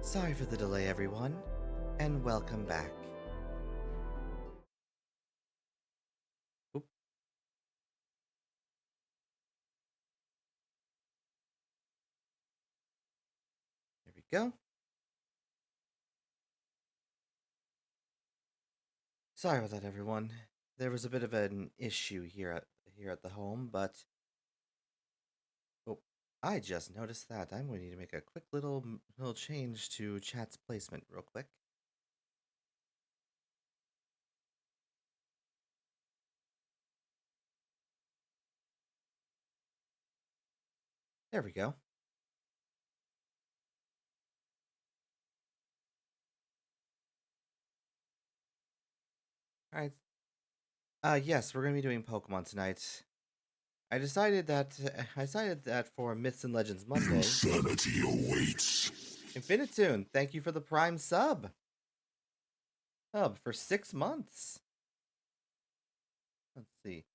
Sorry for the delay, everyone, and welcome back. Oop, there we go. Sorry about that, everyone. There was a bit of an issue here at the home, but oh, I just noticed that I'm going to need to make a quick little change to chat's placement real quick. There we go. All right. Yes, we're going to be doing Pokemon tonight. I decided that for Myths and Legends Monday, Insanity awaits. Infinitune, thank you for the Prime sub for 6 months. Let's see.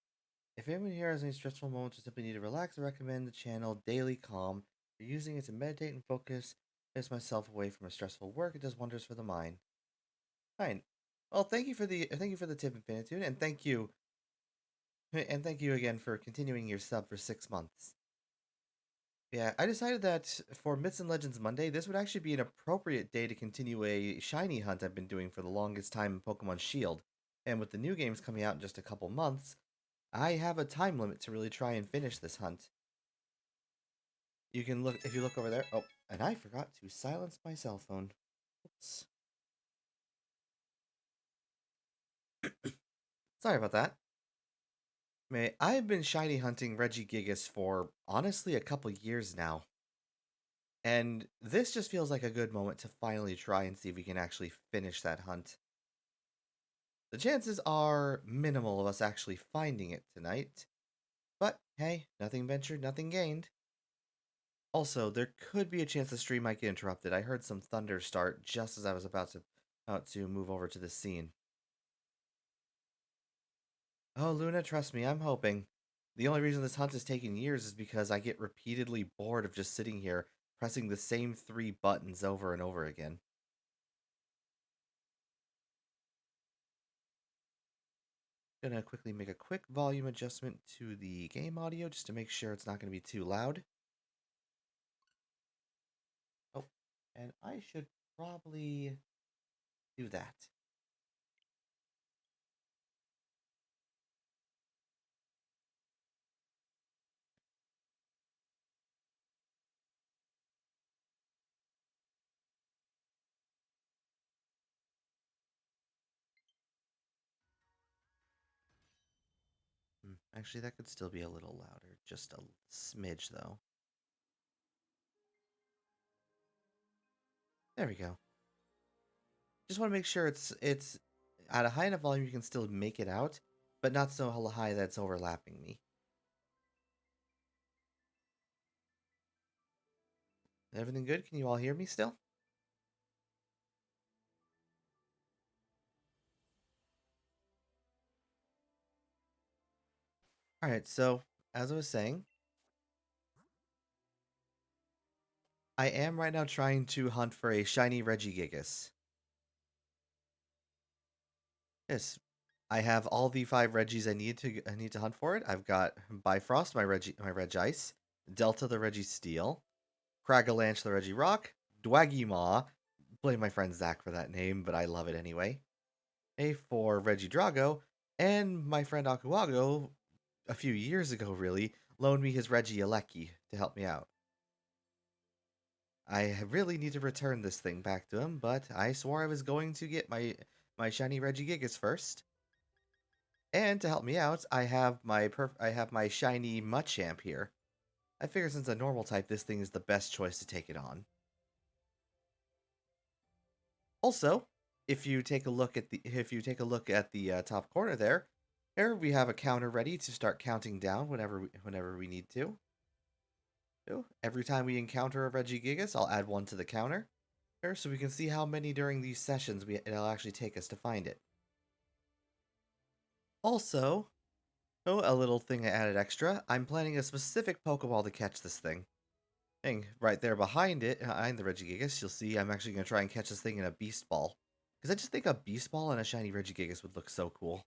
If anyone here has any stressful moments or simply need to relax, I recommend the channel Daily Calm. If you're using it to meditate and focus, takes myself away from a stressful work. It does wonders for the mind. Fine. Well, thank you for the tip, Infinitude, and thank you again for continuing your sub for 6 months. Yeah, I decided that for Myths and Legends Monday, this would actually be an appropriate day to continue a shiny hunt I've been doing for the longest time in Pokemon Shield. And with the new games coming out in just a couple months, I have a time limit to really try and finish this hunt. You can look if you look over there. Oh, and I forgot to silence my cell phone. Oops. Sorry about that. I've been shiny hunting Regigigas for honestly a couple years now. And this just feels like a good moment to finally try and see if we can actually finish that hunt. The chances are minimal of us actually finding it tonight. But hey, nothing ventured, nothing gained. Also, there could be a chance the stream might get interrupted. I heard some thunder start just as I was about to move over to the scene. Oh, Luna, trust me, I'm hoping. The only reason this hunt is taking years is because I get repeatedly bored of just sitting here pressing the same 3 buttons over and over again. Gonna quickly make a quick volume adjustment to the game audio just to make sure it's not gonna be too loud. Oh, and I should probably do that. Actually, that could still be a little louder, just a smidge though. There we go. Just want to make sure it's at a high enough volume you can still make it out, but not so high that it's overlapping me. Everything good? Can you all hear me still? Alright, so as I was saying, I am right now trying to hunt for a shiny Regigigas. Yes, I have all the 5 Regis I need to hunt for it. I've got Bifrost, my Regice, Delta the Registeel, Cragalanche the Regirock, Dwagimaw. Blame my friend Zach for that name, but I love it anyway. A4 Regidrago, and my friend Akuago, a few years ago really, loaned me his Regieleki to help me out. I really need to return this thing back to him, but I swore I was going to get my shiny Regigigas first. And to help me out, I have my shiny Machamp here. I figure since a normal type, this thing is the best choice to take it on. Also, if you take a look at the top corner there, here we have a counter ready to start counting down whenever we need to. So every time we encounter a Regigigas, I'll add one to the counter here so we can see how many during these sessions it'll actually take us to find it. Also, a little thing I added extra, I'm planning a specific Pokeball to catch this thing. And right there behind it, behind the Regigigas, you'll see I'm actually going to try and catch this thing in a Beast Ball. Because I just think a Beast Ball and a shiny Regigigas would look so cool.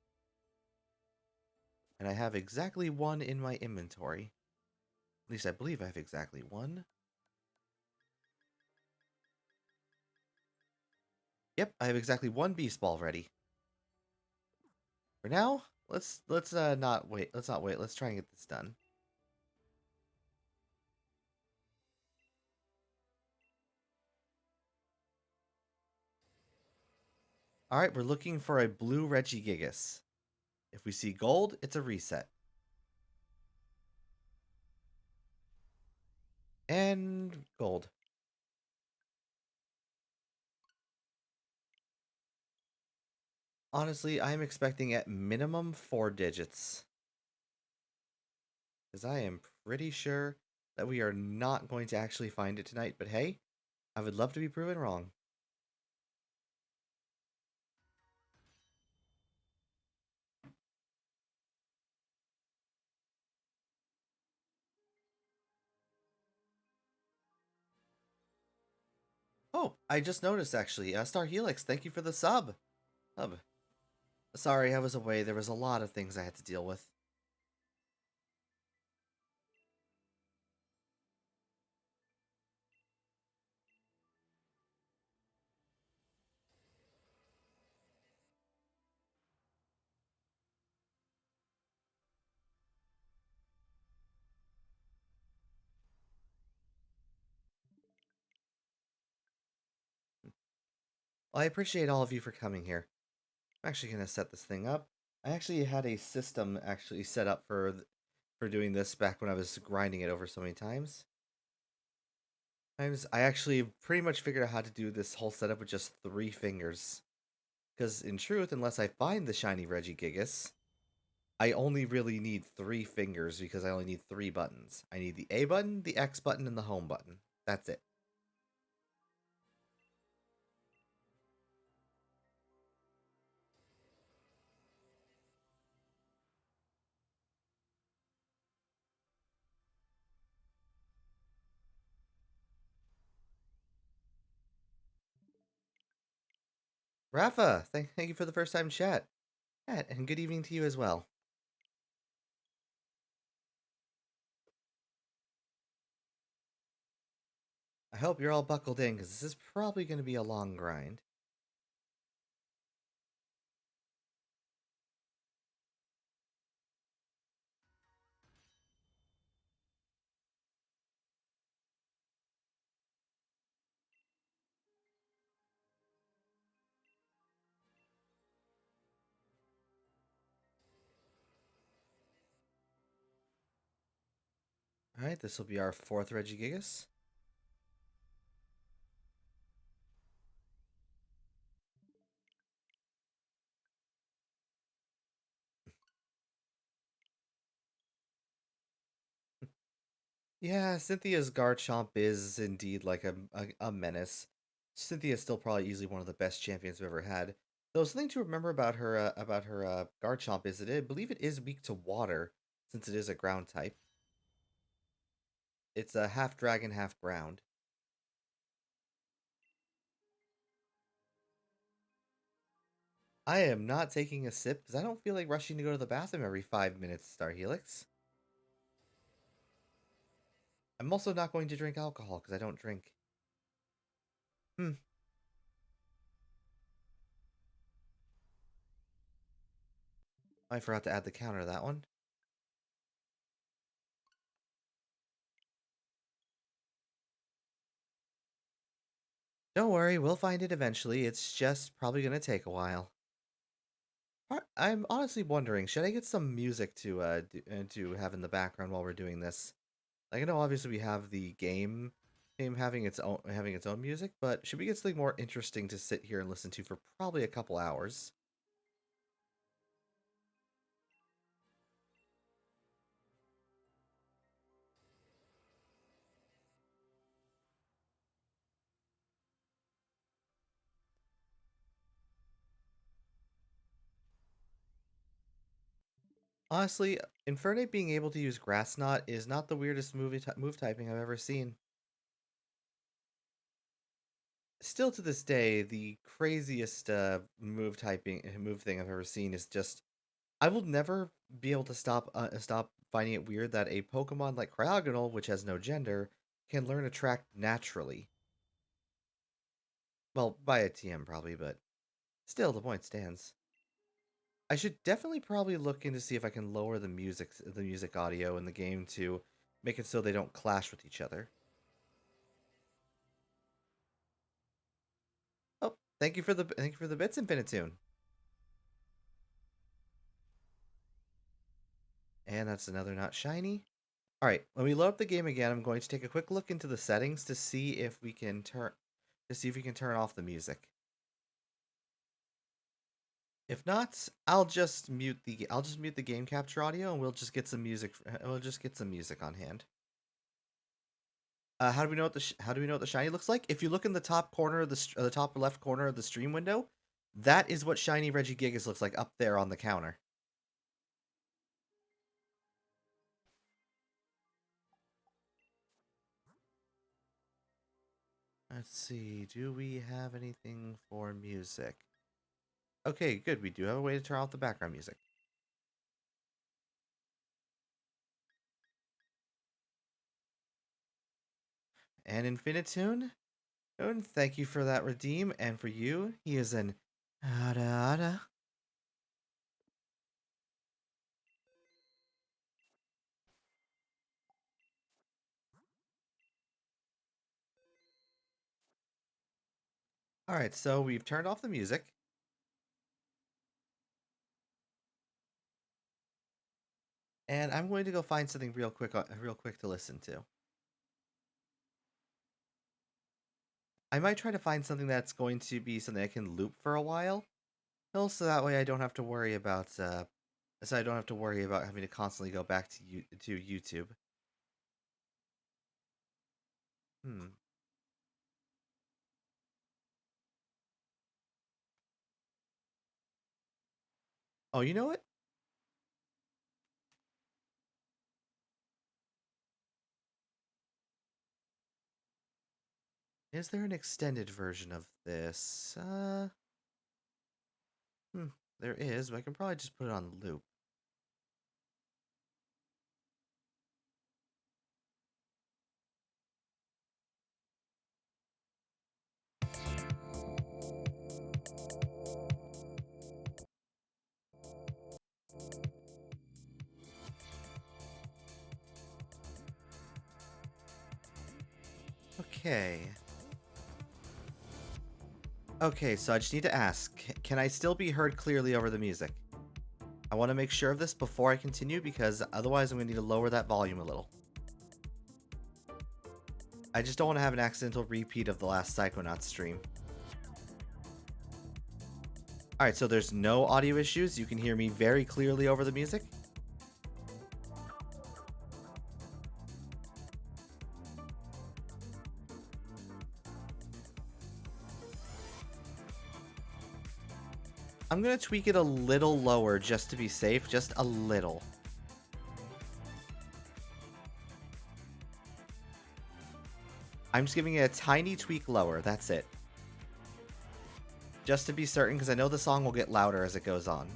And I have exactly one in my inventory. At least I believe I have exactly one. Yep, I have exactly one Beast Ball ready. For now, let's not wait. Let's not wait. Let's try and get this done. All right, we're looking for a blue Regigigas. If we see gold, it's a reset. And gold. Honestly, I'm expecting at minimum 4 digits. Because I am pretty sure that we are not going to actually find it tonight. But hey, I would love to be proven wrong. Oh, I just noticed actually. Star Helix, thank you for the sub. Sub. Sorry, I was away. There was a lot of things I had to deal with. Well, I appreciate all of you for coming here. I'm actually going to set this thing up. I actually had a system actually set up for doing this back when I was grinding it over so many times. I actually pretty much figured out how to do this whole setup with just 3 fingers. Because in truth, unless I find the shiny Regigigas, I only really need 3 fingers because I only need 3 buttons. I need the A button, the X button, and the home button. That's it. Rafa, thank you for the first time chat. Yeah, and good evening to you as well. I hope you're all buckled in because this is probably going to be a long grind. Alright, this will be our 4th Regigigas. Yeah, Cynthia's Garchomp is indeed like a menace. Cynthia's still probably easily one of the best champions we've ever had. Though something to remember about her Garchomp is that I believe it is weak to water, since it is a ground type. It's a half dragon, half ground. I am not taking a sip because I don't feel like rushing to go to the bathroom every 5 minutes, Star Helix. I'm also not going to drink alcohol because I don't drink. Hmm, I forgot to add the counter to that one. Don't worry, we'll find it eventually. It's just probably going to take a while. I'm honestly wondering, should I get some music to have in the background while we're doing this? Like, I know obviously we have the game having its own music, but should we get something more interesting to sit here and listen to for probably a couple hours? Honestly, Infernape being able to use Grass Knot is not the weirdest move typing I've ever seen. Still to this day, the craziest move thing I've ever seen is just I will never be able to stop finding it weird that a Pokemon like Cryogonal, which has no gender, can learn Attract naturally. Well, by a TM probably, but still the point stands. I should definitely probably look into see if I can lower the music audio in the game to make it so they don't clash with each other. Oh, thank you for the bits, Infinitune. And that's another not shiny. All right, when we load up the game again, I'm going to take a quick look into the settings to see if we can turn off the music. If not, I'll just mute the game capture audio and we'll just get some music on hand. How do we know what the shiny looks like? If you look in the top corner of the top left corner of the stream window, that is what shiny Regigigas looks like up there on the counter. Let's see. Do we have anything for music? Okay, good. We do have a way to turn off the background music. And Infinitune, thank you for that redeem, and for you, he is an Ada Ada. All right, so we've turned off the music, and I'm going to go find something real quick to listen to. I might try to find something that's going to be something I can loop for a while, also that way I don't have to worry about having to constantly go back to YouTube. Hmm. Oh, you know what? Is there an extended version of this? Hmm. There is, but I can probably just put it on loop. Okay. Okay, so I just need to ask, can I still be heard clearly over the music? I want to make sure of this before I continue because otherwise I'm going to need to lower that volume a little. I just don't want to have an accidental repeat of the last Psychonauts stream. Alright, so there's no audio issues. You can hear me very clearly over the music. I'm going to tweak it a little lower just to be safe, just a little. I'm just giving it a tiny tweak lower, that's it. Just to be certain, because I know the song will get louder as it goes on.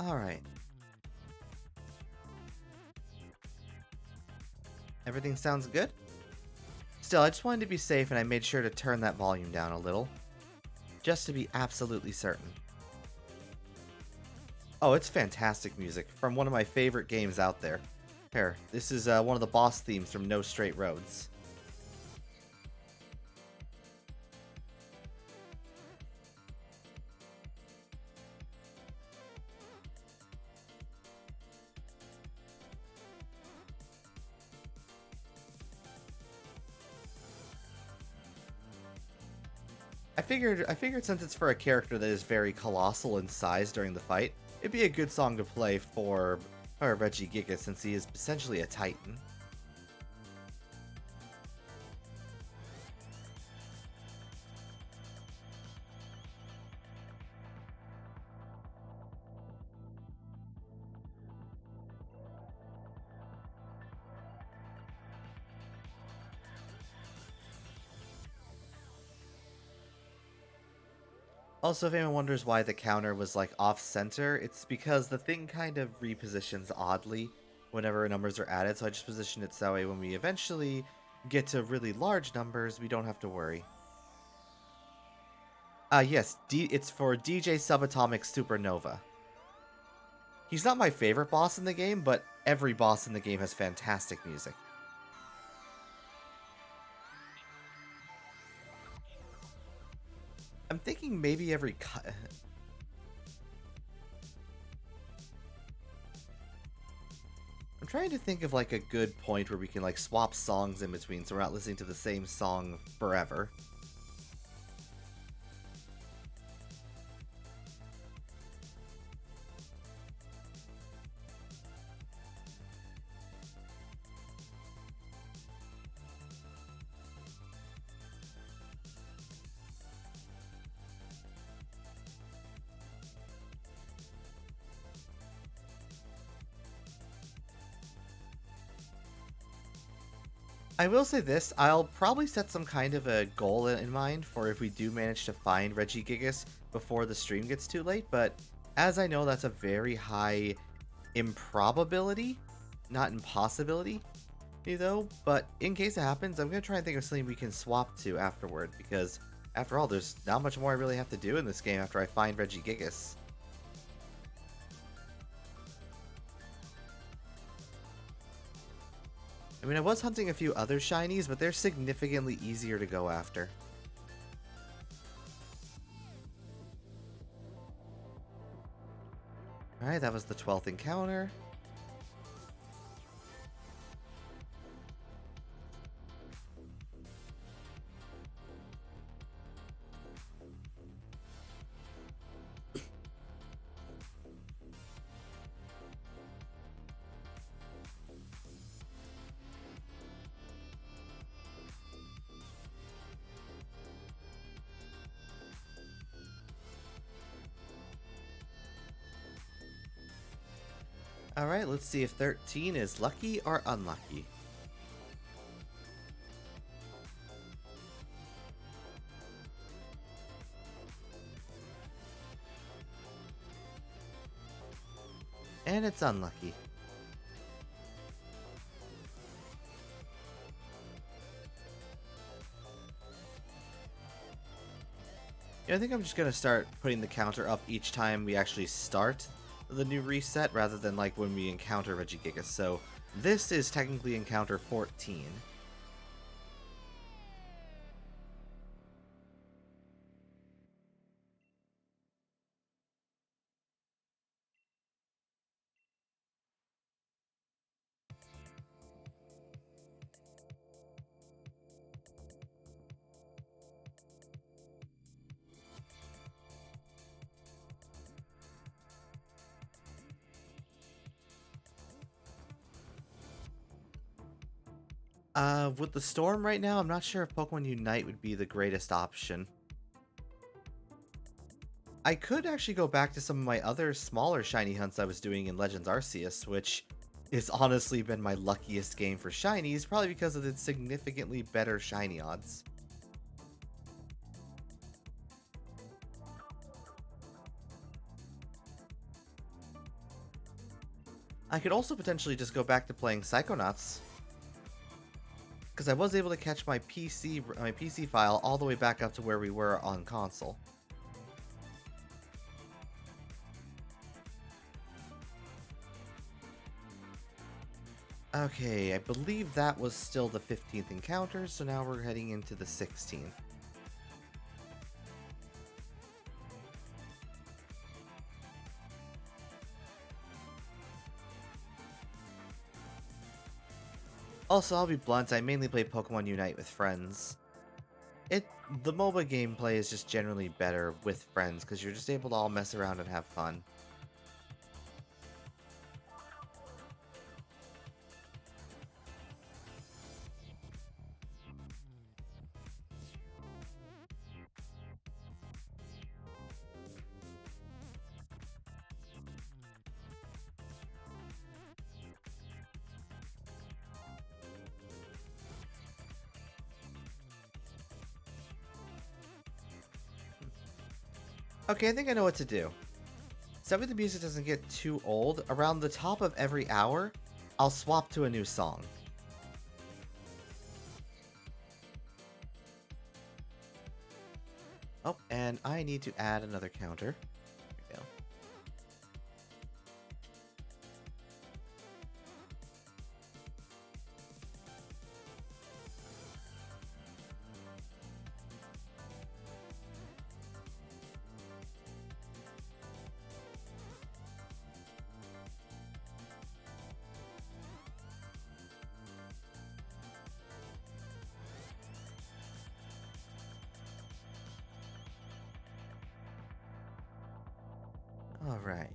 Alright. Everything sounds good? Still, I just wanted to be safe and I made sure to turn that volume down a little. Just to be absolutely certain. Oh, it's fantastic music from one of my favorite games out there. Here, this is one of the boss themes from No Straight Roads. I figured since it's for a character that is very colossal in size during the fight, it'd be a good song to play for Regigigas since he is essentially a titan. Also, if anyone wonders why the counter was like off center, it's because the thing kind of repositions oddly whenever numbers are added, so I just positioned it so way when we eventually get to really large numbers, we don't have to worry. Yes, it's for DJ Subatomic Supernova. He's not my favorite boss in the game, but every boss in the game has fantastic music. I'm thinking maybe every I'm trying to think of like a good point where we can like swap songs in between so we're not listening to the same song forever. I will say this, I'll probably set some kind of a goal in mind for if we do manage to find Regigigas before the stream gets too late, but as I know that's a very high improbability, not impossibility, though, but in case it happens, I'm going to try and think of something we can swap to afterward, because after all, there's not much more I really have to do in this game after I find Regigigas. I mean, I was hunting a few other shinies, but they're significantly easier to go after. Alright, that was the 12th encounter. Alright, let's see if 13 is lucky or unlucky. And it's unlucky. Yeah, I think I'm just going to start putting the counter up each time we actually start the new reset rather than like when we encounter Regigigas. So this is technically encounter 14. With the storm right now, I'm not sure if Pokemon Unite would be the greatest option. I could actually go back to some of my other smaller shiny hunts I was doing in Legends Arceus, which has honestly been my luckiest game for shinies, probably because of its significantly better shiny odds. I could also potentially just go back to playing Psychonauts, because I was able to catch my PC file all the way back up to where we were on console. Okay, I believe that was still the 15th encounter, so now we're heading into the 16th. Also, I'll be blunt, I mainly play Pokemon Unite with friends. The MOBA gameplay is just generally better with friends because you're just able to all mess around and have fun. Okay, I think I know what to do. So that way the music doesn't get too old, around the top of every hour, I'll swap to a new song. Oh, and I need to add another counter. There we go. Alright.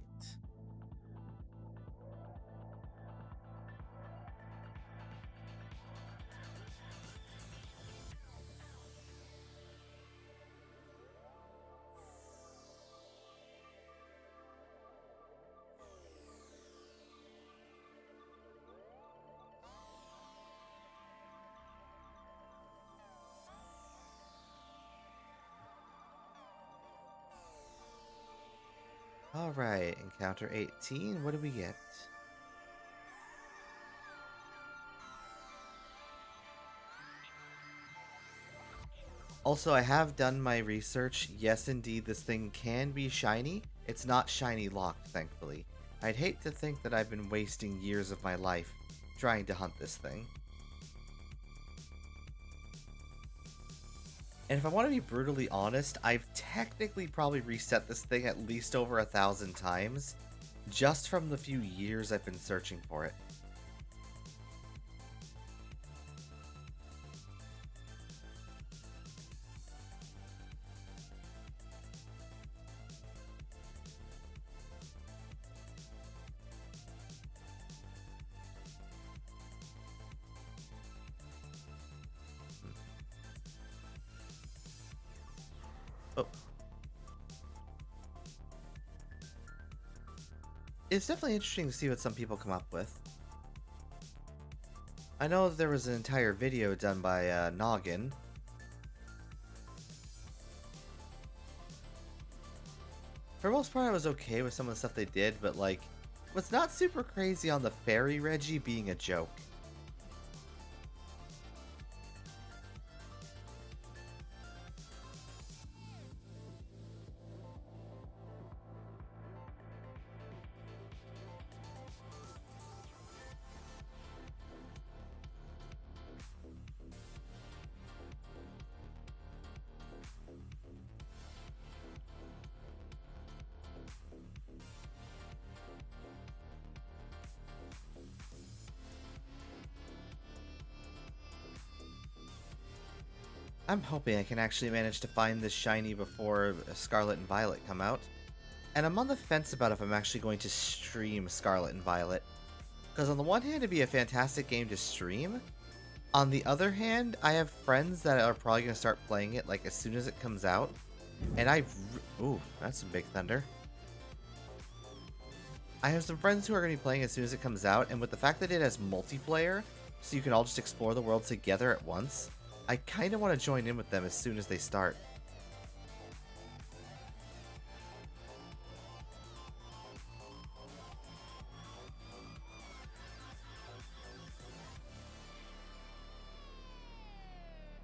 Alright, encounter 18. What do we get? Also, I have done my research. Yes, indeed, this thing can be shiny. It's not shiny locked, thankfully. I'd hate to think that I've been wasting years of my life trying to hunt this thing. And if I want to be brutally honest, I've technically probably reset this thing at least over 1,000 times, just from the few years I've been searching for it. Oh, it's definitely interesting to see what some people come up with. I know there was an entire video done by Noggin. For the most part, I was okay with some of the stuff they did, but like, what's not super crazy on the fairy Reggie being a joke. I'm hoping I can actually manage to find this shiny before Scarlet and Violet come out. And I'm on the fence about if I'm actually going to stream Scarlet and Violet. Because on the one hand, it'd be a fantastic game to stream. On the other hand, I have friends that are probably going to start playing it like as soon as it comes out. And ooh, that's some big thunder. I have some friends who are going to be playing as soon as it comes out, and with the fact that it has multiplayer, so you can all just explore the world together at once, I kind of want to join in with them as soon as they start.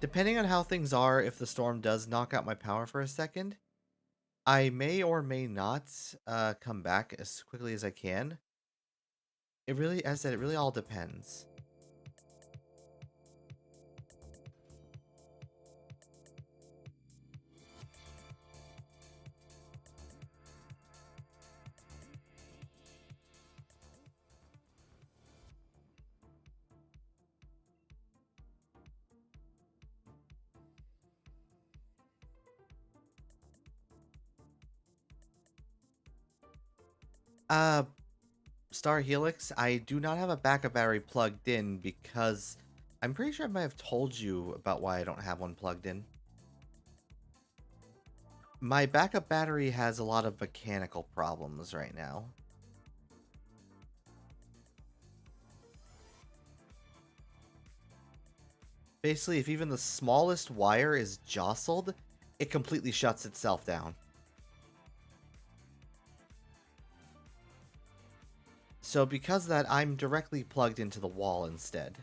Depending on how things are, if the storm does knock out my power for a second, I may or may not come back as quickly as I can. It really, as I said, it really all depends. Uh, Star Helix, I do not have a backup battery plugged in because I'm pretty sure I might have told you about why I don't have one plugged in. My backup battery has a lot of mechanical problems right now. Basically, if even the smallest wire is jostled, it completely shuts itself down. So because of that, I'm directly plugged into the wall instead.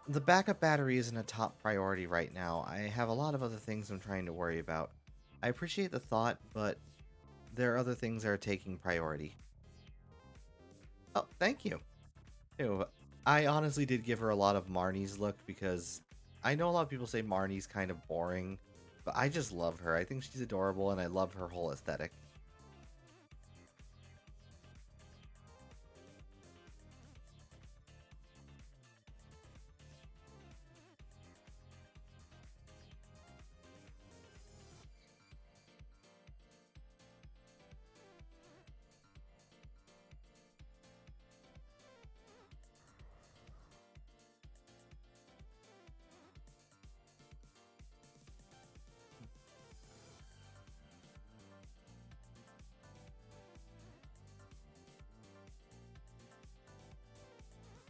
The backup battery isn't a top priority right now. I have a lot of other things I'm trying to worry about. I appreciate the thought, but there are other things that are taking priority. Oh, thank you. Ew, I honestly did give her a lot of Marnie's look because I know a lot of people say Marnie's kind of boring, but I just love her. I think she's adorable and I love her whole aesthetic.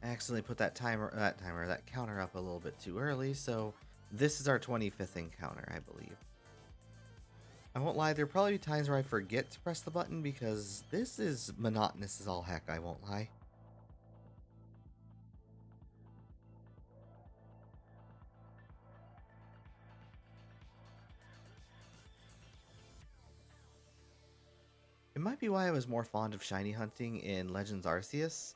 I accidentally put that counter up a little bit too early, so this is our 25th encounter, I believe. I won't lie, there'll probably be times where I forget to press the button because this is monotonous as all heck, I won't lie. It might be why I was more fond of shiny hunting in Legends Arceus,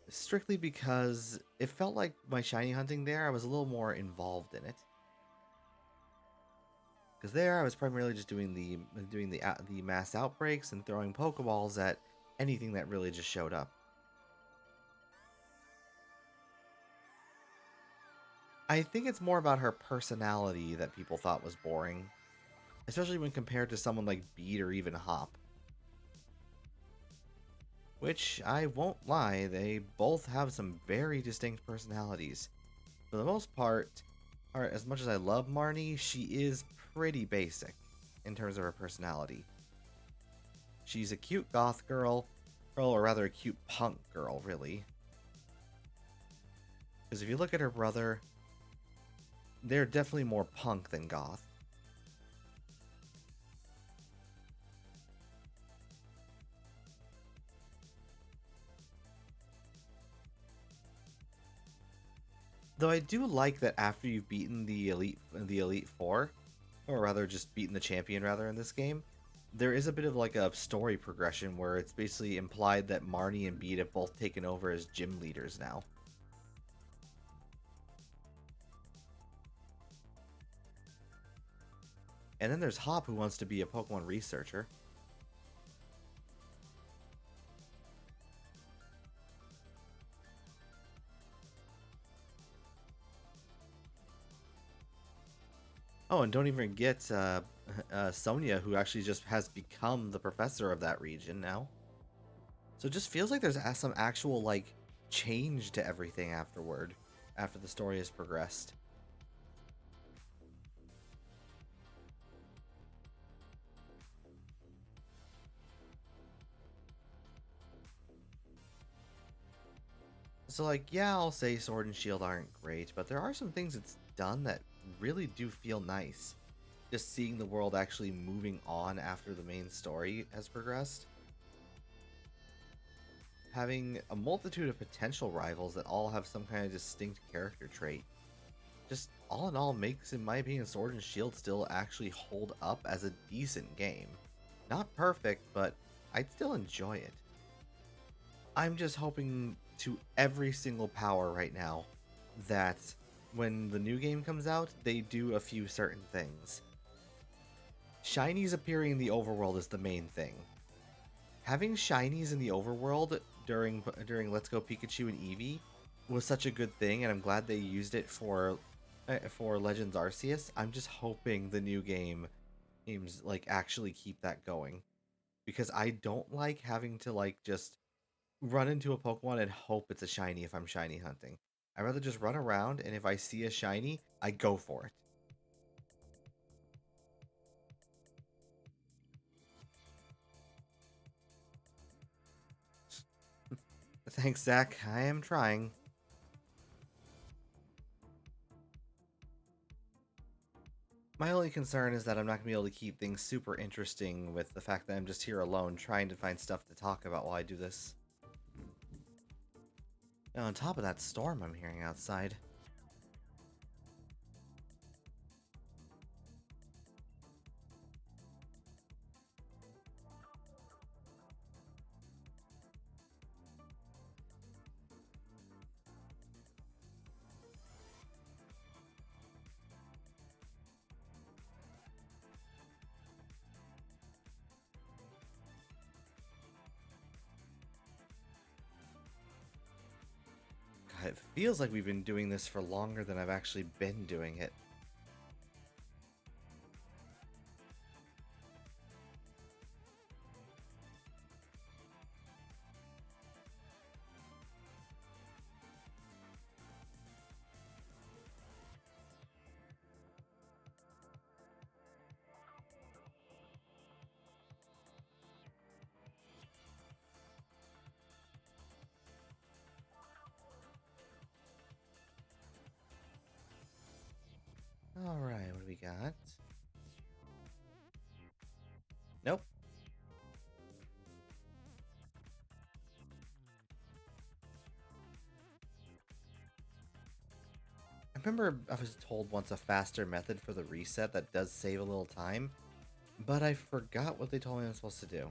strictly because it felt like my shiny hunting there, I was a little more involved in it. Because there, I was primarily just doing the mass outbreaks and throwing Pokeballs at anything that really just showed up. I think it's more about her personality that people thought was boring, especially when compared to someone like Beat or even Hop. Which, I won't lie, they both have some very distinct personalities. For the most part, as much as I love Marnie, she is pretty basic in terms of her personality. She's a cute goth girl, or rather a cute punk girl, really. Because if you look at her brother, they're definitely more punk than goth. Though I do like that after you've beaten the Elite Four, or rather just beaten the champion rather in this game, there is a bit of like a story progression where it's basically implied that Marnie and Beat have both taken over as gym leaders now. And then there's Hop who wants to be a Pokemon researcher. Oh, and don't even get Sonia, who actually just has become the professor of that region now. So it just feels like there's some actual like change to everything afterward, after the story has progressed. So like, yeah, I'll say Sword and Shield aren't great, but there are some things it's done that really do feel nice. Just seeing the world actually moving on after the main story has progressed. Having a multitude of potential rivals that all have some kind of distinct character trait. Just all in all makes, in my opinion, Sword and Shield still actually hold up as a decent game. Not perfect, but I'd still enjoy it. I'm just hoping to every single power right now that when the new game comes out, they do a few certain things. Shinies appearing in the overworld is the main thing. Having shinies in the overworld during Let's Go Pikachu and Eevee was such a good thing, and I'm glad they used it for Legends Arceus. I'm just hoping the new games like actually keep that going, because I don't like having to like just run into a Pokemon and hope it's a shiny if I'm shiny hunting. I'd rather just run around, and if I see a shiny, I go for it. Thanks, Zach. I am trying. My only concern is that I'm not going to be able to keep things super interesting with the fact that I'm just here alone trying to find stuff to talk about while I do this. And on top of that storm I'm hearing outside. God, it feels like we've been doing this for longer than I've actually been doing it. Alright, what do we got? Nope. I remember I was told once a faster method for the reset that does save a little time, but I forgot what they told me I'm supposed to do.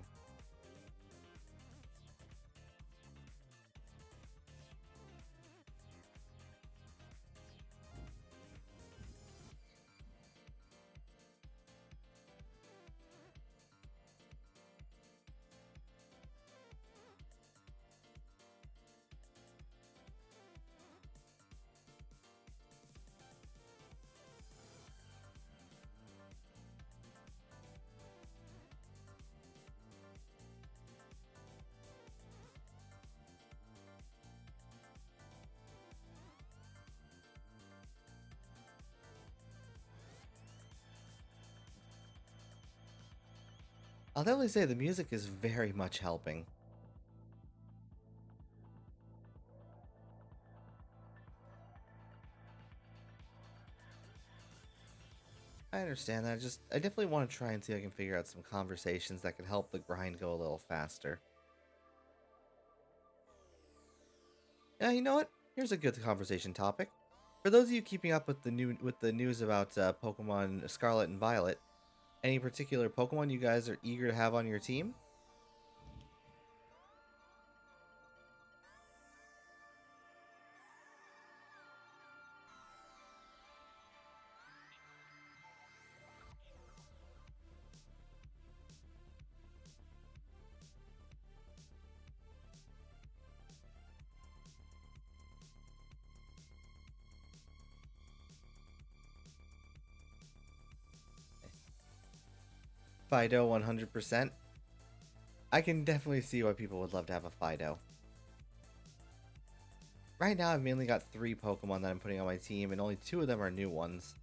I'll definitely say the music is very much helping. I understand that. I definitely want to try and see if I can figure out some conversations that can help the grind go a little faster. Yeah, you know what? Here's a good conversation topic. For those of you keeping up with the news about Pokemon Scarlet and Violet, any particular Pokemon you guys are eager to have on your team? Fido 100%. I can definitely see why people would love to have a Fido. Right now, I've mainly got 3 Pokemon that I'm putting on my team, and only 2 of them are new ones.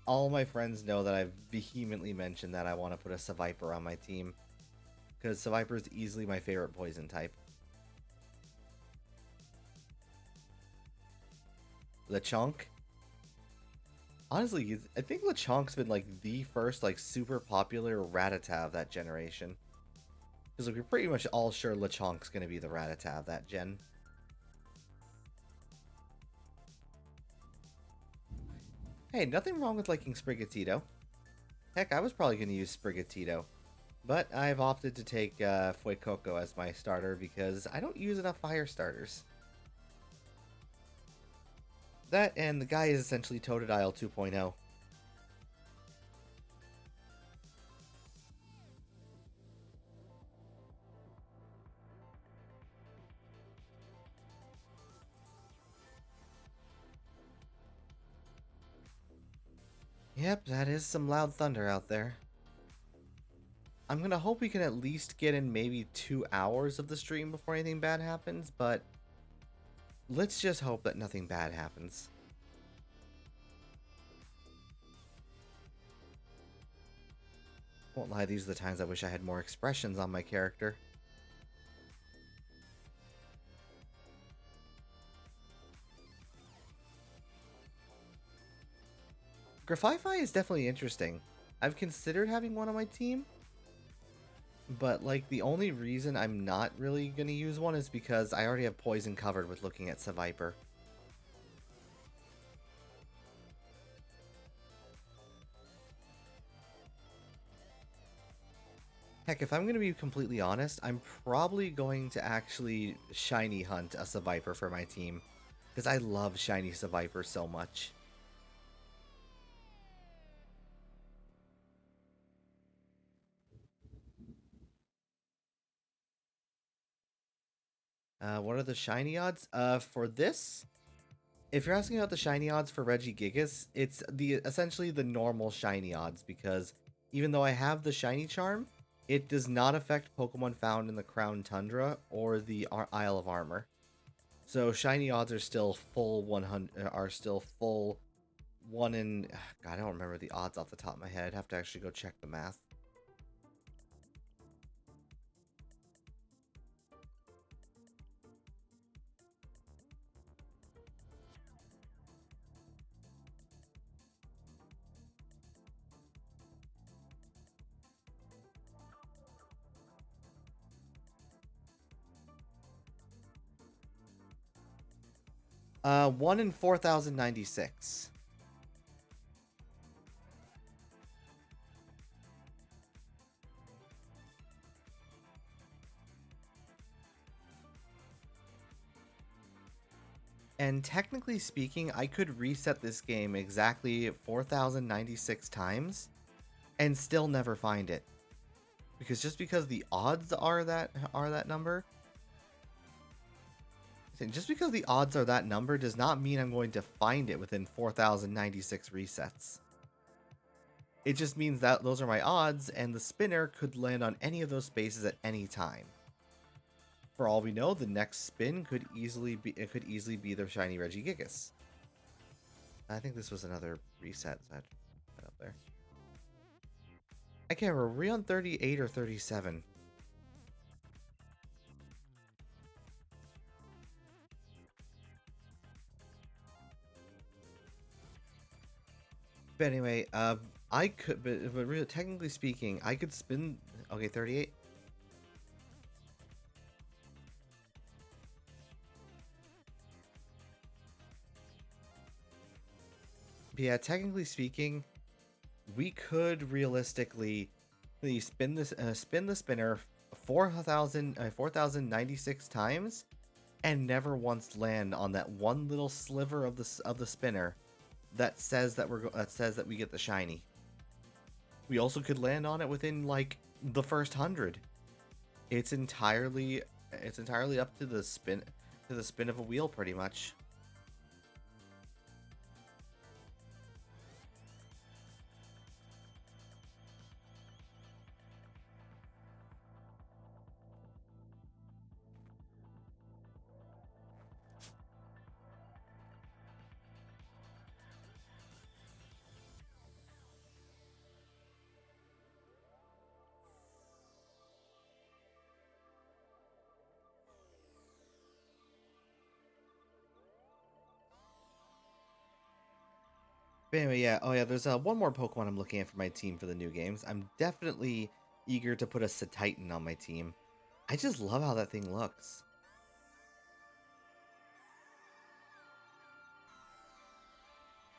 All my friends know that I've vehemently mentioned that I want to put a Seviper on my team, because Seviper is easily my favorite poison type. Lechonk. Honestly, I think Lechonk's been like the first like super popular Rattata of that generation. Because like, we're pretty much all sure Lechonk's gonna be the Rattata of that gen. Hey, nothing wrong with liking Sprigatito. Heck, I was probably gonna use Sprigatito. But I've opted to take Fuecoco as my starter because I don't use enough fire starters. That and the guy is essentially Totodile 2.0. Yep, that is some loud thunder out there. I'm gonna hope we can at least get in maybe 2 hours of the stream before anything bad happens, but let's just hope that nothing bad happens. Won't lie, these are the times I wish I had more expressions on my character. Grafify is definitely interesting. I've considered having one on my team, but like the only reason I'm not really gonna use one is because I already have poison covered with looking at Seviper. Heck, if I'm going to be completely honest, I'm probably going to actually shiny hunt a Seviper for my team. Because I love shiny Seviper so much. What are the shiny odds? For this, if you're asking about the shiny odds for Regigigas, it's essentially the normal shiny odds. Because even though I have the shiny charm, it does not affect Pokemon found in the Crown Tundra or the Isle of Armor. So shiny odds are still full 100, are still full 1 in... God, I don't remember the odds off the top of my head. I'd have to actually go check the math. Uh, 1 in 4,096. And technically speaking, I could reset this game exactly 4,096 times and still never find it. Because just because the odds are that number, just because the odds are that number does not mean I'm going to find it within 4,096 resets. It just means that those are my odds, and the spinner could land on any of those spaces at any time. For all we know, the next spin could easily be the shiny Regigigas. I think this was another reset that up there. I can't remember. Were we on 38 or 37? But anyway, I could, but really, technically speaking, I could spin. Okay, 38. But yeah, technically speaking, we could realistically spin the spinner 4,096 times and never once land on that one little sliver of the spinner that says that we get the shiny. We also could land on it within like the first 100. It's entirely up to the spin of a wheel pretty much. But anyway, yeah. Oh yeah, there's one more Pokemon I'm looking at for my team for the new games. I'm definitely eager to put a Titan on my team. I just love how that thing looks.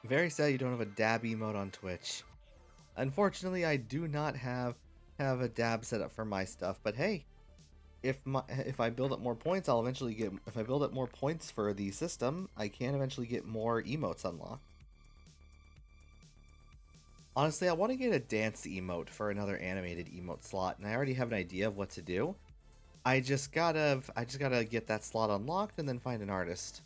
Very sad you don't have a dab emote on Twitch. Unfortunately, I do not have a dab set up for my stuff, but hey, if I build up more points, I'll eventually get. If I build up more points for the system, I can eventually get more emotes unlocked. Honestly, I want to get a dance emote for another animated emote slot, and I already have an idea of what to do. I just gotta get that slot unlocked and then find an artist.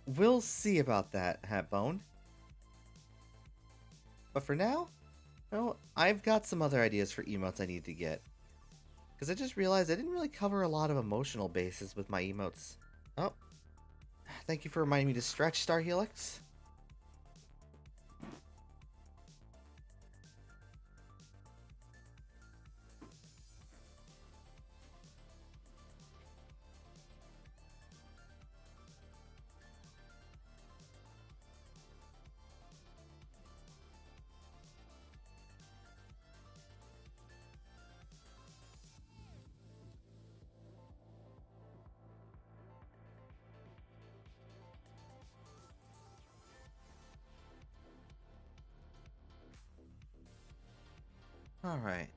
We'll see about that, Hatbone. But for now, no, I've got some other ideas for emotes I need to get. Because I just realized I didn't really cover a lot of emotional bases with my emotes. Oh, thank you for reminding me to stretch, Star Helix. Alright.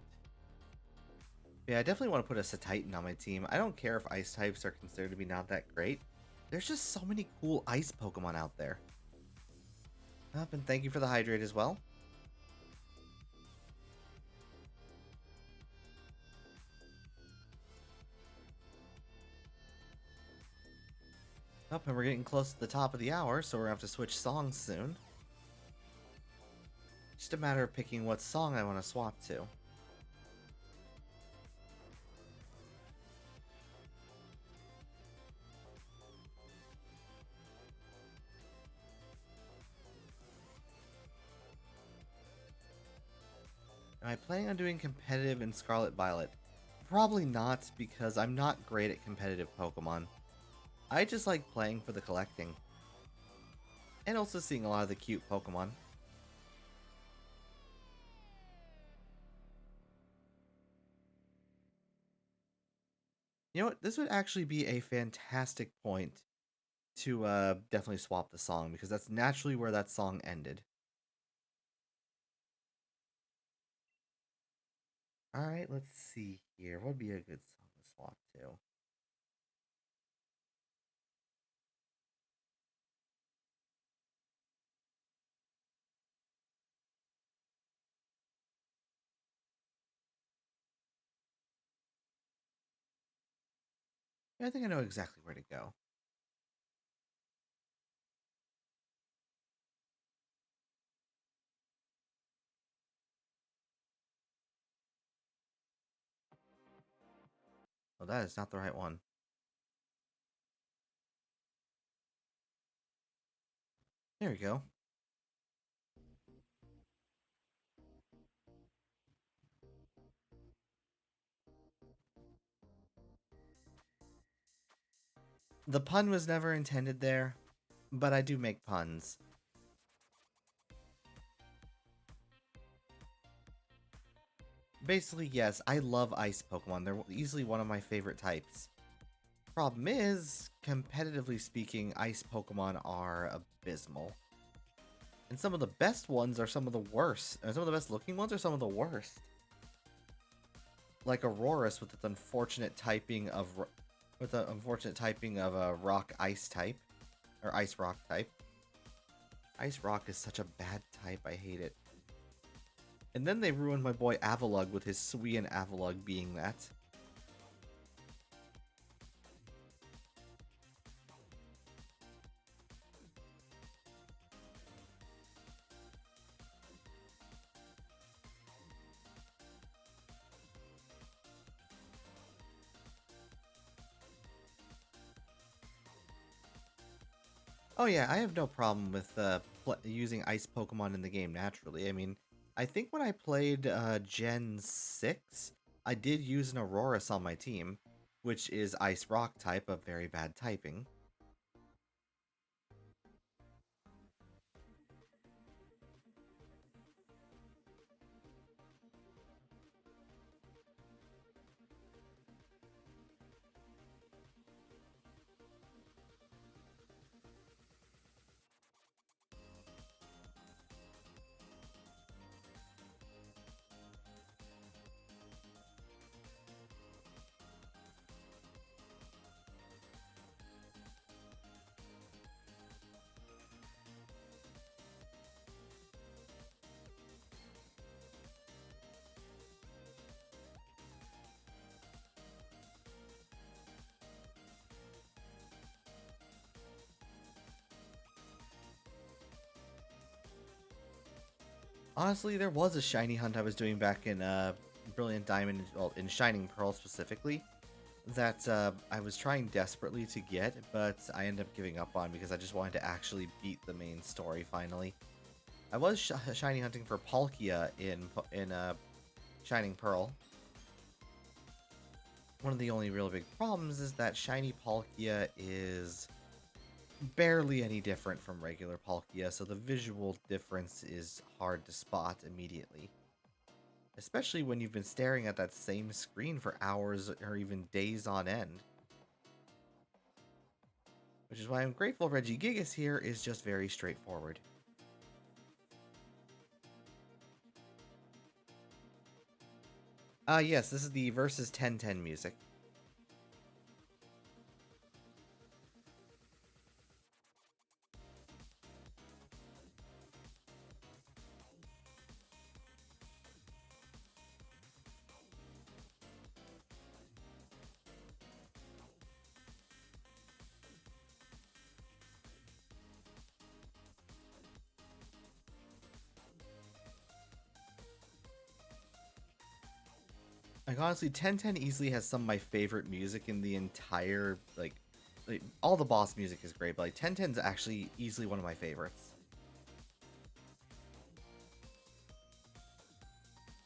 Yeah, I definitely want to put a Titan on my team. I don't care if ice types are considered to be not that great. There's just so many cool ice Pokemon out there. Up, and thank you for the hydrate as well. Up, and we're getting close to the top of the hour, so we're gonna have to switch songs soon. Just a matter of picking what song I want to swap to. Am I planning on doing competitive in Scarlet Violet? Probably not, because I'm not great at competitive Pokemon. I just like playing for the collecting. And also seeing a lot of the cute Pokemon. You know what? This would actually be a fantastic point to definitely swap the song, because that's naturally where that song ended. Alright, let's see here. What would be a good song to swap to? Yeah, I think I know exactly where to go. Oh, that is not the right one. There we go. The pun was never intended there, but I do make puns. Basically, yes, I love ice Pokemon. They're easily one of my favorite types. Problem is, competitively speaking, ice Pokemon are abysmal. And some of the best ones are some of the worst. And some of the best looking ones are some of the worst. Like Auroras with its unfortunate typing of a rock ice type or ice rock type. Ice rock is such a bad type. I hate it. And then they ruined my boy Avalugg with his Suian Avalugg being that. Oh yeah, I have no problem with using ice Pokemon in the game naturally. I mean, I think when I played Gen 6, I did use an Aurorus on my team, which is Ice Rock type of very bad typing. Honestly, there was a shiny hunt I was doing back in Brilliant Diamond, well, in Shining Pearl specifically, that I was trying desperately to get, but I ended up giving up on because I just wanted to actually beat the main story finally. I was shiny hunting for Palkia in Shining Pearl. One of the only real big problems is that shiny Palkia is barely any different from regular Palkia, so the visual difference is hard to spot immediately. Especially when you've been staring at that same screen for hours or even days on end. Which is why I'm grateful Regigigas here is just very straightforward. Yes, this is the Versus 1010 music. Like, honestly, 1010 easily has some of my favorite music in the entire, like all the boss music is great, but like 1010 is actually easily one of my favorites.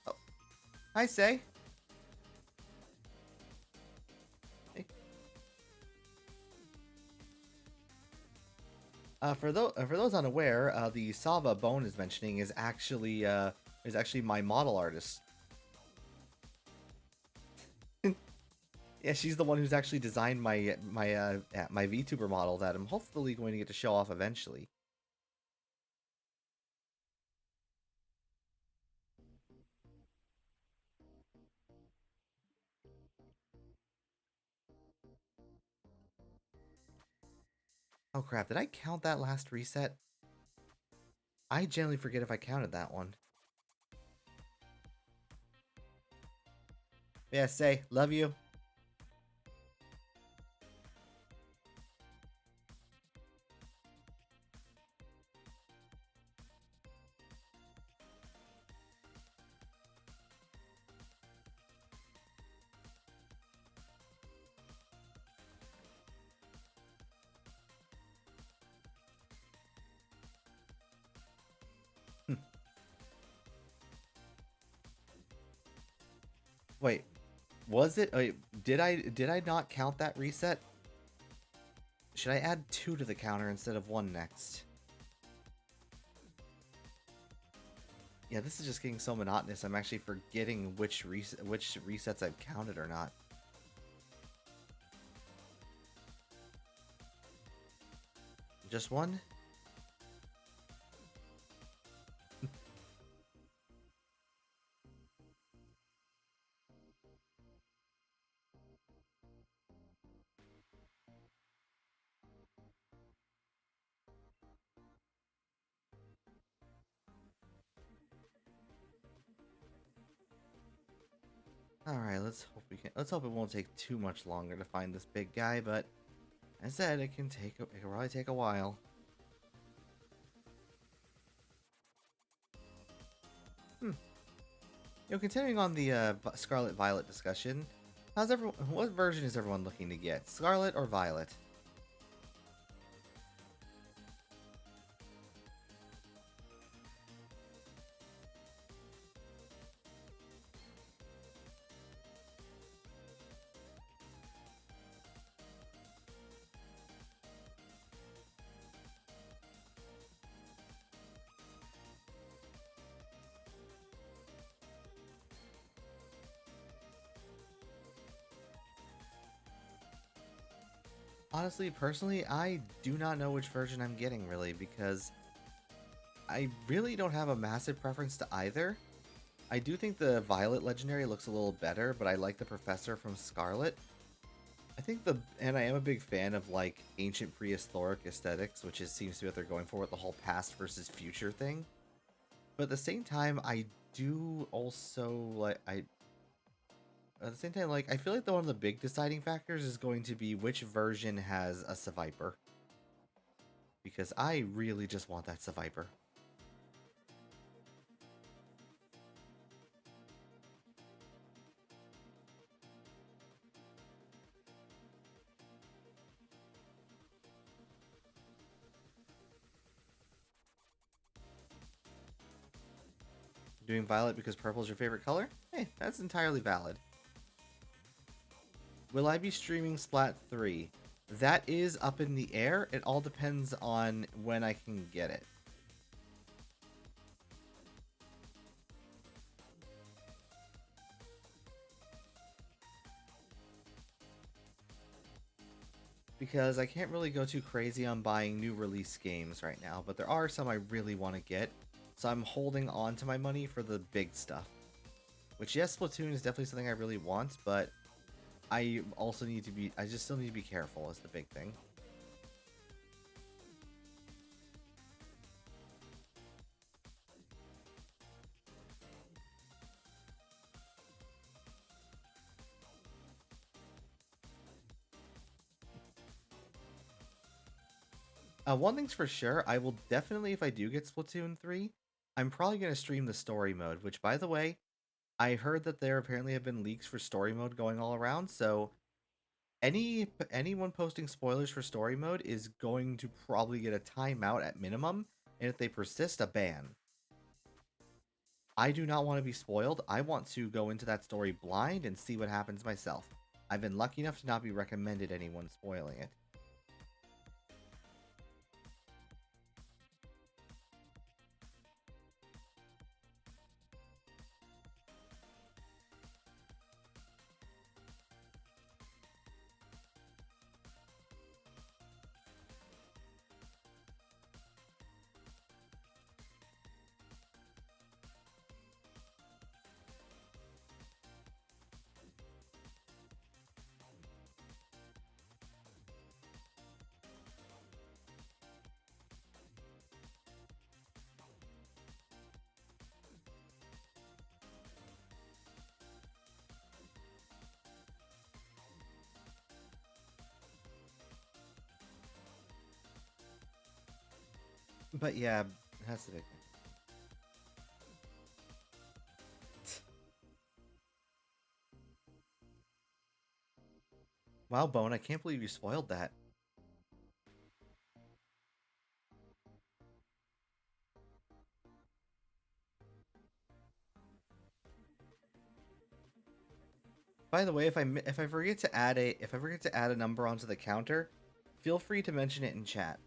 Oh, hi, Say. Hey. For those unaware, the Sava Bone is mentioning is actually my model artist. Yeah, she's the one who's actually designed my VTuber model that I'm hopefully going to get to show off eventually. Oh crap, did I count that last reset? I generally forget if I counted that one. Yeah, Say, love you. Wait, was it? Wait, did I not count that reset? Should I add 2 to the counter instead of 1 next? Yeah, this is just getting so monotonous. I'm actually forgetting which resets I've counted or not. Just 1? All right, let's hope it won't take too much longer to find this big guy, but as I said, it can probably take a while. Hmm. Continuing on the Scarlet Violet discussion, what version is everyone looking to get? Scarlet or Violet? Honestly, personally, I do not know which version I'm getting really because I really don't have a massive preference to either. I do think the Violet Legendary looks a little better, but I like the Professor from Scarlet. And I am a big fan of like ancient prehistoric aesthetics, which seems to be what they're going for with the whole past versus future thing. But at the same time, I do also like I at the same time like I feel like one of the big deciding factors is going to be which version has a Seviper. Because I really just want that Seviper. Doing violet because purple is your favorite color? Hey, that's entirely valid. Will I be streaming Splat 3? That is up in the air. It all depends on when I can get it. Because I can't really go too crazy on buying new release games right now, but there are some I really want to get, so I'm holding on to my money for the big stuff. Which, yes, Splatoon is definitely something I really want, but I also need to be, I just still need to be careful is the big thing. One thing's for sure, I will definitely, if I do get Splatoon 3, I'm probably going to stream the story mode, which, by the way, I heard that there apparently have been leaks for story mode going all around, so anyone posting spoilers for story mode is going to probably get a timeout at minimum, and if they persist, a ban. I do not want to be spoiled. I want to go into that story blind and see what happens myself. I've been lucky enough to not be recommended anyone spoiling it. But yeah, that's the big thing. Wow, Bone, I can't believe you spoiled that. By the way, if I forget to add a number onto the counter, feel free to mention it in chat.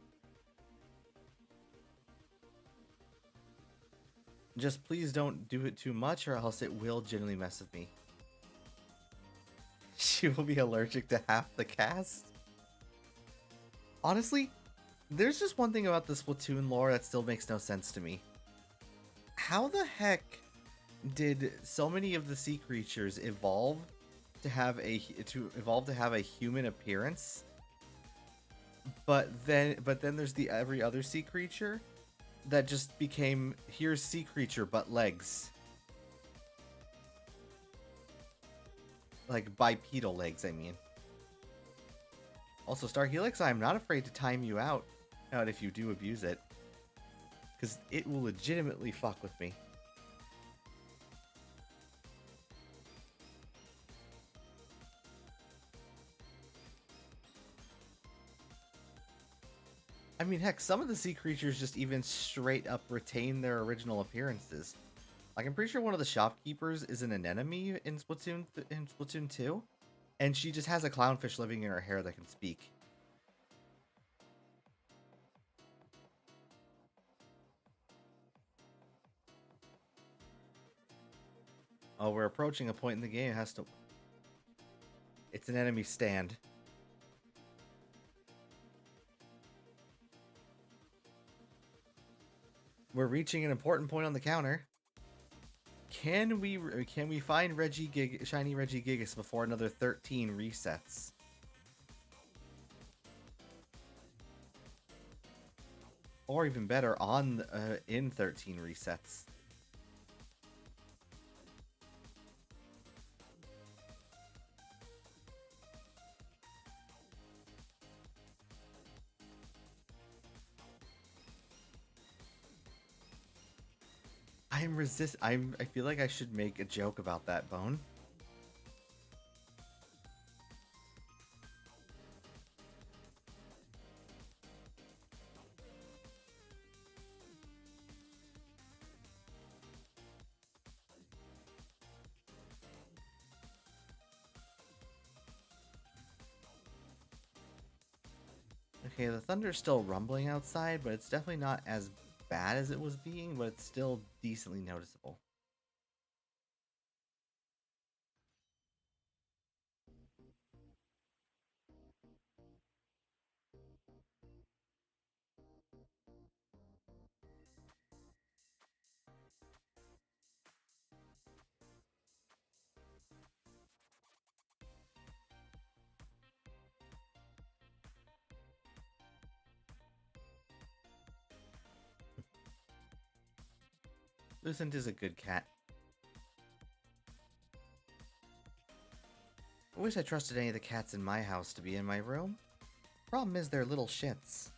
Just please don't do it too much, or else it will genuinely mess with me. She will be allergic to half the cast. Honestly, there's just one thing about the Splatoon lore that still makes no sense to me. How the heck did so many of the sea creatures evolve to have a human appearance? But then there's the every other sea creature that just became here's sea creature but legs. Like bipedal legs, I mean. Also, Star Helix, I'm not afraid to time you out if you do abuse it. Because it will legitimately fuck with me. I mean, heck, some of the sea creatures just even straight up retain their original appearances. Like, I'm pretty sure one of the shopkeepers is an anemone in Splatoon 2, and she just has a clownfish living in her hair that can speak. Oh, we're approaching a point in the game. It has to. It's an enemy stand. We're reaching an important point on the counter. Can we find shiny Regigigas before another 13 resets? Or even better, in 13 resets. I feel like I should make a joke about that, Bone. Okay, the thunder's still rumbling outside, but it's definitely not as bad as it was being, but it's still decently noticeable. Lucent is a good cat. I wish I trusted any of the cats in my house to be in my room. Problem is they're little shits.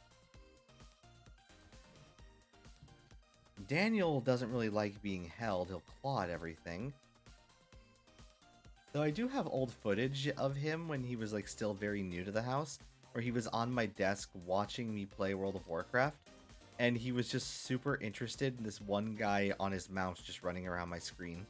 Daniel doesn't really like being held, he'll claw at everything. Though I do have old footage of him when he was like still very new to the house, where he was on my desk watching me play World of Warcraft, and he was just super interested in this one guy on his mouse just running around my screen.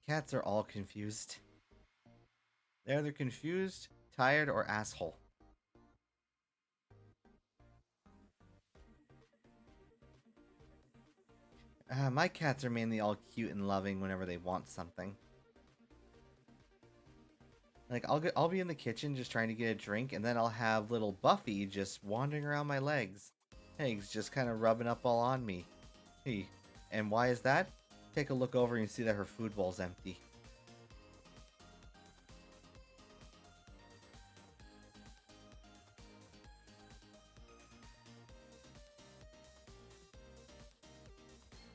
Cats are all confused. They're either confused, tired, or asshole. My cats are mainly all cute and loving whenever they want something. Like I'll be in the kitchen just trying to get a drink, and then I'll have little Buffy just wandering around my legs. Legs just kind of rubbing up all on me. Hey, and why is that? Take a look over and see that her food bowl's empty.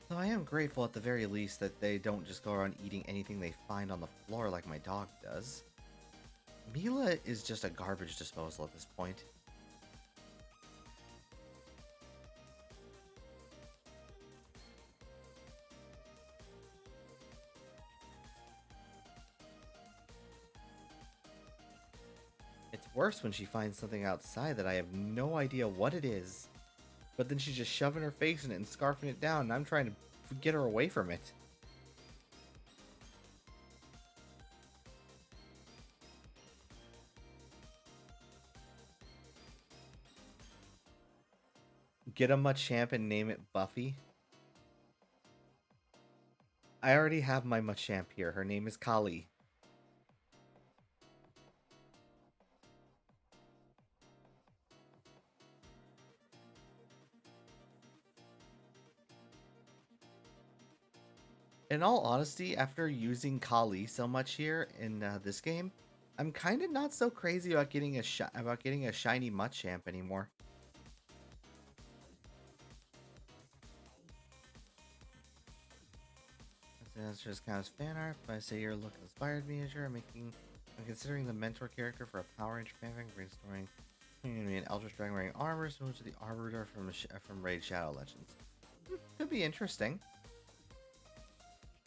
So I am grateful at the very least that they don't just go around eating anything they find on the floor like my dog does. Mila is just a garbage disposal at this point. It's worse when she finds something outside that I have no idea what it is. But then she's just shoving her face in it and scarfing it down, and I'm trying to get her away from it. Get a Machamp and name it Buffy. I already have my Machamp here. Her name is Kali. In all honesty, after using Kali so much here in this game, I'm kind of not so crazy about getting a shiny Machamp anymore. That's just kind of fan art, but I say your look inspired me as you're making. I'm considering the mentor character for a Power Ranger fanfic, brainstorming. You're gonna be an Eldritch Dragon wearing armor, similar to the Arbiter from Raid Shadow Legends. Could be interesting.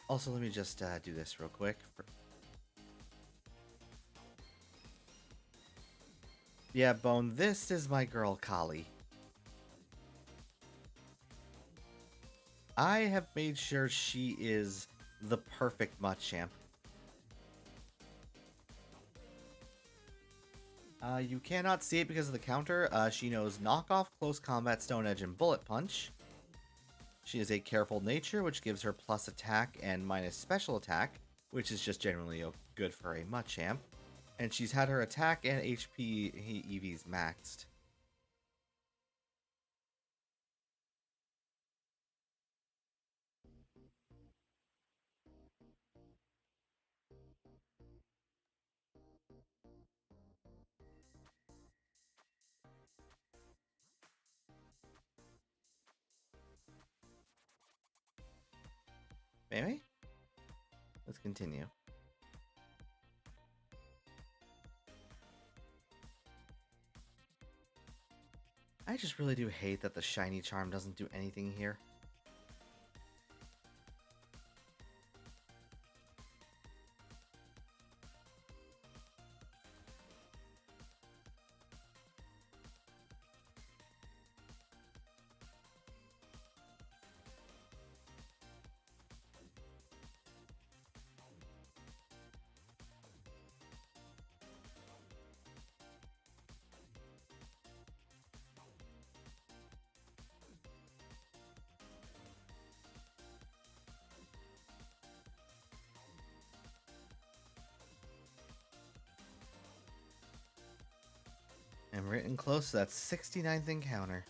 Also, let me just do this real quick. Yeah, Bone, this is my girl, Kali. I have made sure she is the perfect Machamp. You cannot see it because of the counter. She knows Knockoff, Close Combat, Stone Edge, and Bullet Punch. She is a careful nature, which gives her plus attack and minus special attack, which is just generally good for a Machamp. And she's had her attack and HP EVs maxed. Maybe? Let's continue. I just really do hate that the shiny charm doesn't do anything here. getting close to that 69th encounter.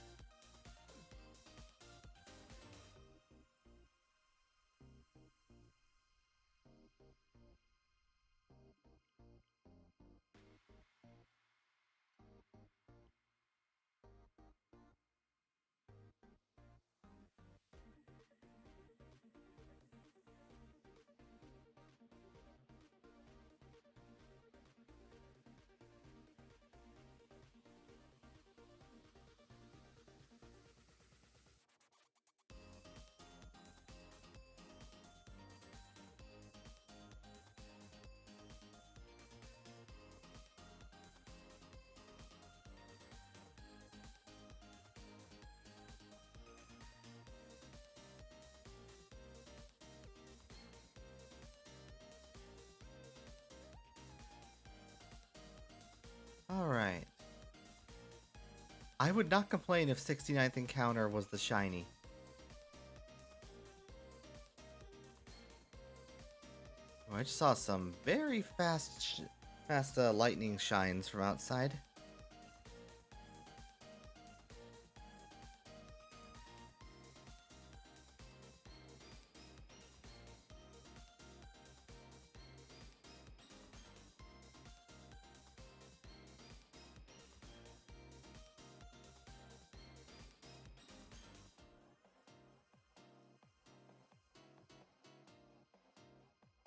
Alright. I would not complain if 69th encounter was the shiny. Oh, I just saw some very fast lightning shines from outside.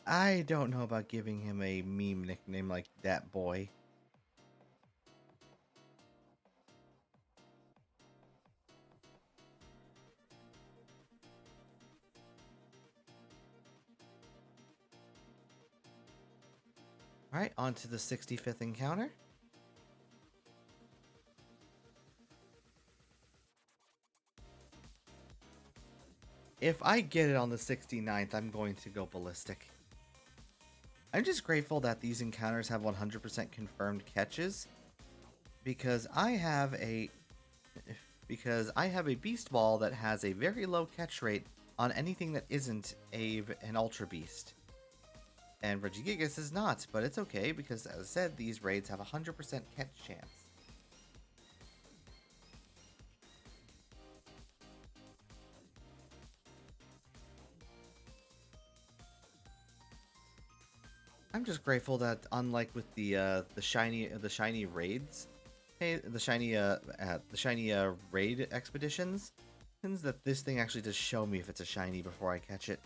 I don't know about giving him a meme nickname like that boy. Alright, on to the 65th encounter. If I get it on the 69th, I'm going to go ballistic. I'm just grateful that these encounters have 100% confirmed catches because I have a beast ball that has a very low catch rate on anything that isn't an ultra beast. And Regigas is not, but it's okay because as I said, these raids have 100% catch chance. I'm just grateful that unlike with the shiny raids, hey the shiny raid expeditions, that this thing actually does show me if it's a shiny before I catch it.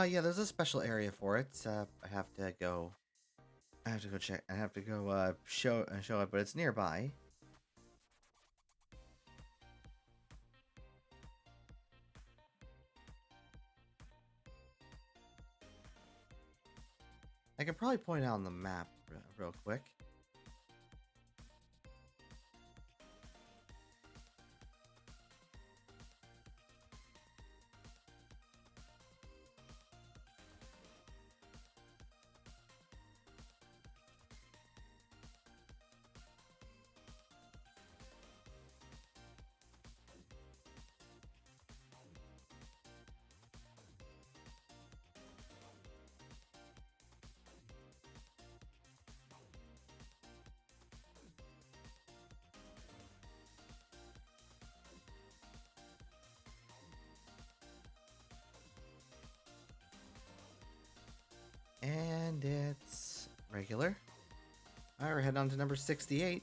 Yeah, there's a special area for it. I have to go. I have to go check. I have to go show it, but it's nearby. I can probably point it out on the map real quick. And it's regular. Alright, we're heading on to number 68.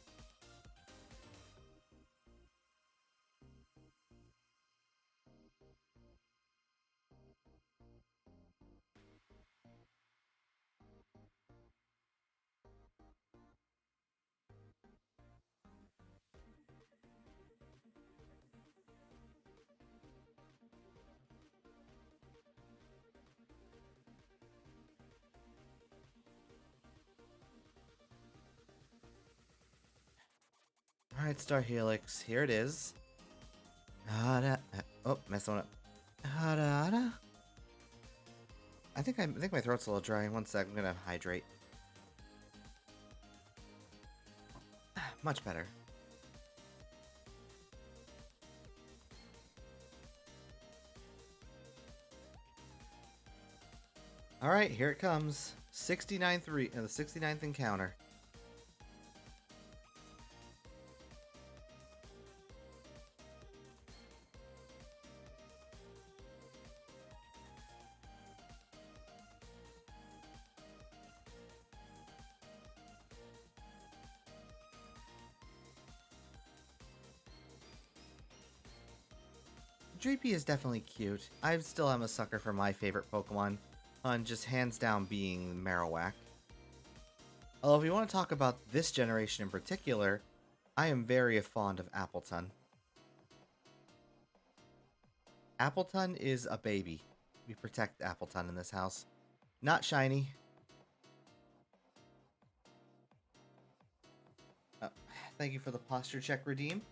Alright, Star Helix. Here it is. Oh, messed one up. Hada. I think my throat's a little dry. One sec, I'm gonna hydrate. Much better. All right, here it comes. 69-3 in the 69th encounter. Dreepy is definitely cute. I still am a sucker for my favorite Pokemon, on just hands down being Marowak. Although if you want to talk about this generation in particular, I am very fond of Appleton. Appleton is a baby. We protect Appleton in this house. Not shiny. Uh, Thank you for the posture check, Redeem.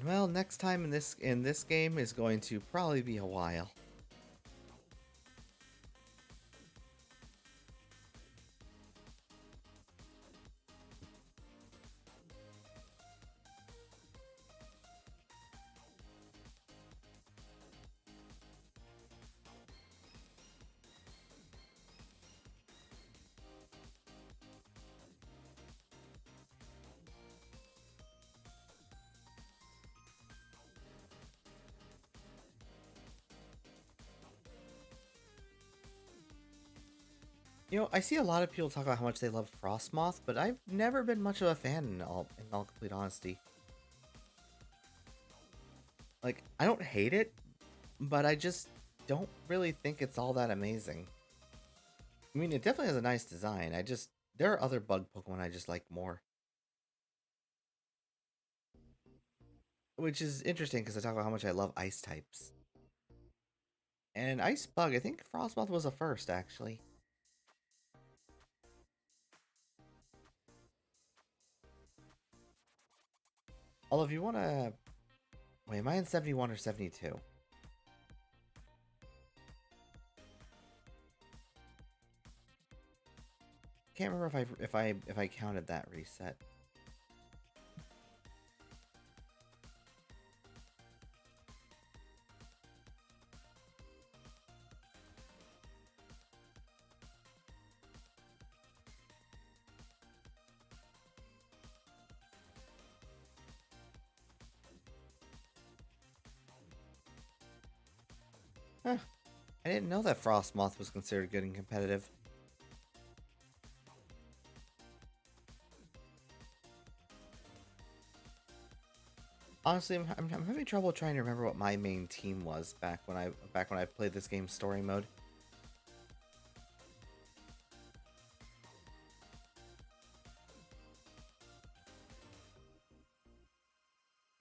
Well, next time in this game is going to probably be a while. You know, I see a lot of people talk about how much they love Frostmoth, but I've never been much of a fan in all complete honesty. Like, I don't hate it, but I just don't really think it's all that amazing. I mean, it definitely has a nice design. There are other bug Pokemon I just like more. Which is interesting because I talk about how much I love ice types. And Ice Bug, I think Frostmoth was a first, actually. Although if you want to... Wait, am I in 71 or 72? Can't remember if I counted that reset. Huh. I didn't know that Frostmoth was considered good and competitive. Honestly, I'm having trouble trying to remember what my main team was back when I played this game story mode.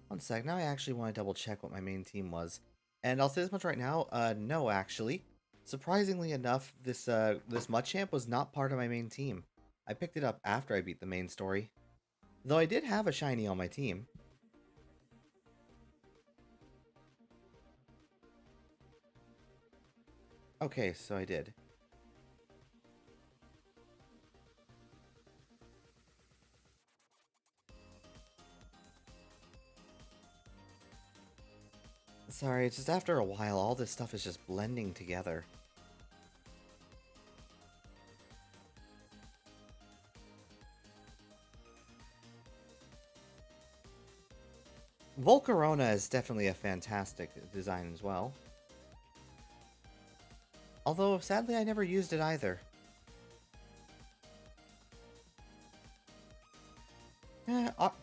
One sec, now I actually want to double check what my main team was. And I'll say this much right now, no actually. Surprisingly enough, this Machamp was not part of my main team. I picked it up after I beat the main story. Though I did have a shiny on my team. Okay, so I did. Sorry, it's just after a while, all this stuff is just blending together. Volcarona is definitely a fantastic design as well. Although, sadly, I never used it either.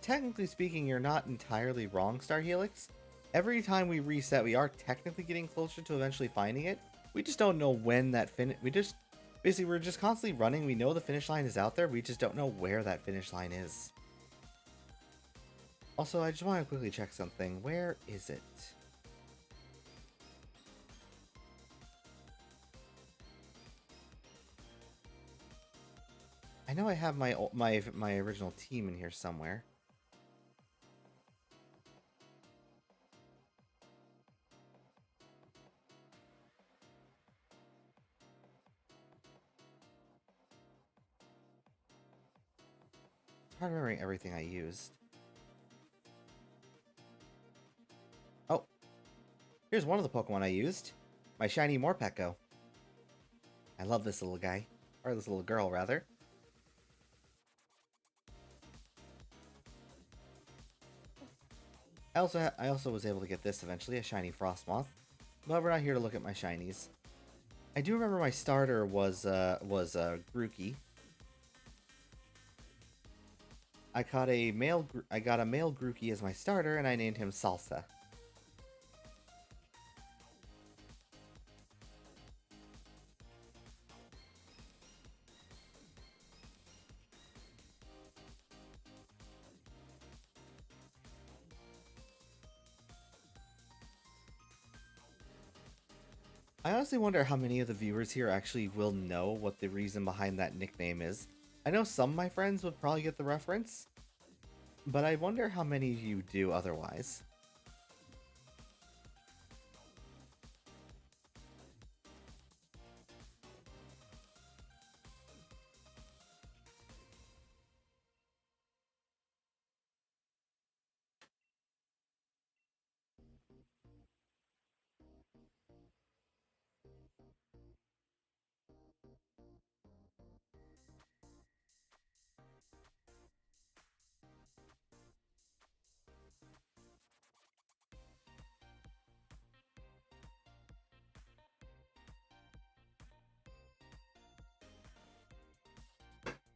Technically speaking, you're not entirely wrong, Star Helix. Every time we reset, we are technically getting closer to eventually finding it. We just don't know when that basically, we're just constantly running. We know the finish line is out there. We just don't know where that finish line is. Also, I just want to quickly check something. Where is it? I know I have my original team in here somewhere. It's hard remembering everything I used. Oh, here's one of the Pokemon I used. My shiny Morpeko. I love this little guy. Or this little girl, rather. I also was able to get this eventually, a shiny Frostmoth. But we're not here to look at my shinies. I do remember my starter was Grookey. I got a male Grookey as my starter, and I named him Salsa. I honestly wonder how many of the viewers here actually will know what the reason behind that nickname is. I know some of my friends would probably get the reference, but I wonder how many of you do otherwise.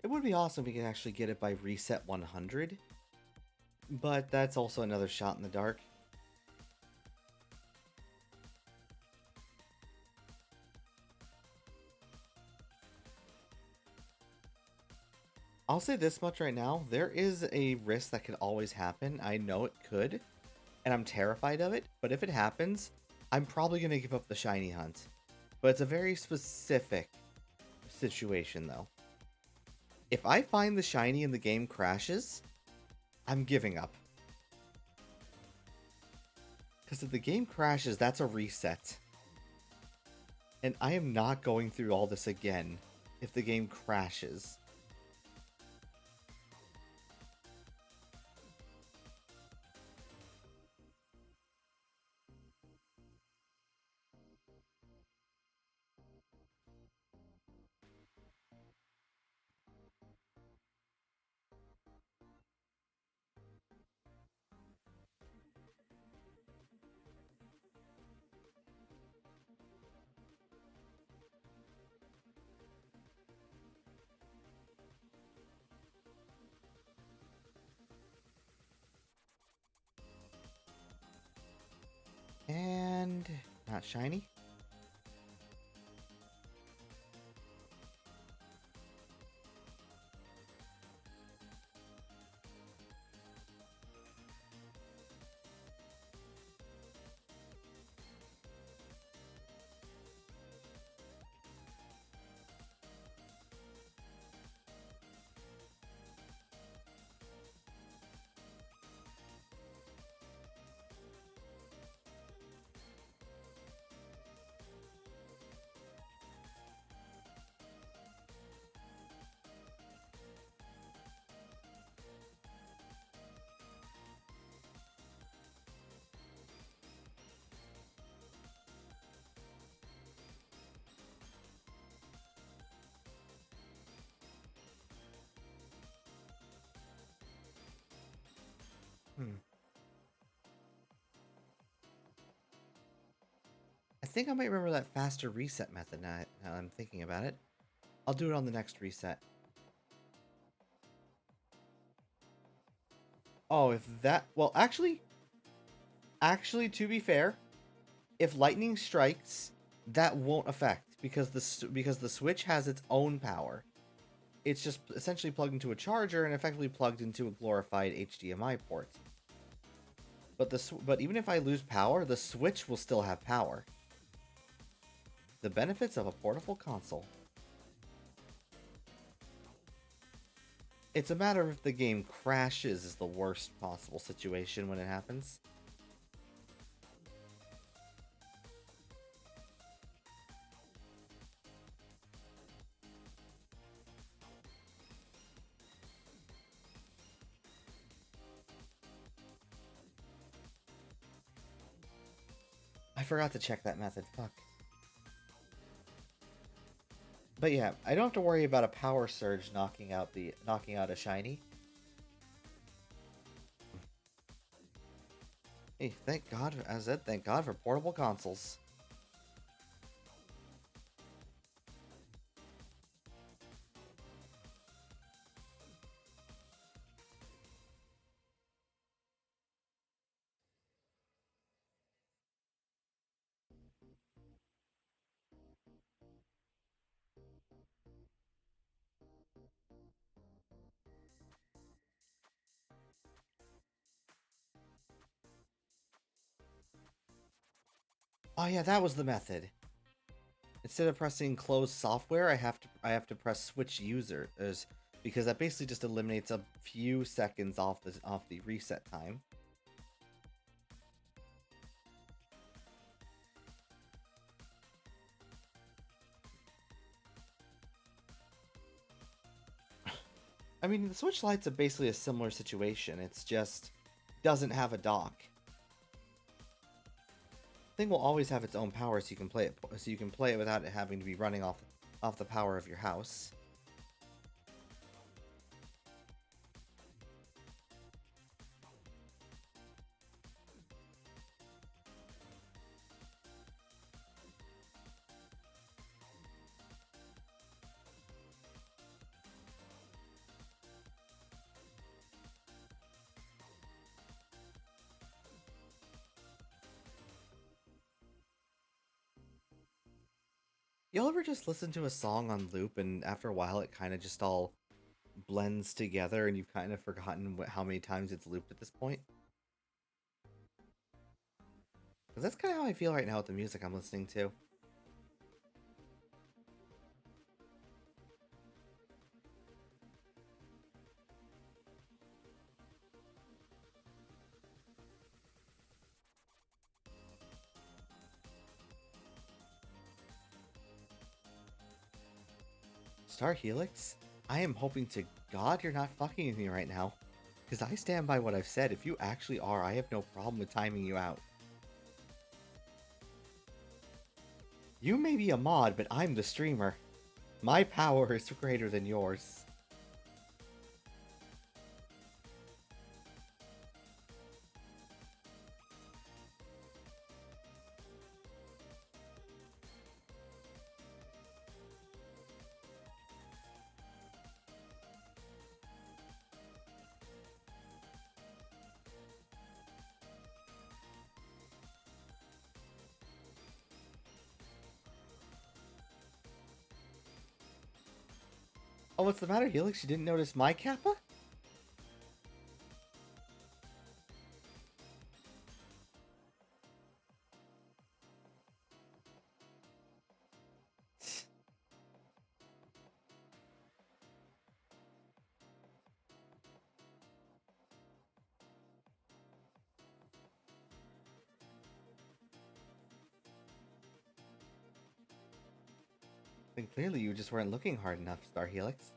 It would be awesome if we could actually get it by reset 100, but that's also another shot in the dark. I'll say this much right now, there is a risk that could always happen. I know it could, and I'm terrified of it, but if it happens, I'm probably going to give up the shiny hunt. But it's a very specific situation, though. If I find the shiny and the game crashes, I'm giving up. Because if the game crashes, that's a reset. And I am not going through all this again if the game crashes. And not shiny. Hmm. I think I might remember that faster reset method now I'm thinking about it. I'll do it on the next reset. Oh, if that... Well, actually, to be fair, if lightning strikes, that won't affect because the Switch has its own power. It's just essentially plugged into a charger and effectively plugged into a glorified HDMI port. But even if I lose power, the Switch will still have power. The benefits of a portable console. It's a matter of if the game crashes is the worst possible situation when it happens. I forgot to check that method. Fuck. But yeah, I don't have to worry about a power surge knocking out a shiny. Hey, thank God, as I said, thank God for portable consoles. Oh yeah, that was the method. Instead of pressing close software, I have to press switch users because that basically just eliminates a few seconds off the reset time. I mean, the Switch Lite's basically a similar situation. It's just doesn't have a dock. The thing will always have its own power, so you can play it without it having to be running off the power of your house. You'll ever just listen to a song on loop, and after a while, it kind of just all blends together, and you've kind of forgotten how many times it's looped at this point? Because that's kind of how I feel right now with the music I'm listening to. Star Helix? I am hoping to God you're not fucking with me right now. Because I stand by what I've said. If you actually are, I have no problem with timing you out. You may be a mod, but I'm the streamer. My power is greater than yours. Oh, what's the matter, Helix? You didn't notice my kappa? Then clearly you just weren't looking hard enough, Star Helix.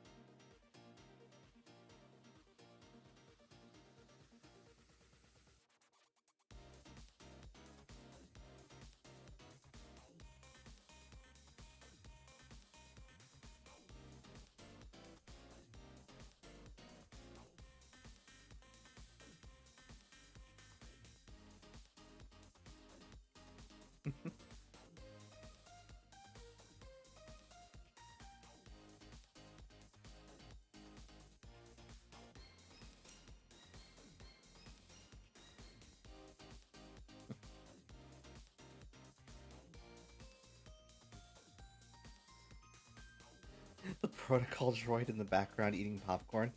The protocol droid in the background eating popcorn.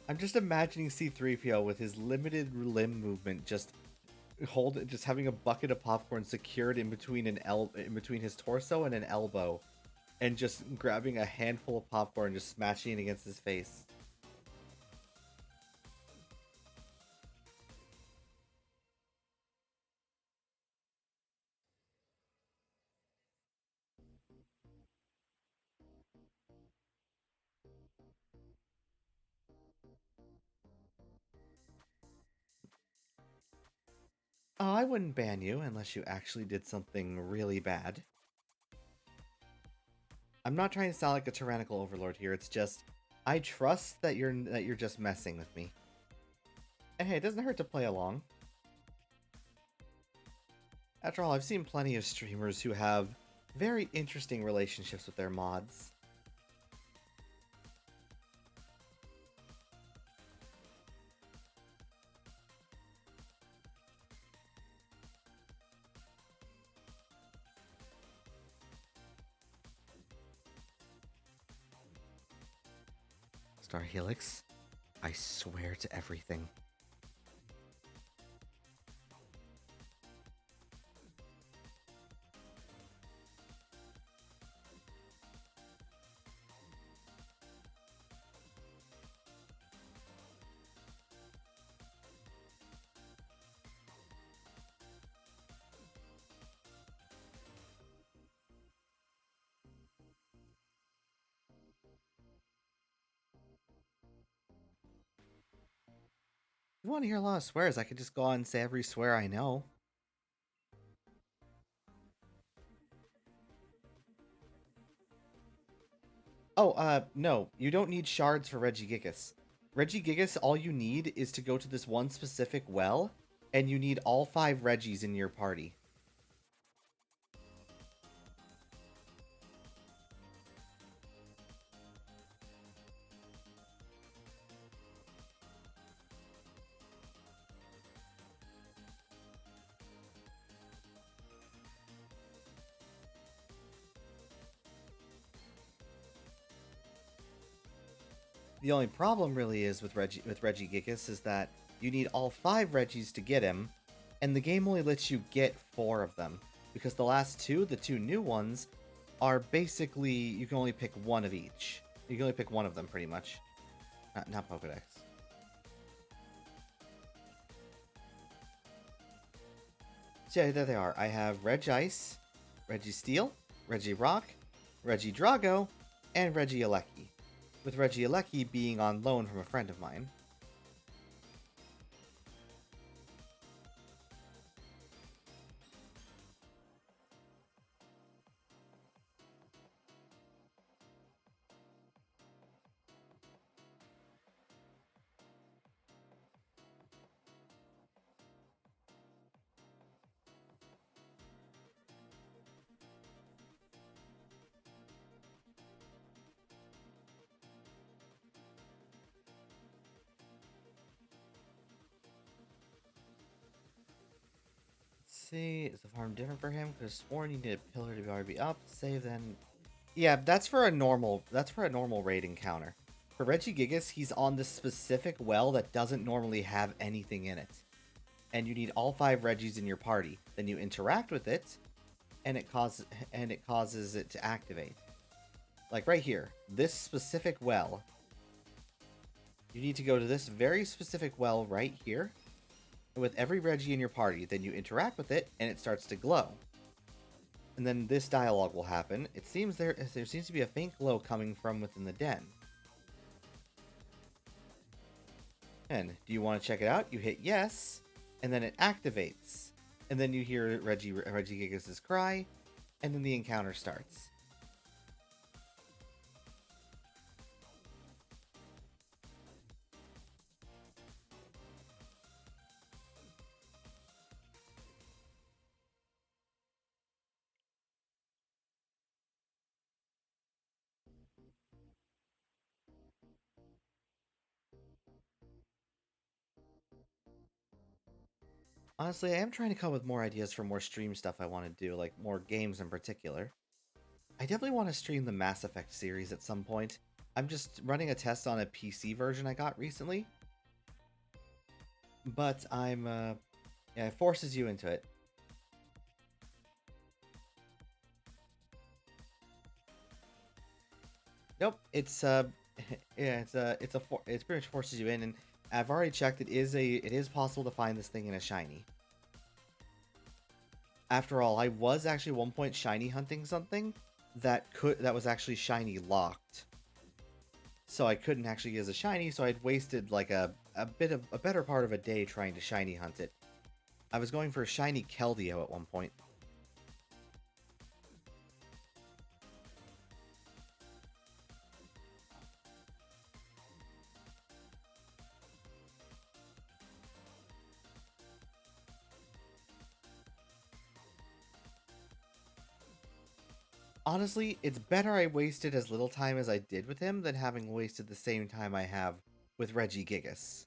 I'm just imagining C-3PO with his limited limb movement just having a bucket of popcorn secured in between in between his torso and an elbow, and just grabbing a handful of popcorn and just smashing it against his face. Oh, I wouldn't ban you unless you actually did something really bad. I'm not trying to sound like a tyrannical overlord here. It's just I trust that you're just messing with me. And hey, it doesn't hurt to play along. After all, I've seen plenty of streamers who have very interesting relationships with their mods. Star Helix, I swear to everything. If you want to hear a lot of swears, I could just go on and say every swear I know. Oh, no, you don't need shards for Regigigas. Regigigas, all you need is to go to this one specific well, and you need all 5 Regis in your party. The only problem really is with Regigigas is that you need all 5 Regis to get him, and the game only lets you get 4 of them. Because the last 2, the 2 new ones, are basically, you can only pick 1 of each. You can only pick 1 of them, pretty much. Not Pokedex. So yeah, there they are. I have Regice, Registeel, Regirock, Regidrago, and Regieleki, with Regieleki being on loan from a friend of mine. Let's see, is the farm different for him? Because sworn you need a pillar to be already up. Save then. Yeah, that's for a normal. That's for a normal raid encounter. For Regigigas, he's on this specific well that doesn't normally have anything in it, and you need all 5 Regis in your party. Then you interact with it, and it causes it to activate. Like right here, this specific well. You need to go to this very specific well right here, with every Regi in your party. Then you interact with it, and it starts to glow. And then this dialogue will happen. It seems there seems to be a faint glow coming from within the den. And do you want to check it out? You hit yes, and then it activates. And then you hear Regigigas' cry, and then the encounter starts. Honestly, I am trying to come up with more ideas for more stream stuff I want to do, like more games in particular. I definitely want to stream the Mass Effect series at some point. I'm just running a test on a PC version I got recently. But yeah, it forces you into it. Nope, it's yeah, it's pretty much forces you in, and I've already checked. It is possible to find this thing in a shiny. After all, I was actually at one point shiny hunting something that was actually shiny locked. so I couldn't actually get as a shiny, so I'd wasted like a better part of a day trying to shiny hunt it. I was going for a shiny Keldeo at one point. Honestly, it's better I wasted as little time as I did with him than having wasted the same time I have with Regigigas.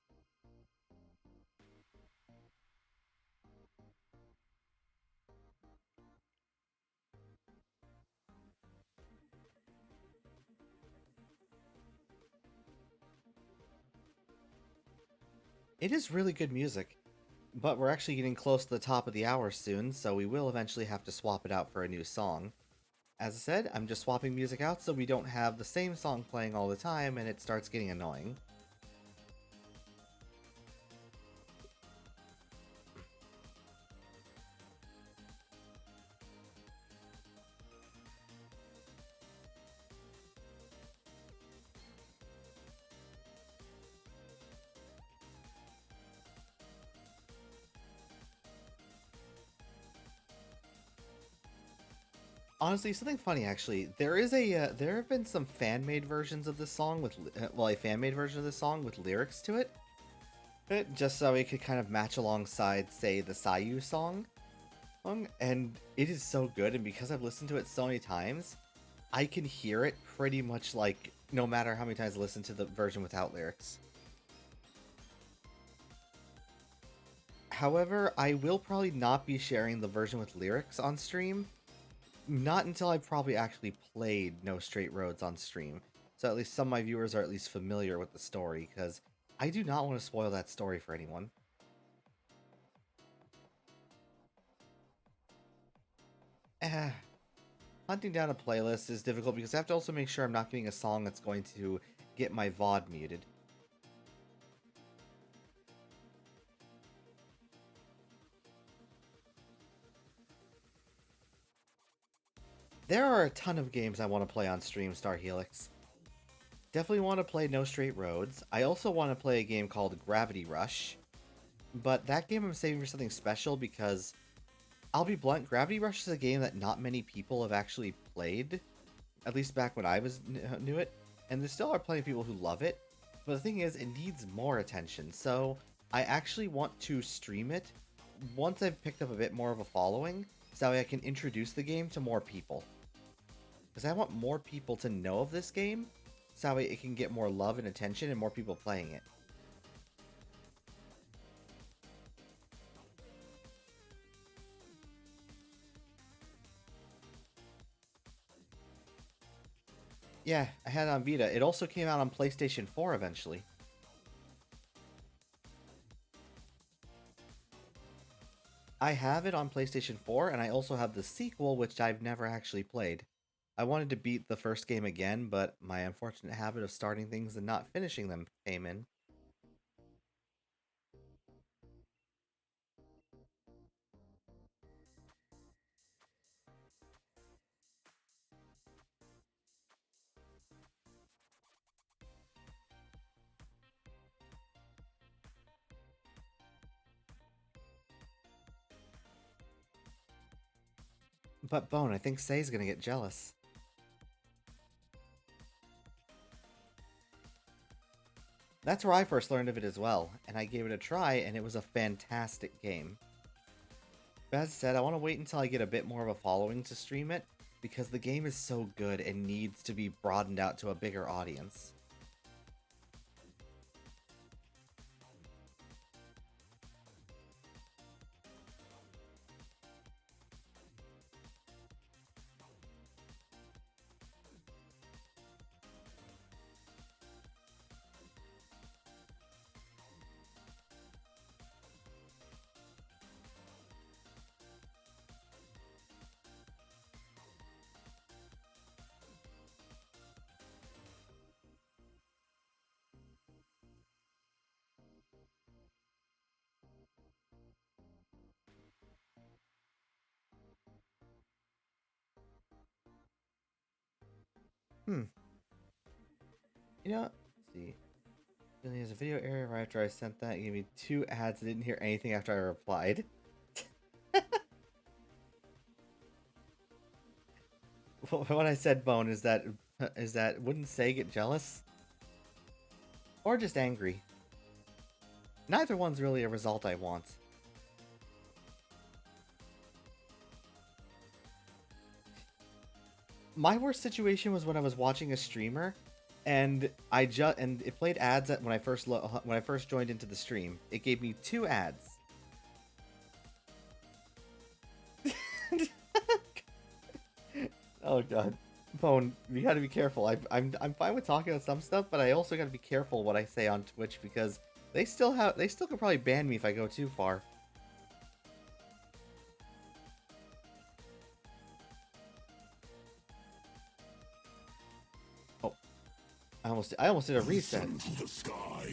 It is really good music, but we're actually getting close to the top of the hour soon, so we will eventually have to swap it out for a new song. As I said, I'm just swapping music out so we don't have the same song playing all the time and it starts getting annoying. Honestly, something funny actually. There have been some fan-made versions of this song with a fan-made version of this song with lyrics to it, just so it could kind of match alongside, say, the Sayu song, and it is so good. And because I've listened to it so many times, I can hear it pretty much like no matter how many times I listen to the version without lyrics. However, I will probably not be sharing the version with lyrics on stream. Not until I've probably actually played No Straight Roads on stream. So at least some of my viewers are at least familiar with the story, because I do not want to spoil that story for anyone. Eh, hunting down a playlist is difficult because I have to also make sure I'm not getting a song that's going to get my VOD muted. There are a ton of games I want to play on stream, Star Helix. Definitely want to play No Straight Roads. I also want to play a game called Gravity Rush, but that game I'm saving for something special because I'll be blunt, Gravity Rush is a game that not many people have actually played, at least back when I was knew it, and there still are plenty of people who love it. But the thing is, it needs more attention. So I actually want to stream it once I've picked up a bit more of a following, so I can introduce the game to more people. Because I want more people to know of this game, so it can get more love and attention and more people playing it. Yeah, I had it on Vita. It also came out on PlayStation 4 eventually. I have it on PlayStation 4, and I also have the sequel, which I've never actually played. I wanted to beat the first game again, but my unfortunate habit of starting things and not finishing them came in. But Bone, I think Say's gonna get jealous. That's where I first learned of it as well, and I gave it a try, and it was a fantastic game. But as I said, I want to wait until I get a bit more of a following to stream it, because the game is so good and needs to be broadened out to a bigger audience. Hmm. You know, let's see. Really has a video error right after I sent that. It gave me 2 ads. I didn't hear anything after I replied. What I said, Bone, is that wouldn't Say get jealous? Or just angry? Neither one's really a result I want. My worst situation was when I was watching a streamer, and it played ads when I first joined into the stream. It gave me 2 ads. Oh god, Bone, you gotta be careful. I'm fine with talking about some stuff, but I also gotta be careful what I say on Twitch because they still could probably ban me if I go too far. Oh, I almost did a reset.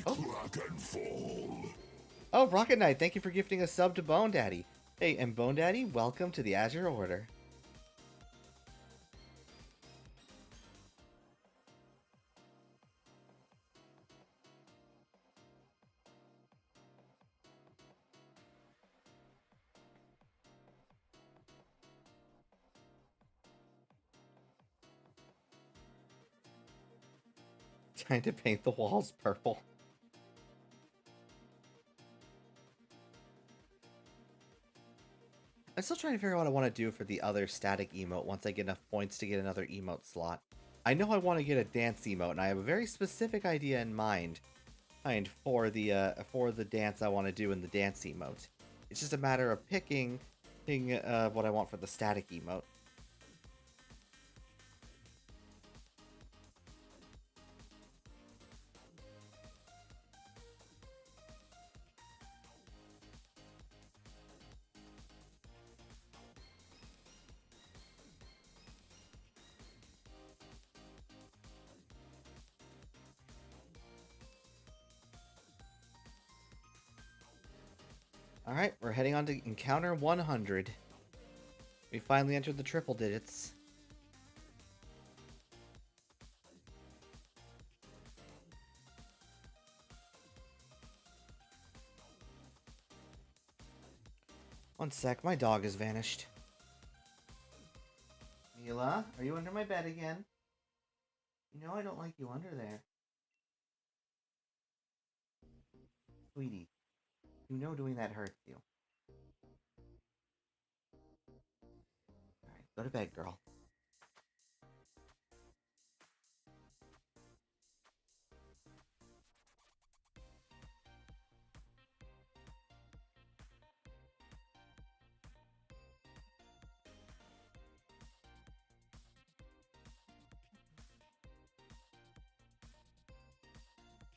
Oh. Oh, Rocket Knight, thank you for gifting a sub to Bone Daddy. Hey, and Bone Daddy, welcome to the Azure Order. Trying to paint the walls purple. I'm still trying to figure out what I want to do for the other static emote once I get enough points to get another emote slot. I know I want to get a dance emote, and I have a very specific idea in mind for the dance I want to do in the dance emote. It's just a matter of picking what I want for the static emote. Alright, we're heading on to encounter 100. We finally entered the triple digits. One sec, my dog has vanished. Mila, are you under my bed again? You know I don't like you under there. Sweetie, you know doing that hurts you. Alright, go to bed, girl.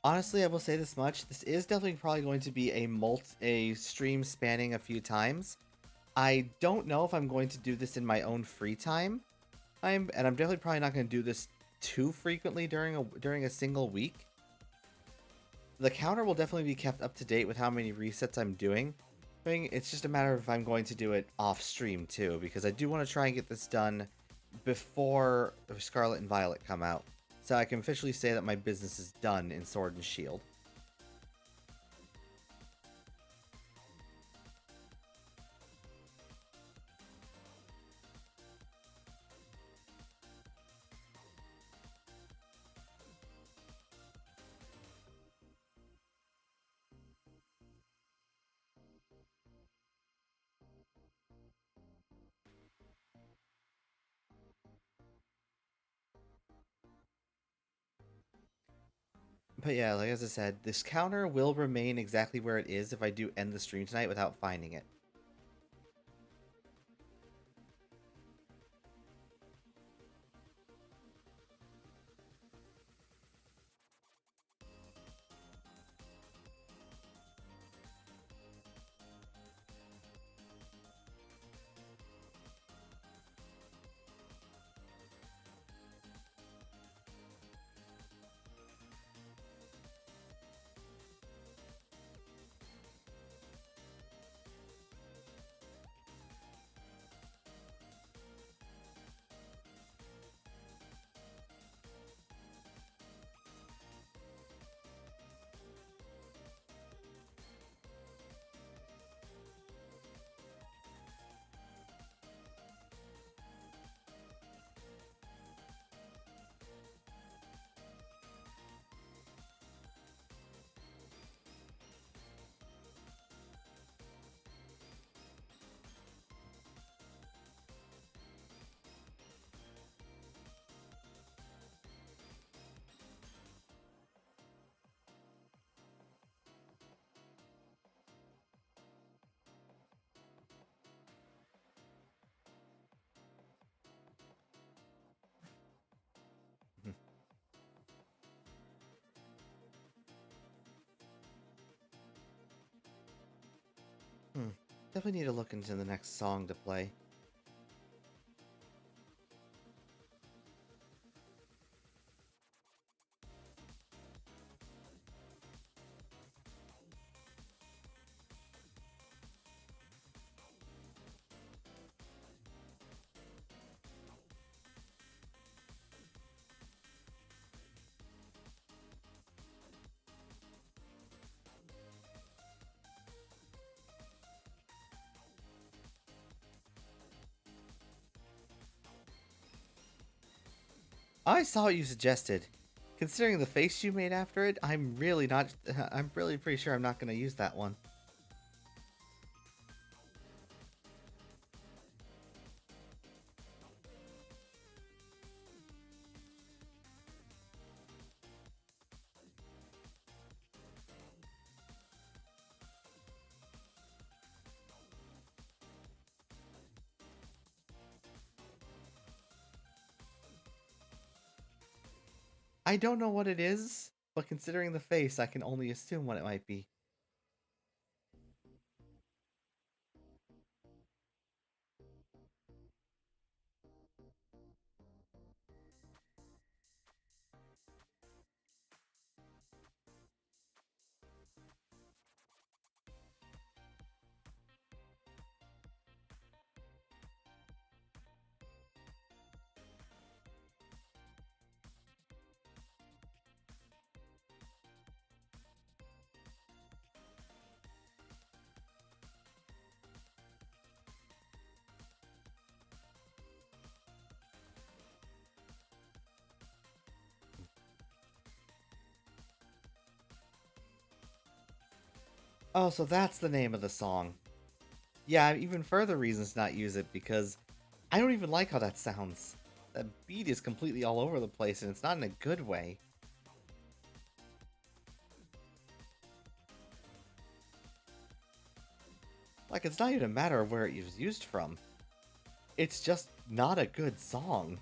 Honestly, I will say this much. This is definitely probably going to be a stream spanning a few times. I don't know if I'm going to do this in my own free time. And I'm definitely probably not going to do this too frequently during a single week. The counter will definitely be kept up to date with how many resets I'm doing. It's just a matter of if I'm going to do it off stream too, because I do want to try and get this done before Scarlet and Violet come out, so I can officially say that my business is done in Sword and Shield. But yeah, like as I said, this counter will remain exactly where it is if I do end the stream tonight without finding it. definitely need to look into the next song to play. I saw what you suggested. Considering the face you made after it, I'm really not. I'm really pretty sure I'm not going to use that one. I don't know what it is, but considering the face, I can only assume what it might be. Oh, so that's the name of the song. Yeah, even further reasons to not use it because I don't even like how that sounds. That beat is completely all over the place and it's not in a good way. Like, it's not even a matter of where it was used from. It's just not a good song.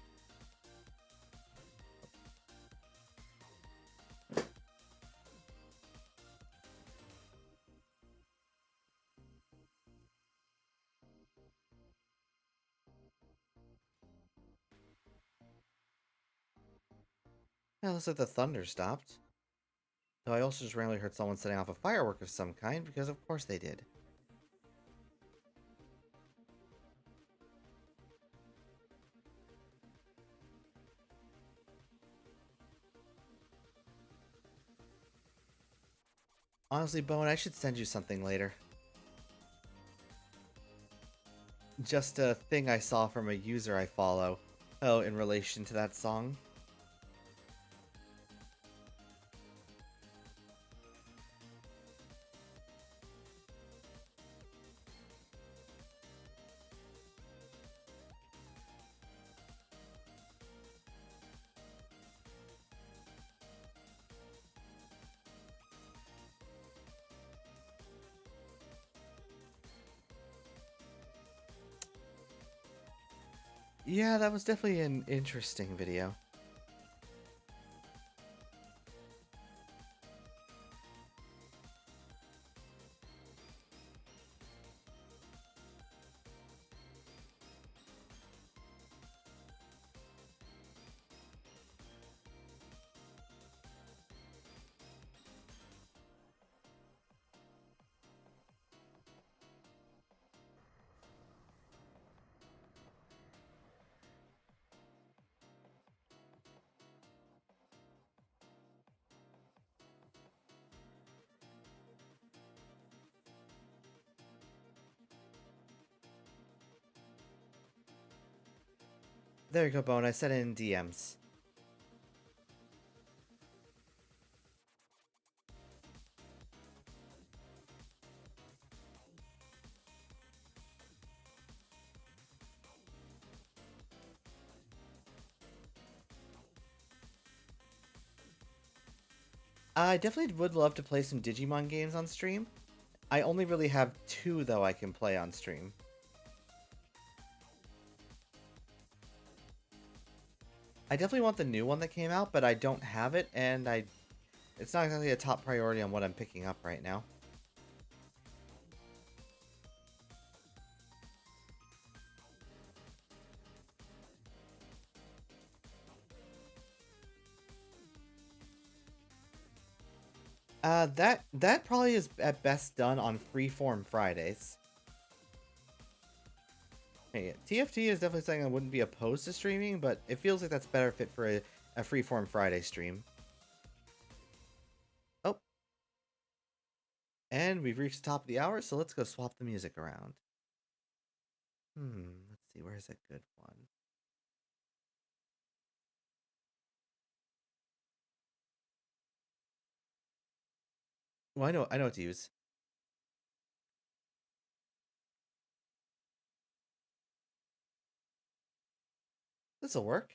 Yeah, looks like the thunder stopped. Though I also just randomly heard someone setting off a firework of some kind, because of course they did. Honestly, Bowen, I should send you something later. Just a thing I saw from a user I follow. Oh, in relation to that song. Yeah, that was definitely an interesting video. There you go, Bone. I said it in DMs. I definitely would love to play some Digimon games on stream. I only really have two, though, I can play on stream. I definitely want the new one that came out, but I don't have it, and it's not exactly a top priority on what I'm picking up right now. That probably is at best done on Freeform Fridays. Hey, TFT is definitely something I wouldn't be opposed to streaming, but it feels like that's better fit for a Freeform Friday stream. Oh, and we've reached the top of the hour, so let's go swap the music around. Let's see, where's a good one? Well, I know what to use. This'll work.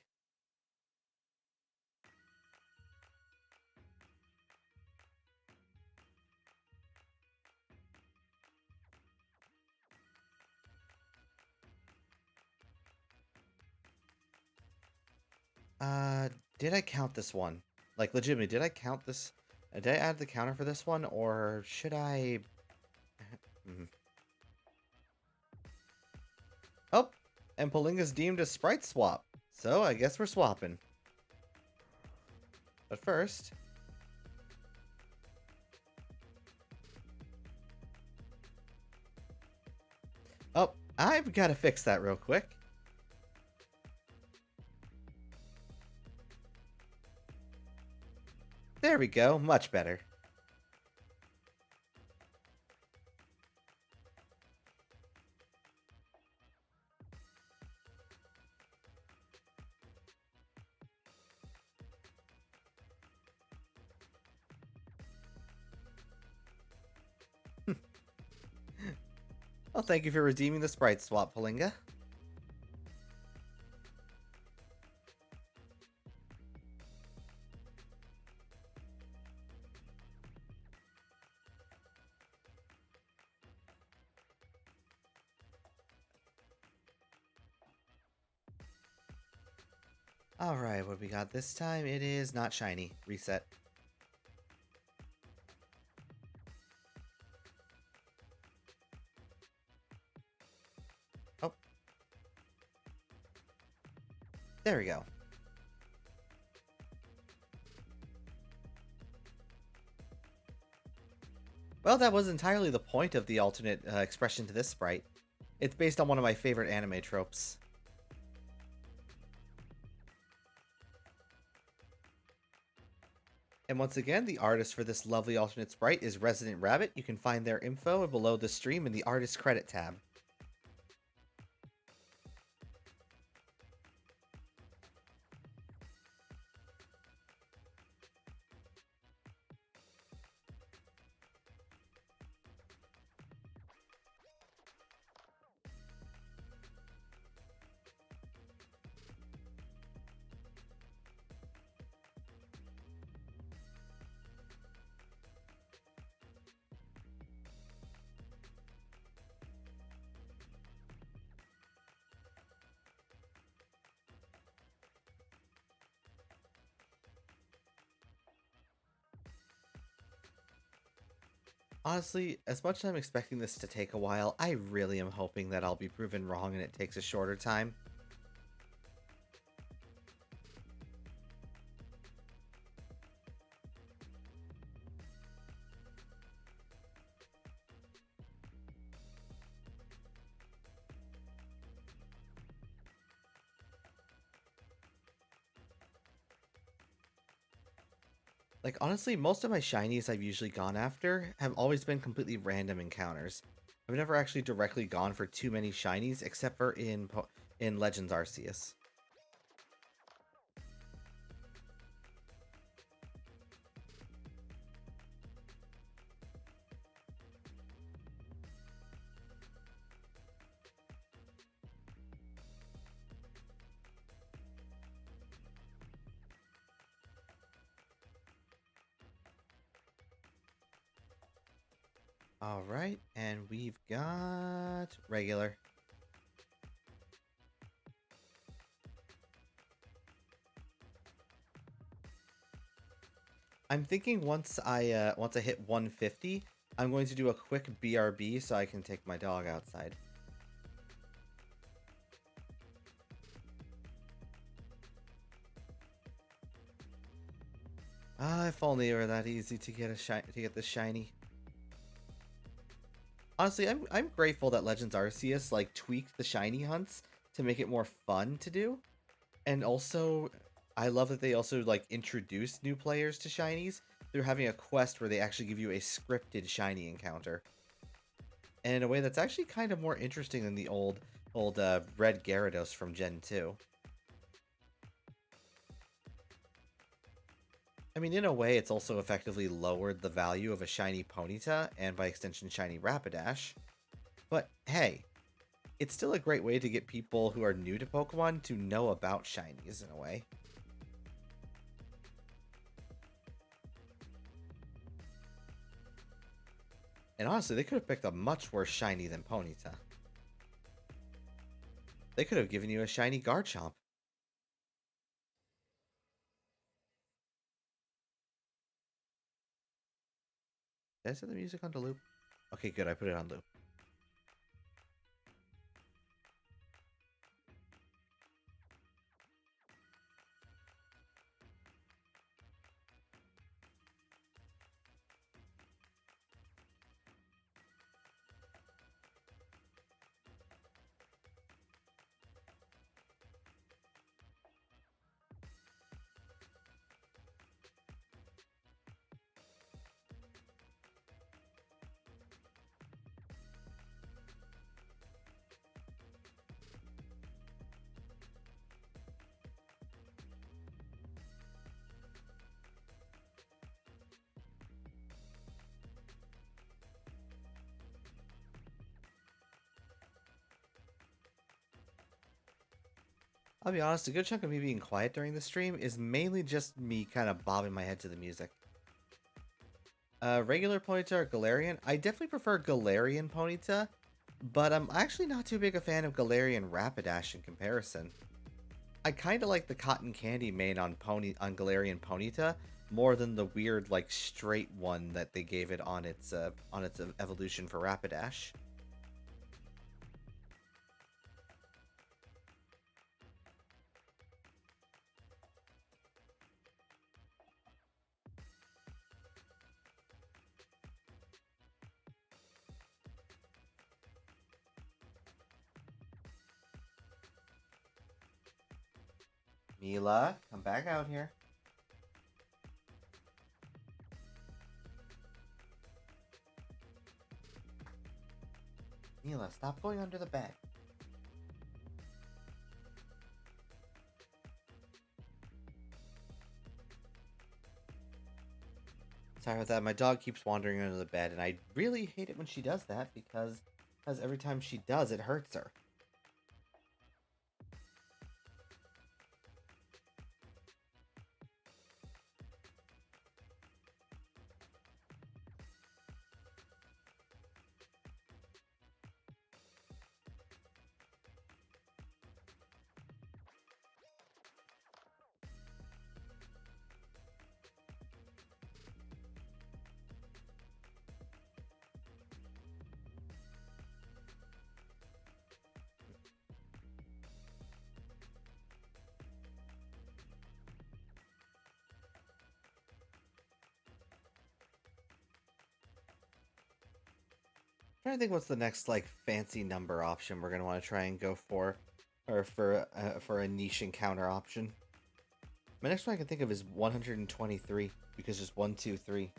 Uh, did I count this one? Like, legitimately, did I count this? Did I add the counter for this one, or should I? Mhm. Oh, and Palinga's deemed a sprite swap, so I guess we're swapping. But first, oh, I've got to fix that real quick. There we go, much better. Well, thank you for redeeming the sprite swap, Palinga. Alright, what we got this time? It is not shiny. Reset. Oh, there we go. Well, that was entirely the point of the alternate expression to this sprite. It's based on one of my favorite anime tropes. And once again, the artist for this lovely alternate sprite is Resident Rabbit. You can find their info below the stream in the artist credit tab. Honestly, as much as I'm expecting this to take a while, I really am hoping that I'll be proven wrong and it takes a shorter time. Like, honestly, most of my shinies I've usually gone after have always been completely random encounters. I've never actually directly gone for too many shinies, except for in Legends Arceus. Alright, and we've got regular. I'm thinking once I hit 150, I'm going to do a quick BRB so I can take my dog outside. If only it were that easy to get to get the shiny. Honestly, I'm grateful that Legends Arceus like tweaked the shiny hunts to make it more fun to do. And also, I love that they also like introduced new players to shinies through having a quest where they actually give you a scripted shiny encounter. And in a way that's actually kind of more interesting than the old Red Gyarados from Gen 2. I mean, in a way, it's also effectively lowered the value of a shiny Ponyta, and by extension, shiny Rapidash. But hey, it's still a great way to get people who are new to Pokemon to know about shinies in a way. And honestly, they could have picked a much worse shiny than Ponyta. They could have given you a shiny Garchomp. Did I set the music onto loop? Okay, good, I put it on loop. I'll be honest, a good chunk of me being quiet during the stream is mainly just me kind of bobbing my head to the music. Regular Ponyta or Galarian? I definitely prefer Galarian Ponyta, but I'm actually not too big a fan of Galarian Rapidash in comparison. I kind of like the cotton candy made on Galarian Ponyta more than the weird like straight one that they gave it on its evolution for Rapidash. Mila, come back out here. Mila, stop going under the bed. Sorry about that. My dog keeps wandering under the bed, and I really hate it when she does that because every time she does, it hurts her. Trying to think what's the next like fancy number option we're gonna want to try and go for, or for a niche encounter option. My next one I can think of is 123 because just 1, 2, 3.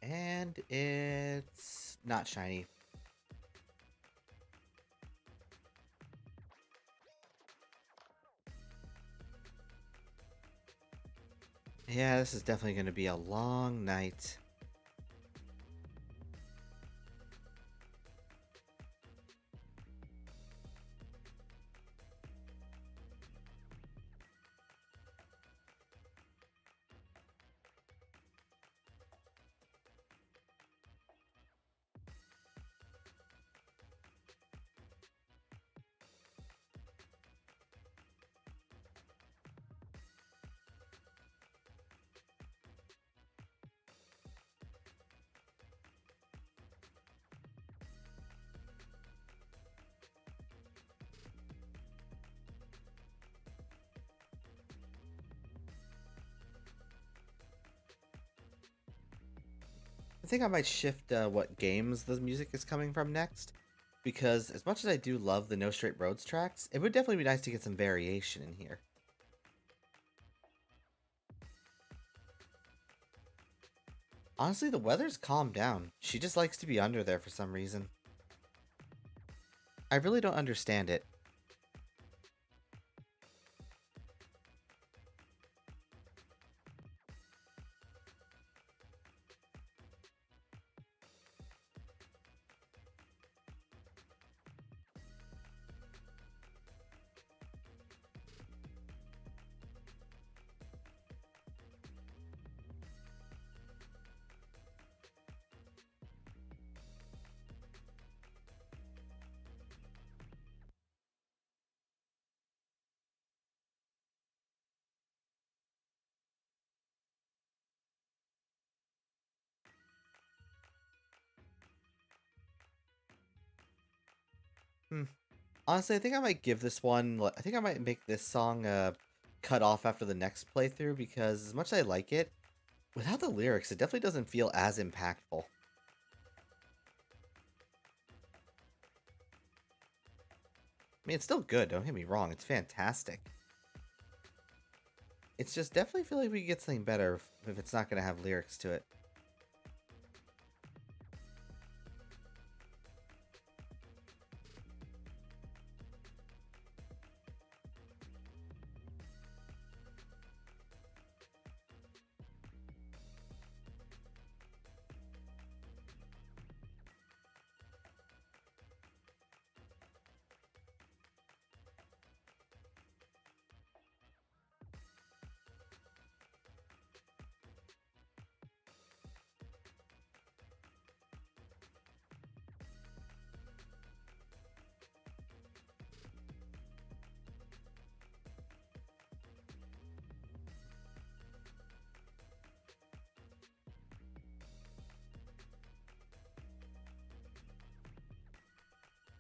And it's not shiny. Yeah, this is definitely going to be a long night. think I might shift what games the music is coming from next, because as much as I do love the No Straight Roads tracks, it would definitely be nice to get some variation in here. Honestly, the weather's calmed down. She just likes to be under there for some reason. I really don't understand it. Hmm. Honestly, I think I might give this one. I think I might make this song cut off after the next playthrough because as much as I like it, without the lyrics, it definitely doesn't feel as impactful. I mean, it's still good. Don't get me wrong; it's fantastic. It's just definitely feel like we could get something better if it's not gonna have lyrics to it.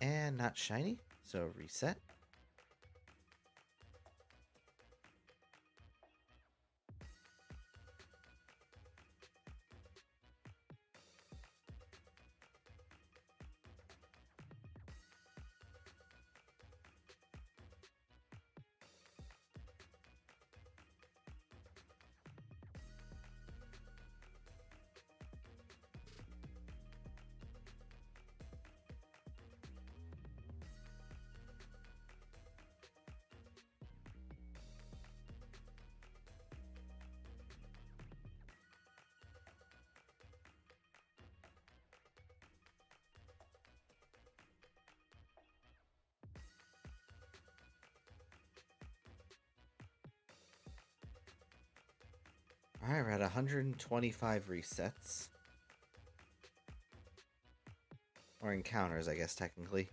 And not shiny, so reset. Alright, we're at 125 resets. Or encounters, I guess, technically.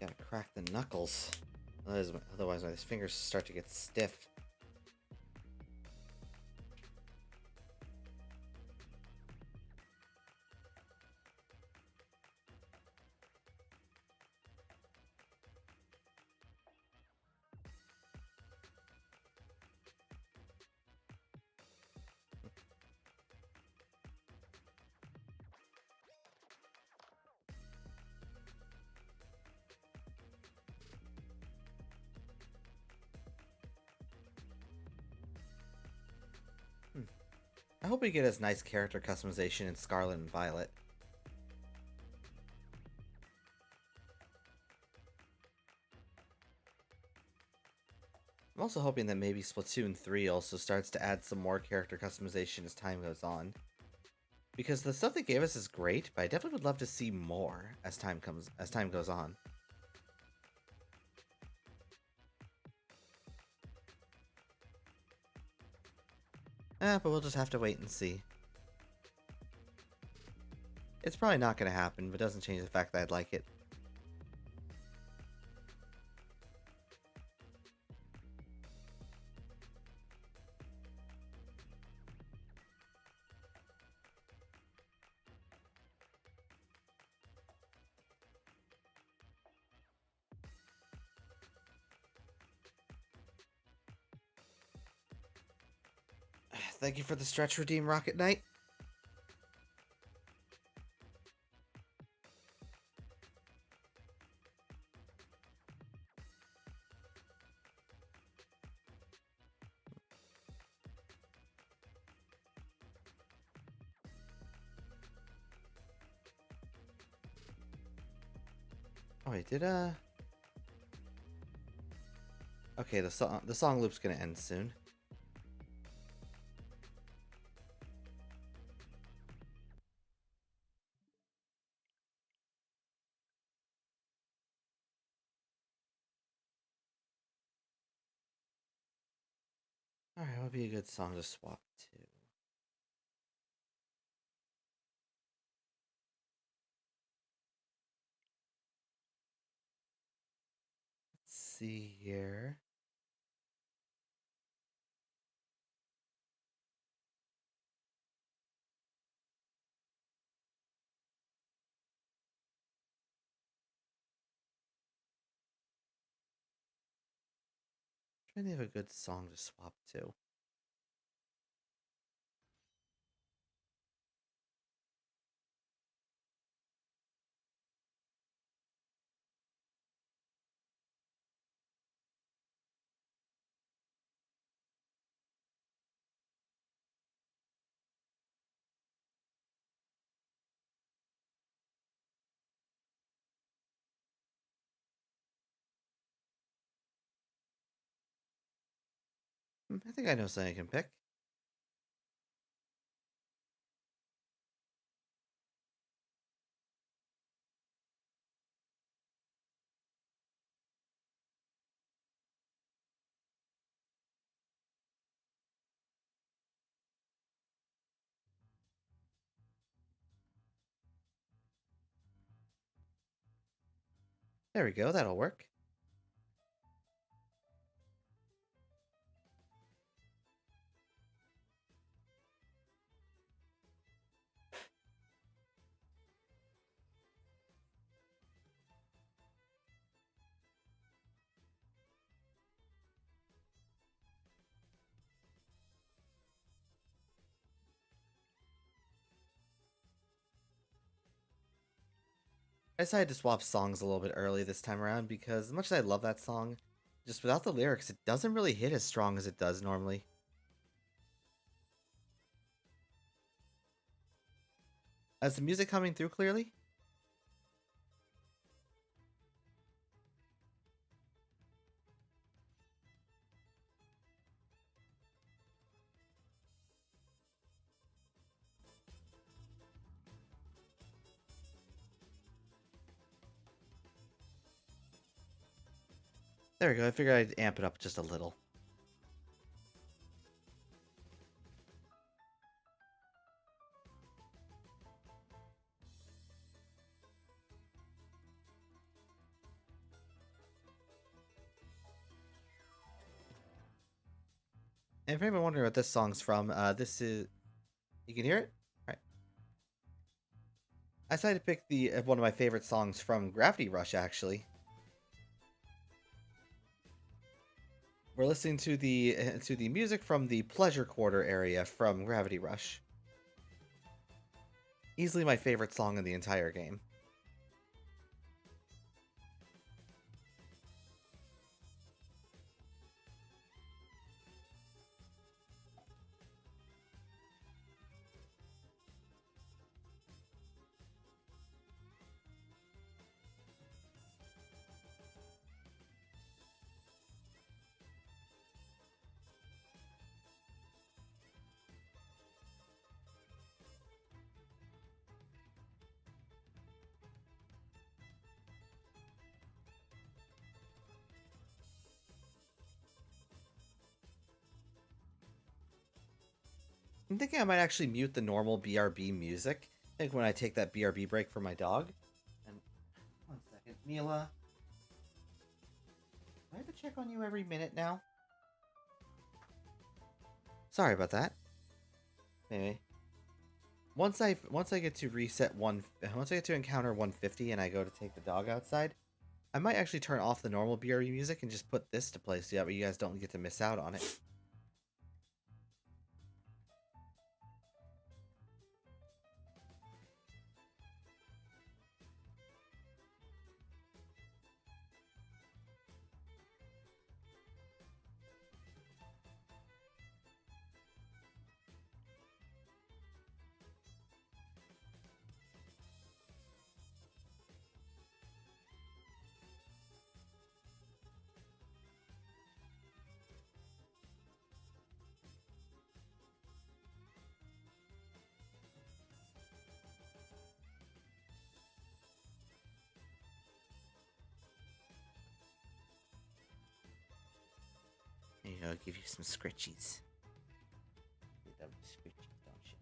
Gotta crack the knuckles. Otherwise my fingers start to get stiff. Hmm. I hope we get as nice character customization in Scarlet and Violet. I'm also hoping that maybe Splatoon 3 also starts to add some more character customization as time goes on. Because the stuff they gave us is great, but I definitely would love to see more as time goes on. But we'll just have to wait and see. It's probably not going to happen, but doesn't change the fact that I'd like it. Thank you for the stretch redeem, Rocket Knight. Oh wait, Okay, the song loop's gonna end soon. Alright, what would be a good song to swap to? Let's see here. Trying to have a good song to swap to. I think I know something I can pick. There we go, that'll work. I decided to swap songs a little bit early this time around because as much as I love that song, just without the lyrics, it doesn't really hit as strong as it does normally. Is the music coming through clearly? There we go, I figured I'd amp it up just a little. And if anyone wondering what this song's from, this is... You can hear it? Alright. I decided to pick the one of my favorite songs from Gravity Rush, actually. We're listening to the music from the Pleasure Quarter area from Gravity Rush. Easily my favorite song in the entire game. I'm thinking I might actually mute the normal BRB music. I think when I take that BRB break for my dog. And 1 second, Mila. Do I have to check on you every minute now? Sorry about that. Anyway, once I get to once I get to encounter 150 and I go to take the dog outside, I might actually turn off the normal BRB music and just put this to play so that way you guys don't get to miss out on it. There you go, I'll give you some scritchies. You love the scritchies, don't you?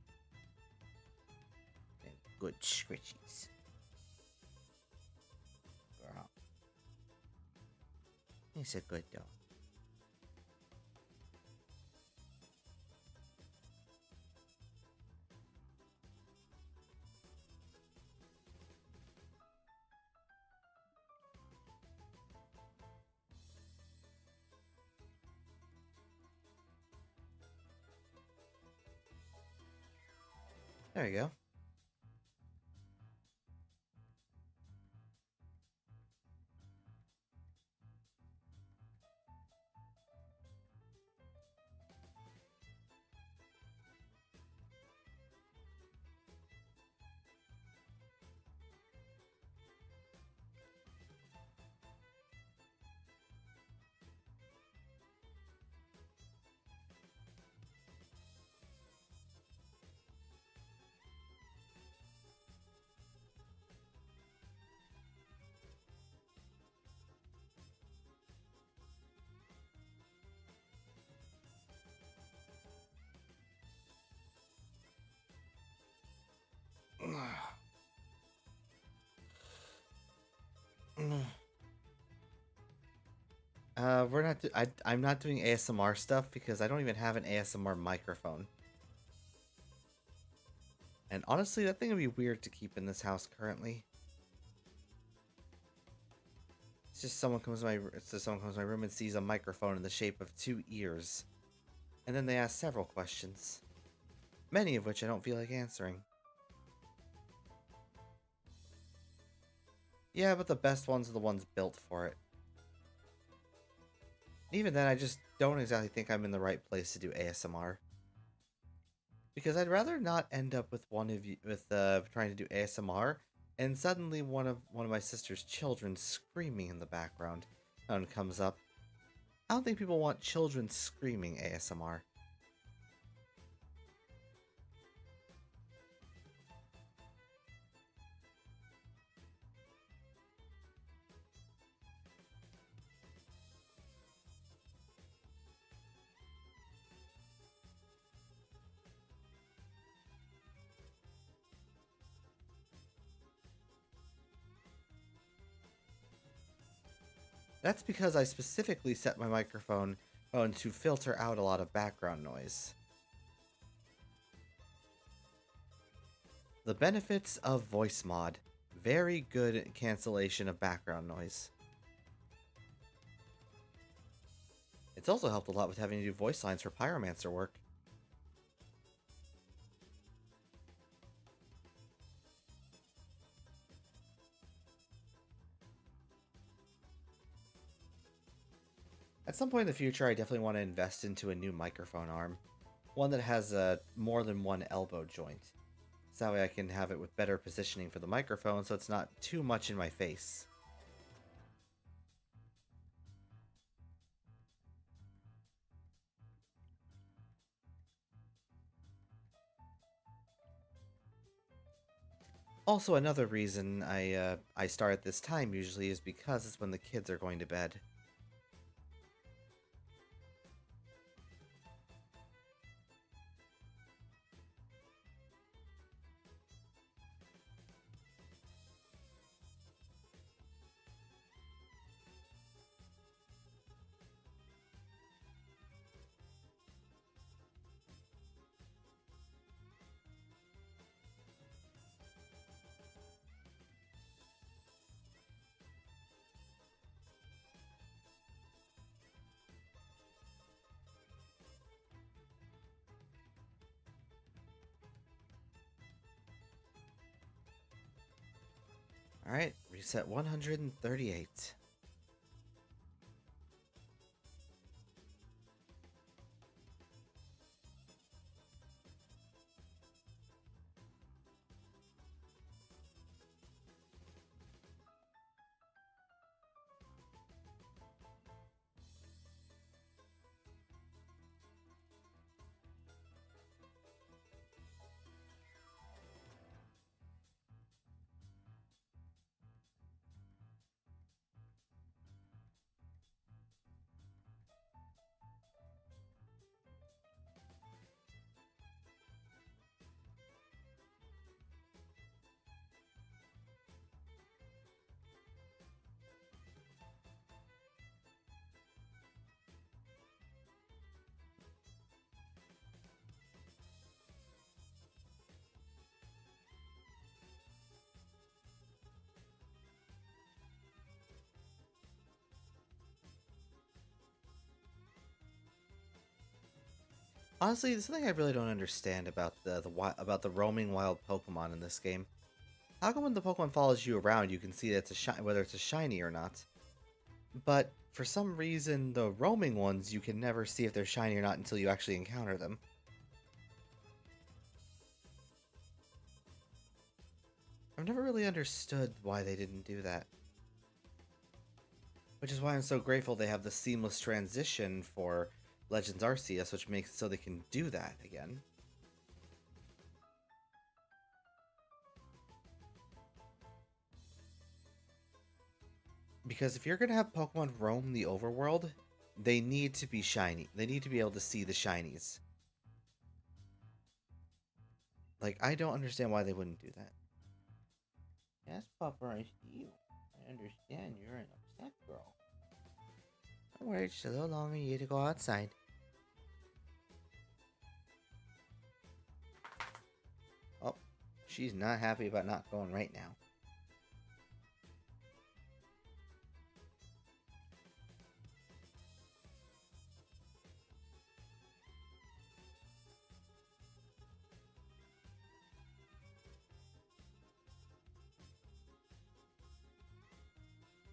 And good scritchies. Girl. He's a good dog. There you go. We're not. I'm not doing ASMR stuff because I don't even have an ASMR microphone. And honestly, that thing would be weird to keep in this house currently. It's just someone comes to my room and sees a microphone in the shape of 2 ears, and then they ask several questions, many of which I don't feel like answering. Yeah, but the best ones are the ones built for it. Even then, I just don't exactly think I'm in the right place to do ASMR. Because I'd rather not end up with trying to do ASMR and suddenly one of my sister's children screaming in the background. One comes up. I don't think people want children screaming ASMR. That's because I specifically set my microphone to filter out a lot of background noise. The benefits of voice mod. Very good cancellation of background noise. It's also helped a lot with having to do voice lines for Pyromancer work. At some point in the future, I definitely want to invest into a new microphone arm. One that has more than one elbow joint. So that way I can have it with better positioning for the microphone so it's not too much in my face. Also, another reason I start at this time usually is because it's when the kids are going to bed. Alright, reset 138. Honestly, there's something I really don't understand about about the roaming wild Pokemon in this game. How come when the Pokemon follows you around, you can see that it's whether it's a shiny or not? But for some reason, the roaming ones, you can never see if they're shiny or not until you actually encounter them. I've never really understood why they didn't do that. Which is why I'm so grateful they have the seamless transition for Legends Arceus, which makes it so they can do that again. Because if you're going to have Pokemon roam the overworld, they need to be shiny. They need to be able to see the shinies. Like, I don't understand why they wouldn't do that. Yes, Papa, I see you. I understand you're an upset girl. Don't worry, just a little longer you to go outside. Oh, she's not happy about not going right now.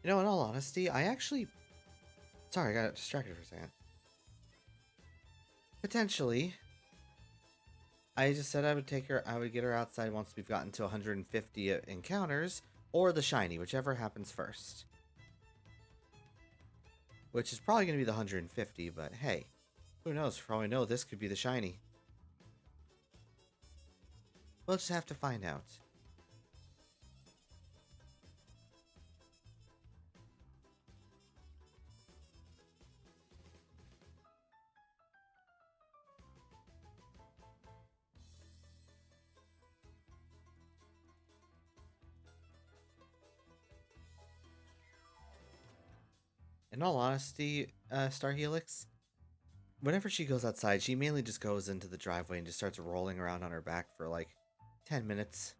You know, in all honesty, I actually... Sorry, I got distracted for a second. Potentially, I just said I would get her outside once we've gotten to 150 encounters, or the shiny, whichever happens first. Which is probably going to be the 150, but hey, who knows? For all I know, this could be the shiny. We'll just have to find out. In all honesty, Star Helix, whenever she goes outside, she mainly just goes into the driveway and just starts rolling around on her back for like 10 minutes.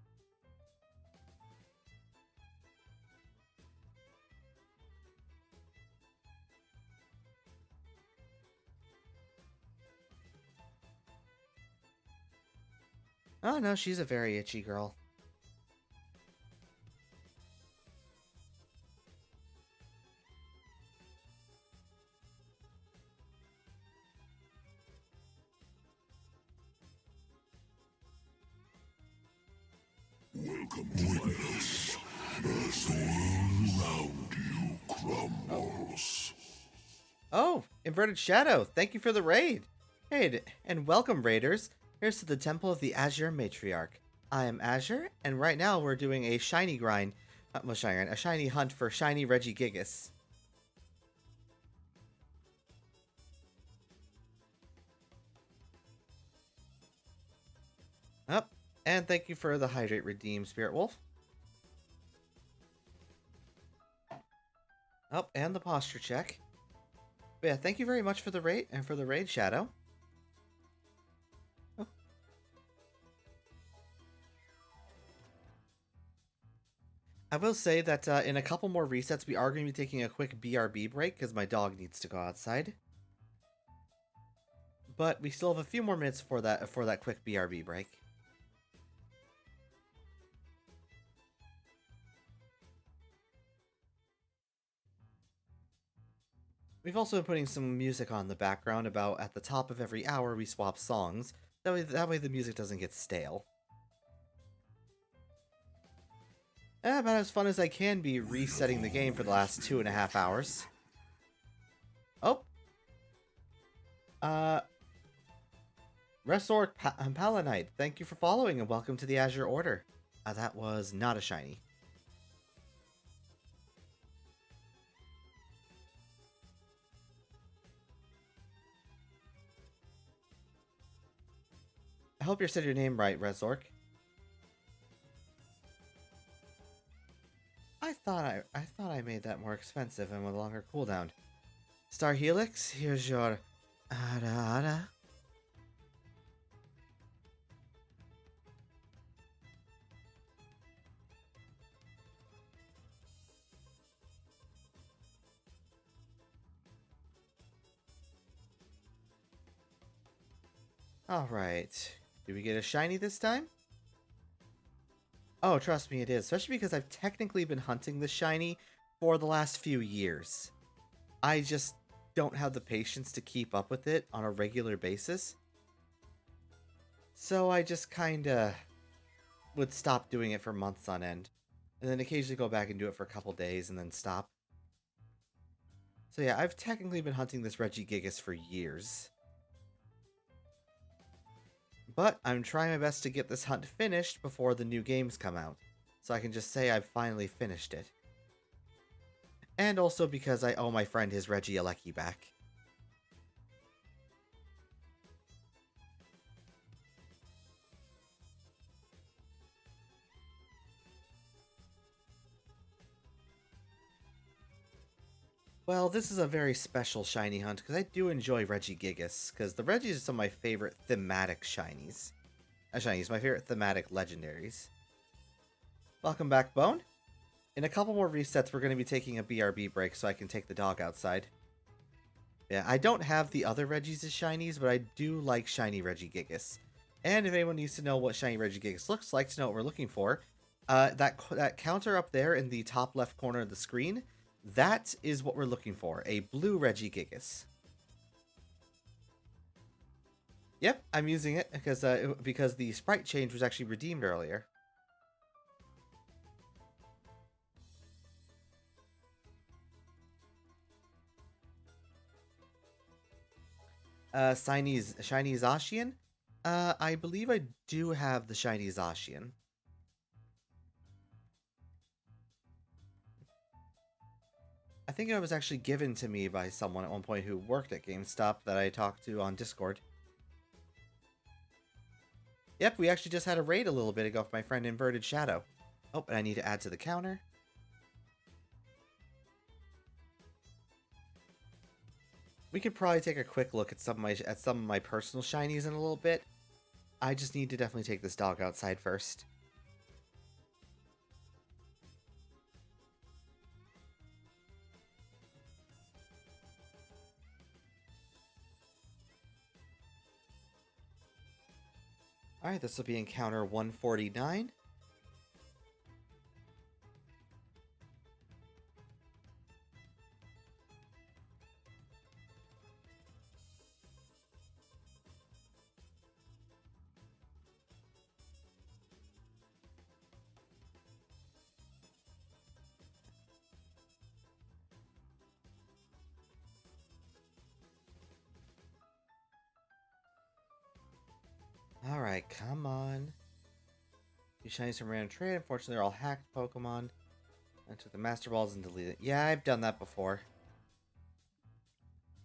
Oh no, she's a very itchy girl. Welcome to my house. As the world around you crumbles. Oh, Inverted Shadow, thank you for the raid. Hey, and welcome, raiders. Here's to the Temple of the Azure Matriarch. I am Azure, and right now we're doing a shiny grind. A shiny hunt for shiny Regigigas. Up, and thank you for the Hydrate Redeem, Spirit Wolf. Up, and the posture check. But yeah, thank you very much for the raid and for the raid, Shadow. Oh. I will say that in a couple more resets, we are going to be taking a quick BRB break because my dog needs to go outside. But we still have a few more minutes for that quick BRB break. We've also been putting some music on in the background about at the top of every hour we swap songs. That way the music doesn't get stale. About as fun as I can be We have resetting the game for the always last been 2.5 hours. together. Oh, uh, Resort Palanite, thank you for following and welcome to the Azure Order. That was not a shiny. I hope you said your name right, Resork. I thought I made that more expensive and with a longer cooldown. Star Helix, here's your Ada Ada. Alright. Do we get a shiny this time? Oh, trust me, it is. Especially because I've technically been hunting the shiny for the last few years. I just don't have the patience to keep up with it on a regular basis. So I just kinda would stop doing it for months on end. And then occasionally go back and do it for a couple days and then stop. So yeah, I've technically been hunting this Regigigas for years. But I'm trying my best to get this hunt finished before the new games come out. So I can just say I've finally finished it. And also because I owe my friend his Regieleki back. Well, this is a very special shiny hunt because I do enjoy Regigigas, because the Regis are some of my favorite thematic shinies. Shinies, my favorite thematic legendaries. Welcome back, Bone. In a couple more resets, we're going to be taking a BRB break so I can take the dog outside. Yeah, I don't have the other Regis as shinies, but I do like shiny Regigigas. And if anyone needs to know what shiny Regigigas looks like to know what we're looking for, that counter up there in the top left corner of the screen, that is what we're looking for, a blue Regigigas. Yep, I'm using it because the sprite change was actually redeemed earlier. Shiny Zacian? I believe I do have the shiny Zacian. I think it was actually given to me by someone at one point who worked at GameStop that I talked to on Discord. Yep, we actually just had a raid a little bit ago with my friend Inverted Shadow. Oh, and I need to add to the counter. We could probably take a quick look at some of my personal shinies in a little bit. I just need to definitely take this dog outside first. Alright, this will be encounter 149. Alright, come on. These shinies from random trade, unfortunately they're all hacked Pokemon. I took the Master Balls and deleted it. Yeah, I've done that before.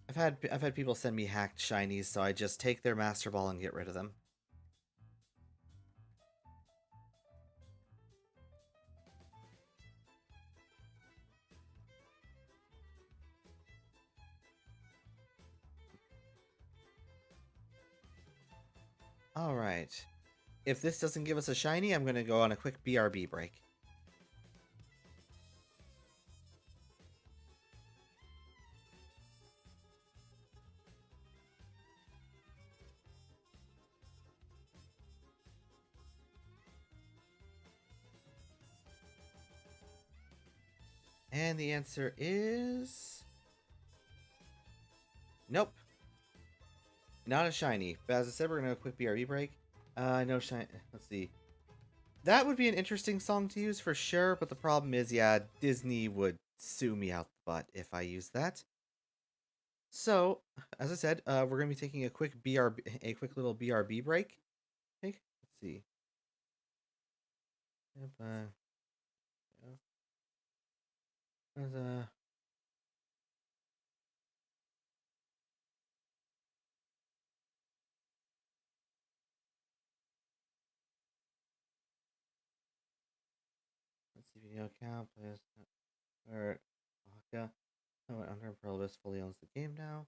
I've had people send me hacked shinies, so I just take their Master Ball and get rid of them. Alright. If this doesn't give us a shiny, I'm going to go on a quick BRB break. And the answer is... Nope, not a shiny. But as I said, we're gonna quick BRB break. No shiny. Let's see. That would be an interesting song to use for sure, but the problem is, yeah, Disney would sue me out the butt if I use that. So, as I said, we're gonna be taking a quick little BRB break. Let's see. Yep, yeah. Let's see, video account, players, or Aka. Oh, Under Pearlbus fully owns the game now.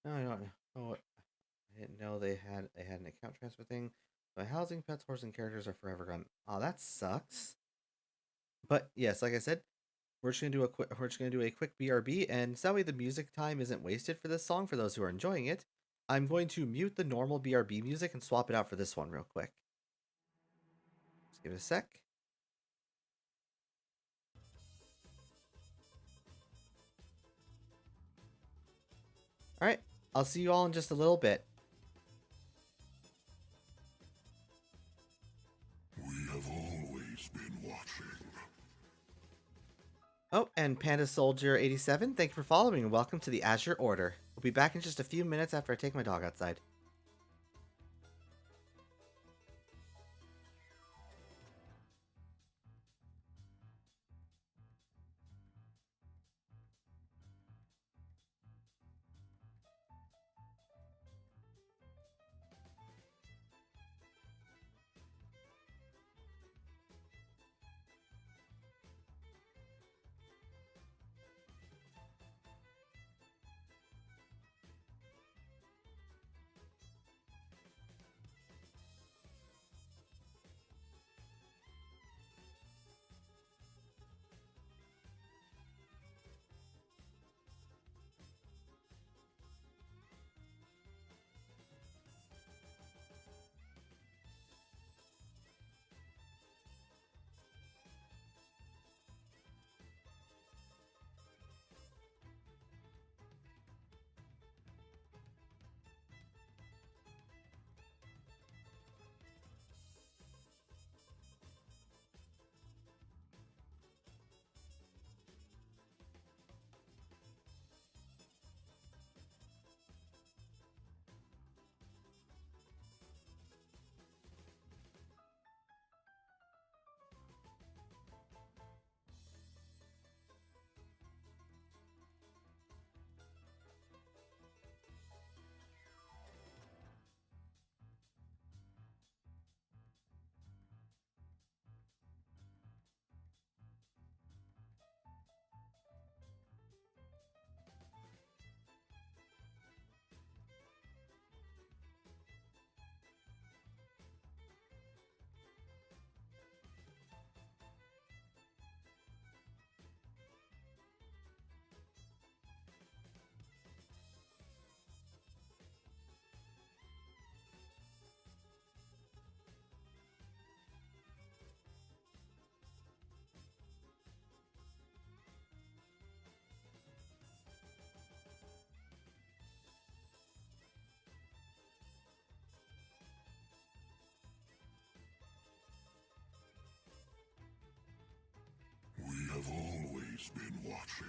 No, I don't. Oh, I didn't know they had an account transfer thing. My housing, pets, horse, and characters are forever gone. Oh, that sucks. But yes, like I said, we're just gonna do a quick BRB, and so that way the music time isn't wasted for this song for those who are enjoying it. I'm going to mute the normal BRB music and swap it out for this one real quick. Just give it a sec. All right, I'll see you all in just a little bit. We have always been watching. Oh, and Panda Soldier 87, thank you for following and welcome to the Azure Order. We'll be back in just a few minutes after I take my dog outside. We have always been watching.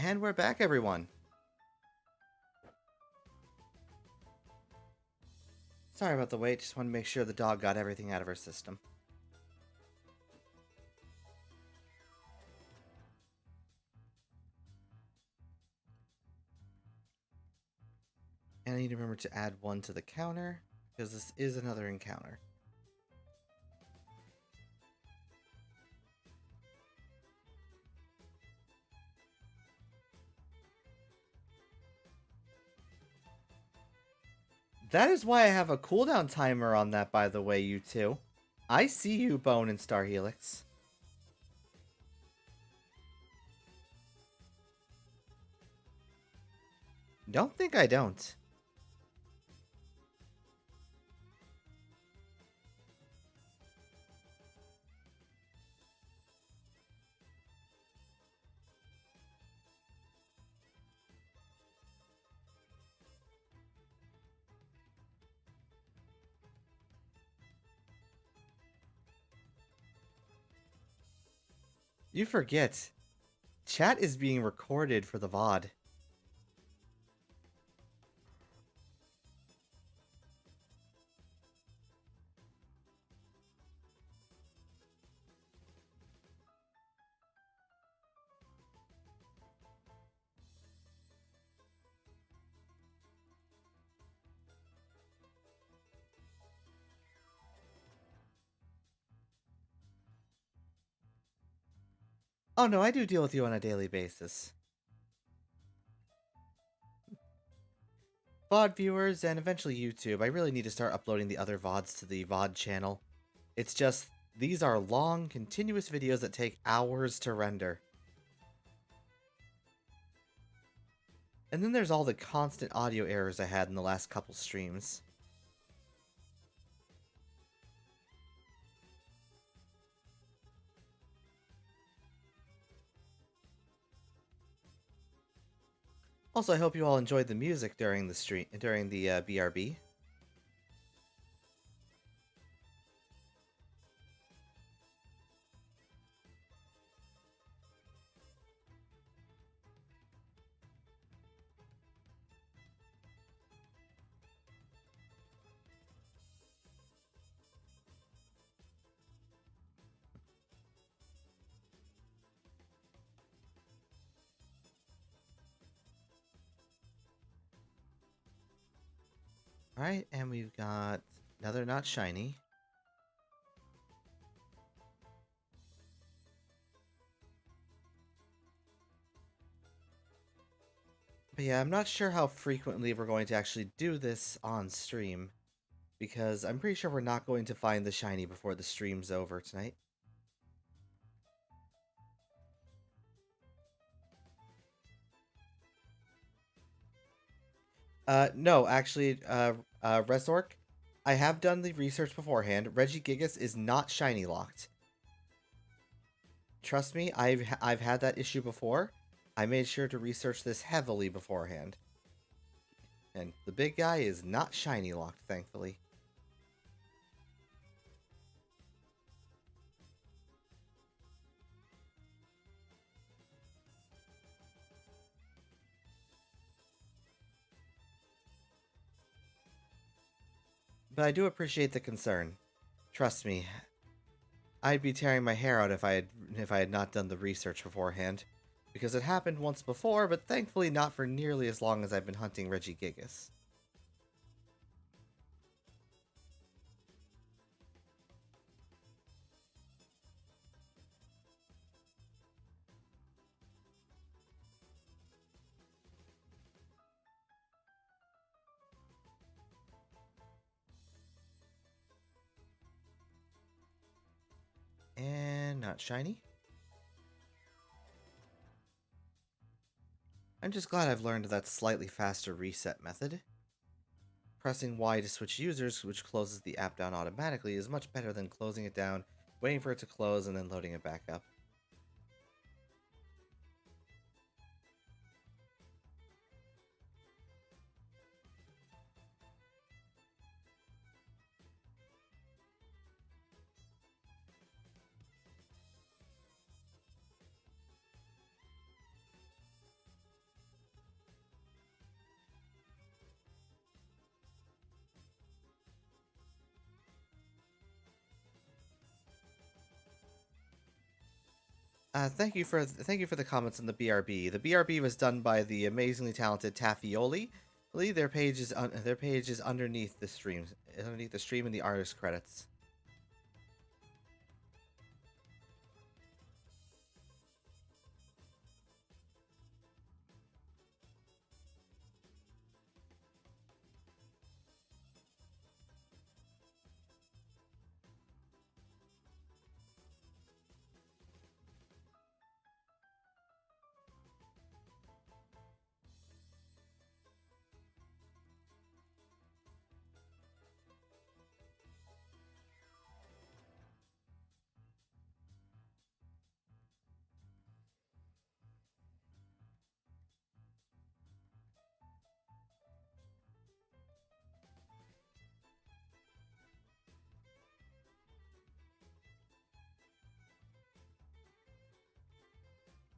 And we're back, everyone. Sorry about the wait, just wanted to make sure the dog got everything out of her system. And I need to remember to add one to the counter, because this is another encounter. That is why I have a cooldown timer on that, by the way, you two. I see you, Bone and Star Helix. Don't think I don't. You forget. Chat is being recorded for the VOD. Oh no, I do deal with you on a daily basis. VOD viewers, and eventually YouTube, I really need to start uploading the other VODs to the VOD channel. It's just, these are long, continuous videos that take hours to render. And then there's all the constant audio errors I had in the last couple streams. Also, I hope you all enjoyed the music during the stream, during the BRB. Alright, and we've got another not shiny. But yeah, I'm not sure how frequently we're going to actually do this on stream, because I'm pretty sure we're not going to find the shiny before the stream's over tonight. No, actually, Resork, I have done the research beforehand. Regigigas is not shiny locked. Trust me, I've had that issue before. I made sure to research this heavily beforehand. And the big guy is not shiny locked, thankfully. But I do appreciate the concern. Trust me, I'd be tearing my hair out if I had not done the research beforehand. Because it happened once before, but thankfully not for nearly as long as I've been hunting Regigigas. And not shiny. I'm just glad I've learned that slightly faster reset method. Pressing Y to switch users, which closes the app down automatically, is much better than closing it down, waiting for it to close, and then loading it back up. Thank you for the comments on the BRB. The BRB was done by the amazingly talented Taffioli. Their page is underneath the stream in the artist credits.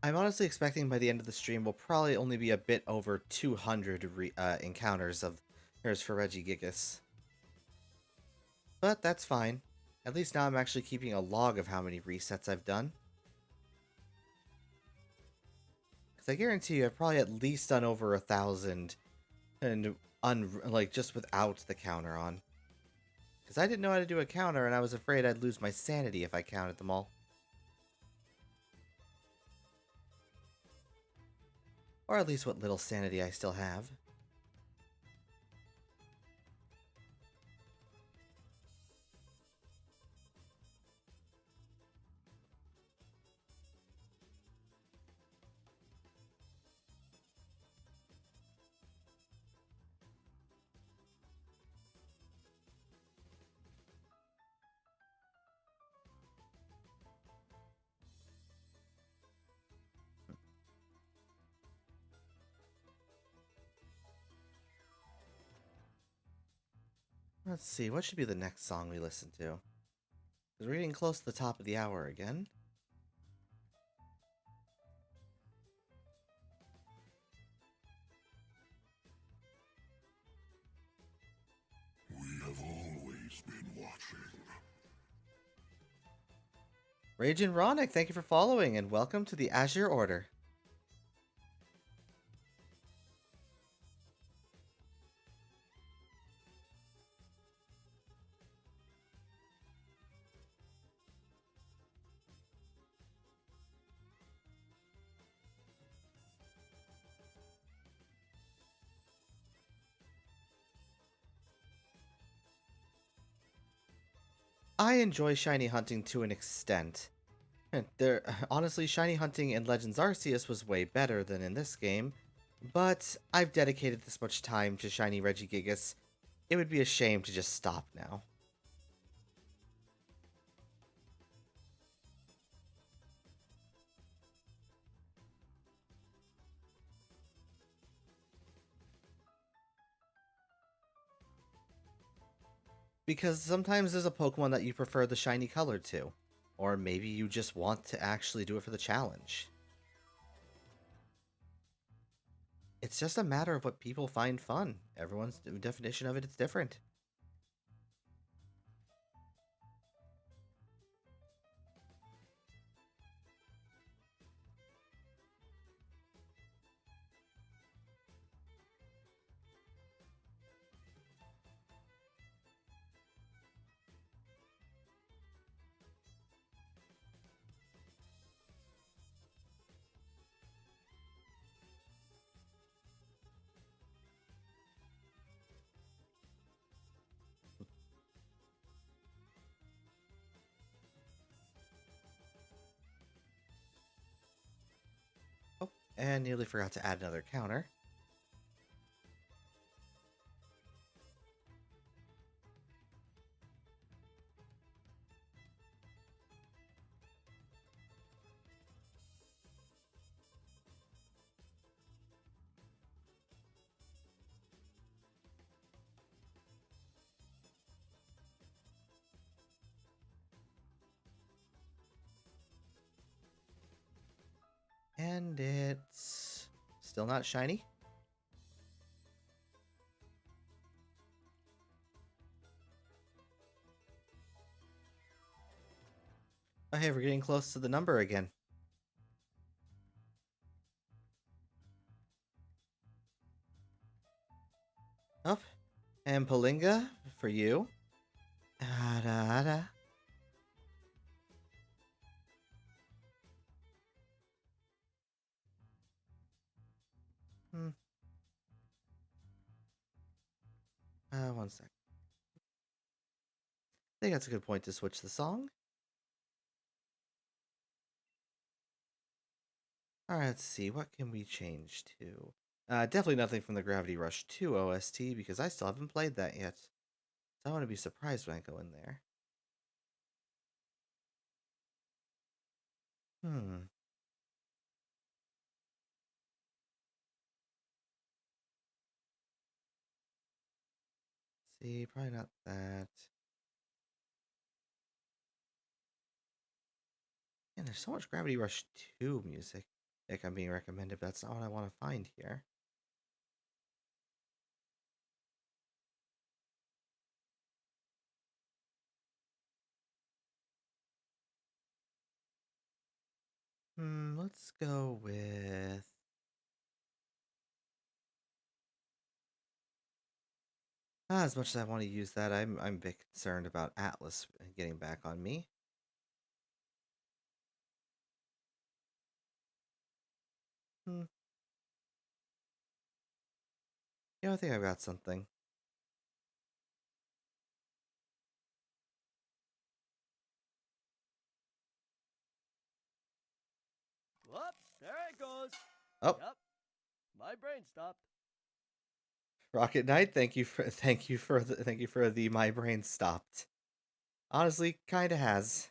I'm honestly expecting by the end of the stream we'll probably only be a bit over 200 encounters of hers for Regigigas. But that's fine. At least now I'm actually keeping a log of how many resets I've done. Because I guarantee you I've probably at least done over 1,000 and like just without the counter on. Because I didn't know how to do a counter and I was afraid I'd lose my sanity if I counted them all. Or at least what little sanity I still have. Let's see, what should be the next song we listen to? Because we're getting close to the top of the hour again. We have always been watching. Rage and Ronick, thank you for following and welcome to the Azure Order. I enjoy shiny hunting to an extent. Honestly, shiny hunting in Legends Arceus was way better than in this game, but I've dedicated this much time to shiny Regigigas, it would be a shame to just stop now. Because sometimes there's a Pokemon that you prefer the shiny color to, or maybe you just want to actually do it for the challenge. It's just a matter of what people find fun. Everyone's definition of it is different. Oh, and nearly forgot to add another counter. And it's still not shiny. Oh, hey, we're getting close to the number again. And Palinga, for you. Da, da, da. Hmm. One sec. I think that's a good point to switch the song. Alright, let's see. What can we change to? Definitely nothing from the Gravity Rush 2 OST because I still haven't played that yet. So I want to be surprised when I go in there. Hmm. See, probably not that. Man, there's so much Gravity Rush 2 music like I'm being recommended, but that's not what I want to find here. Let's go with as much as I want to use that, I'm a bit concerned about Atlas getting back on me. Hmm. I think I've got something. Whoops, there it goes. Oh, Yep, my brain stopped. Rocket Knight, thank you for the my brain stopped. Honestly, kinda has.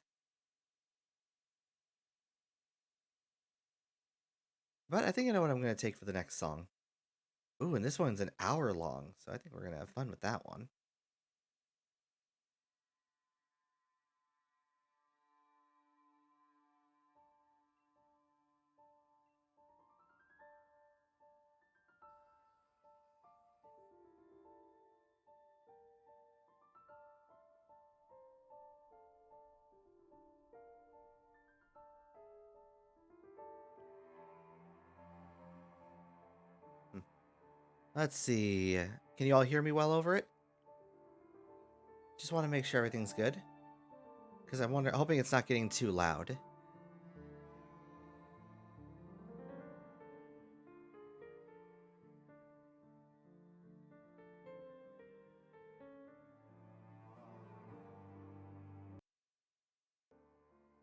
But I think I know what I'm gonna take for the next song. Ooh, and this one's an hour long, so I think we're gonna have fun with that one. Hmm. Let's see. Can you all hear me well over it? Just want to make sure everything's good. Because hoping it's not getting too loud.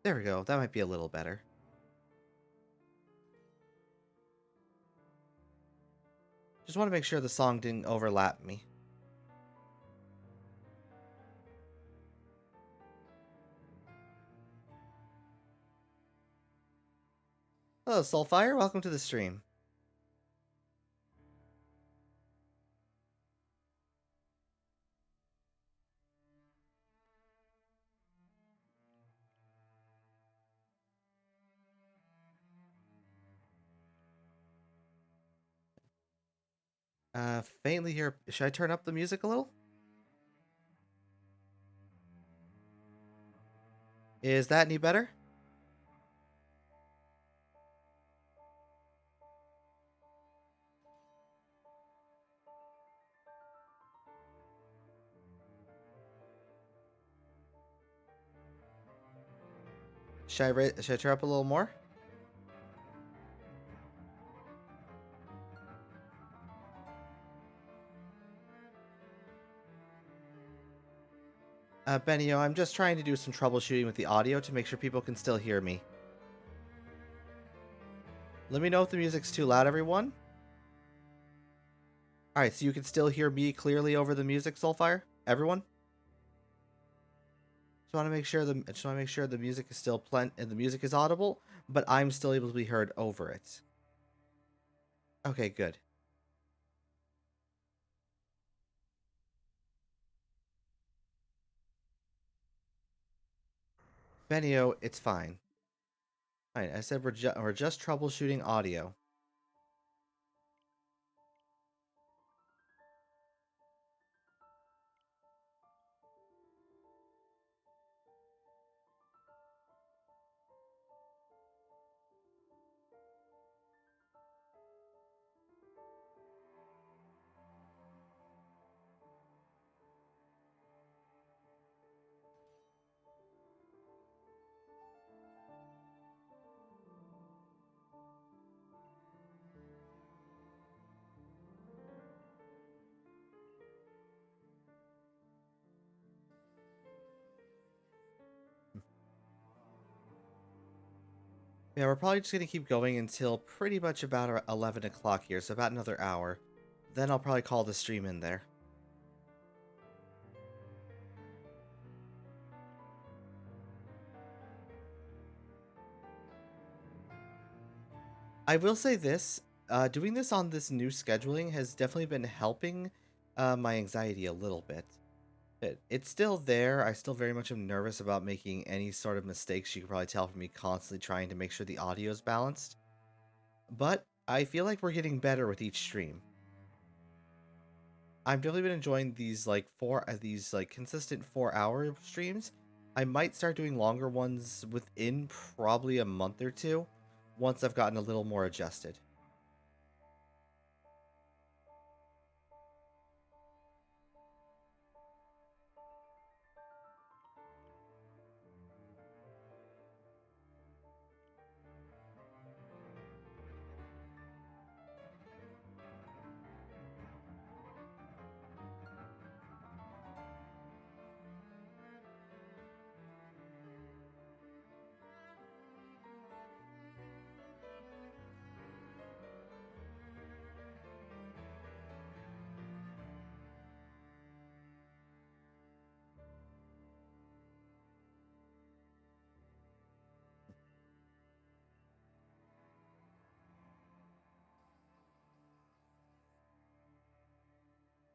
There we go. That might be a little better. Just want to make sure the song didn't overlap me. Hello, Soulfire. Welcome to the stream. Faintly here. Should I turn up the music a little? Is that any better? Should I turn up a little more? Benio, I'm just trying to do some troubleshooting with the audio to make sure people can still hear me. Let me know if the music's too loud, everyone. Alright, so you can still hear me clearly over the music, Soulfire? Everyone? Just want to make sure the music is still and the music is audible, but I'm still able to be heard over it. Okay, good. Benio, it's fine. Alright, I said we're just troubleshooting audio. Yeah, we're probably just gonna keep going until pretty much about 11 o'clock here, so about another hour. Then I'll probably call the stream in there. I will say this, doing this on this new scheduling has definitely been helping my anxiety a little bit. It's still there. I still very much am nervous about making any sort of mistakes. You can probably tell from me constantly trying to make sure the audio is balanced. But I feel like we're getting better with each stream. I've definitely been enjoying these consistent 4-hour streams. I might start doing longer ones within probably a month or two once I've gotten a little more adjusted.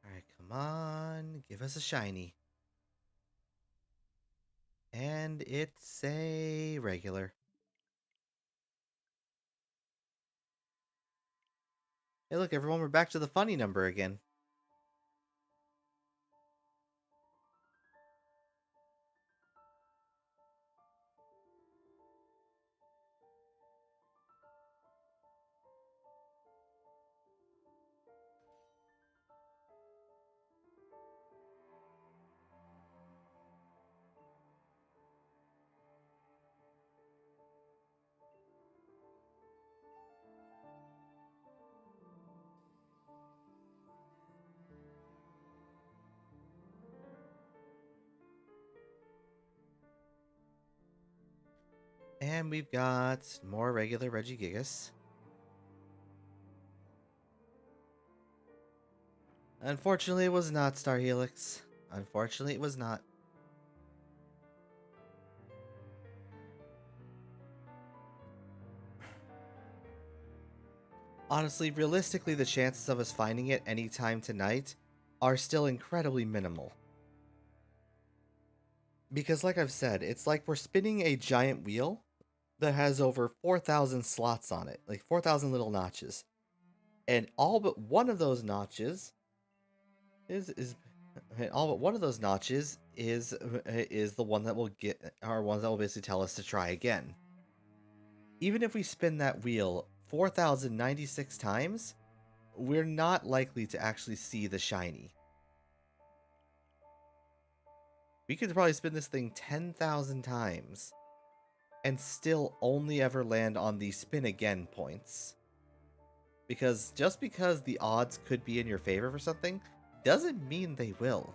Alright, come on. Give us a shiny. And it's a regular. Hey, look, everyone, we're back to the funny number again. And we've got more regular Regigigas. Unfortunately, it was not Star Helix. Unfortunately, it was not. Honestly, realistically, the chances of us finding it anytime tonight are still incredibly minimal. Because, like I've said, it's like we're spinning a giant wheel that has over 4,000 slots on it, like 4,000 little notches. And all but one of those notches is all but one of those notches is the one that will get are ones that will basically tell us to try again. Even if we spin that wheel 4,096 times, we're not likely to actually see the shiny. We could probably spin this thing 10,000 times and still only ever land on the spin again points. Because just because the odds could be in your favor for something doesn't mean they will.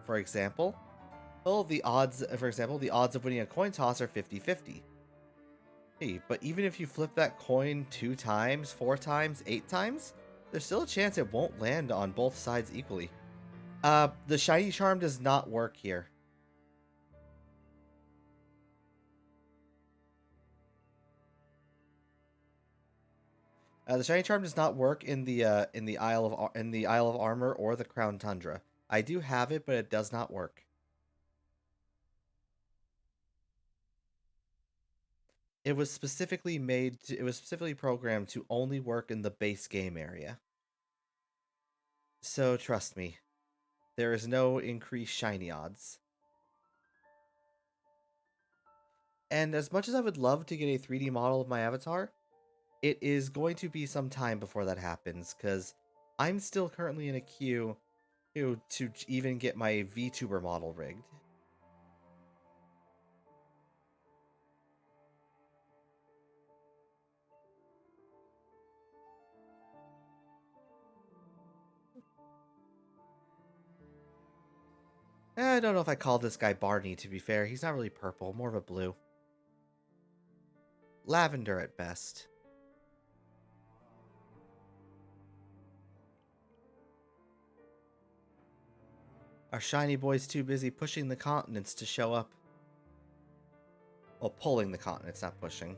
For example, the odds of winning a coin toss are 50-50. Hey, but even if you flip that coin 2 times, 4 times, 8 times, there's still a chance it won't land on both sides equally. The shiny charm does not work here. The shiny charm does not work in the Isle of Armor or the Crown Tundra. I do have it, but it does not work. It was specifically programmed to only work in the base game area. So trust me, there is no increased shiny odds. And as much as I would love to get a 3D model of my avatar, it is going to be some time before that happens, because I'm still currently in a queue to even get my VTuber model rigged. I don't know if I call this guy Barney, to be fair. He's not really purple, more of a blue. lavender at best. Our shiny boy's too busy pushing the continents to show up. Well, pulling the continents, not pushing.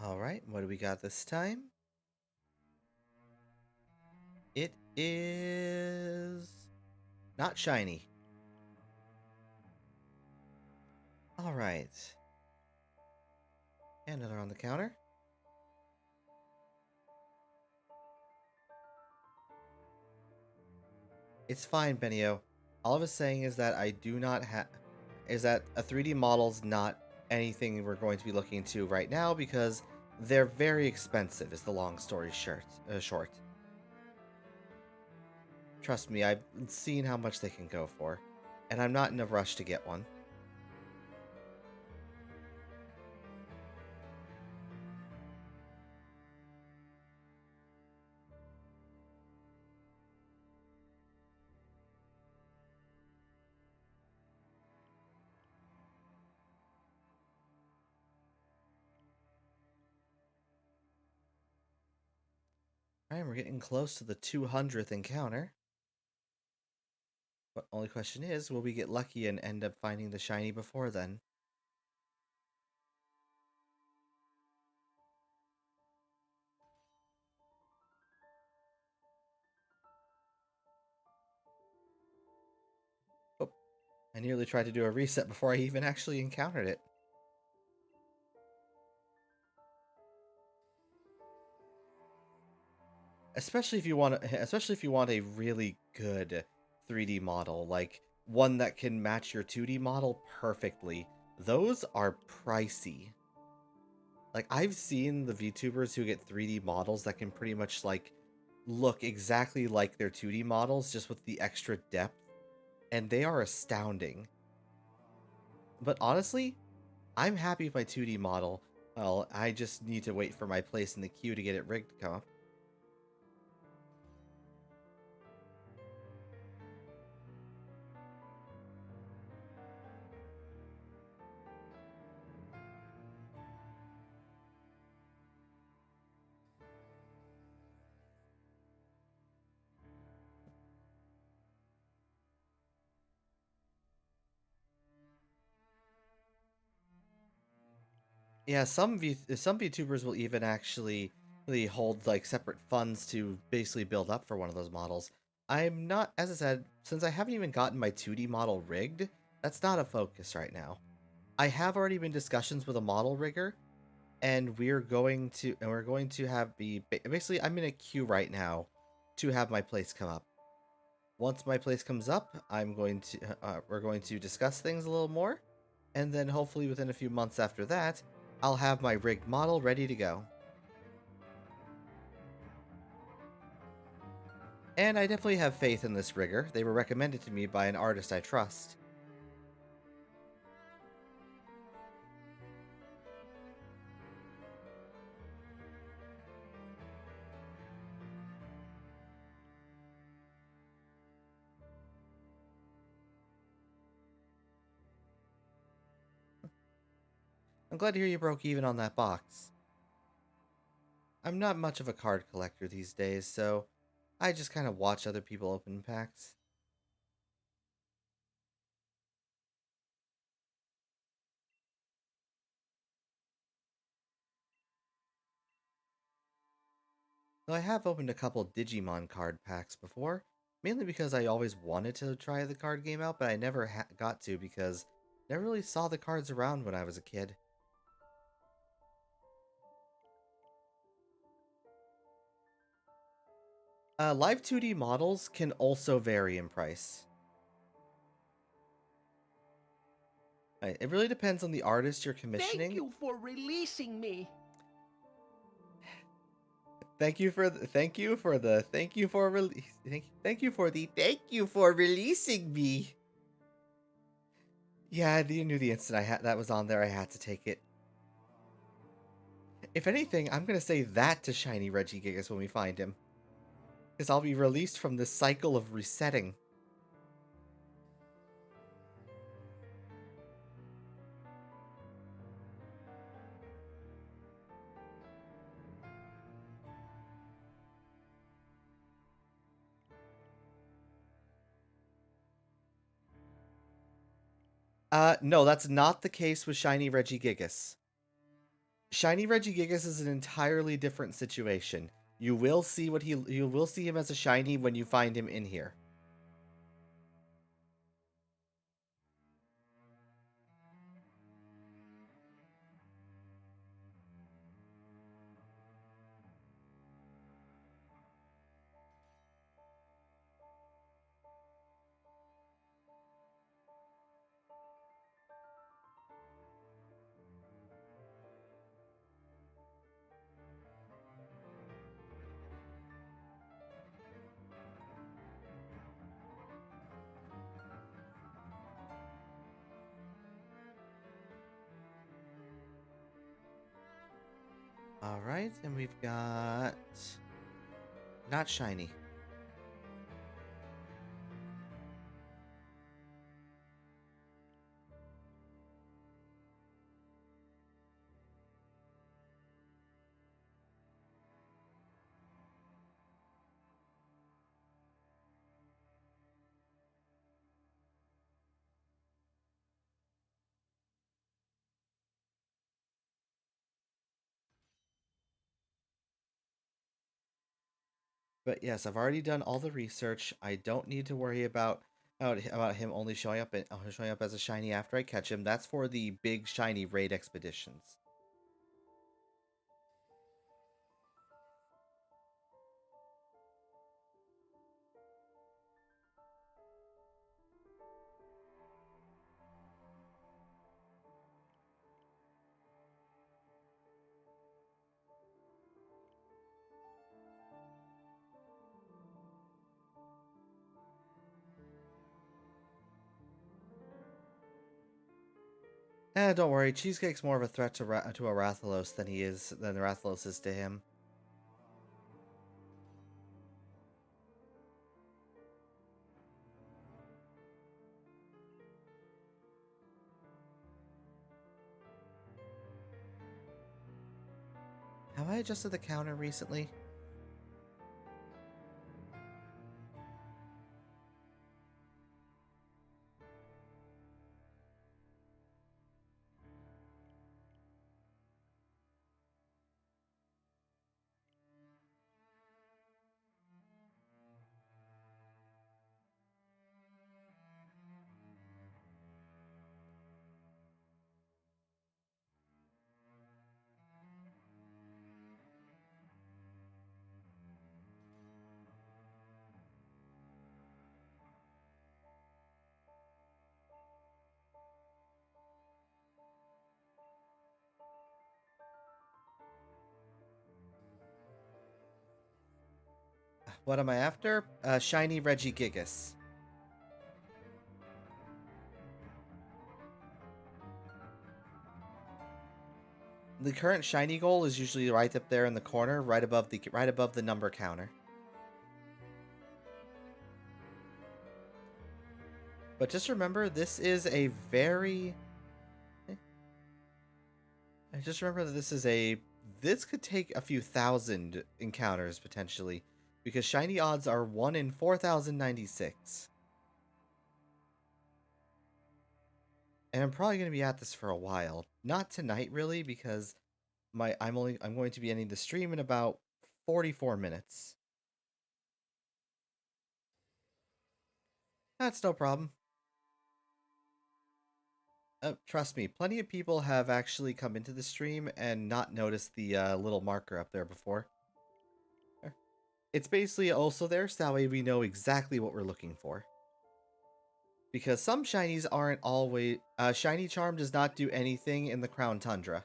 Alright, what do we got this time? It is not shiny. Alright. And another on the counter. It's fine, Benio. All I was saying is that I do not have... is that a 3D model's not anything we're going to be looking into right now because they're very expensive, is the long story short. Trust me, I've seen how much they can go for, and I'm not in a rush to get one. Alright, we're getting close to the 200th encounter. But only question is, will we get lucky and end up finding the shiny before then? Oh, I nearly tried to do a reset before I even actually encountered it. Especially if you want a really good 3D model, like one that can match your 2D model perfectly. Those are pricey. Like, I've seen the VTubers who get 3D models that can pretty much like look exactly like their 2D models, just with the extra depth, and they are astounding. But honestly, I'm happy with my 2D model. Well, I just need to wait for my place in the queue to get it rigged to come up. Yeah, some VTubers will even actually really hold like separate funds to basically build up for one of those models. I'm not, as I said, since I haven't even gotten my 2D model rigged, that's not a focus right now. I have already been discussions with a model rigger, and we're going to have basically I'm in a queue right now to have my place come up. Once my place comes up, we're going to discuss things a little more, and then hopefully within a few months after that, I'll have my rigged model ready to go. And I definitely have faith in this rigger. They were recommended to me by an artist I trust. I'm glad to hear you broke even on that box. I'm not much of a card collector these days, so I just kind of watch other people open packs. Though I have opened a couple Digimon card packs before, mainly because I always wanted to try the card game out, but I never got to because I never really saw the cards around when I was a kid. Live 2D models can also vary in price. It really depends on the artist you're Thank commissioning. you for releasing me. Thank you for the, thank you for the thank you for release thank you for the thank you for releasing me. Yeah, you knew the instant I had that was on there, I had to take it. If anything, I'm gonna say that to Shiny Regigigas when we find him, because I'll be released from this cycle of resetting. No, that's not the case with Shiny Regigigas. Shiny Regigigas is an entirely different situation. You will see him as a shiny when you find him in here. Alright, and we've got... not shiny. But yes, I've already done all the research. I don't need to worry about him only showing up as a shiny after I catch him. That's for the big shiny raid expeditions. Don't worry. Cheesecake's more of a threat to a Rathalos than Rathalos is to him. Have I adjusted the counter recently? What am I after? Shiny Regigigas. The current shiny goal is usually right up there in the corner, right above the number counter. But just remember, this is a very... I just remember that this could take a few thousand encounters, potentially. Because shiny odds are 1 in 4,096. And I'm probably going to be at this for a while. Not tonight, really, because I'm going to be ending the stream in about 44 minutes. That's no problem. Trust me, plenty of people have actually come into the stream and not noticed the little marker up there before. There. It's basically also there, so that way we know exactly what we're looking for. Because some shinies aren't always... Shiny Charm does not do anything in the Crown Tundra.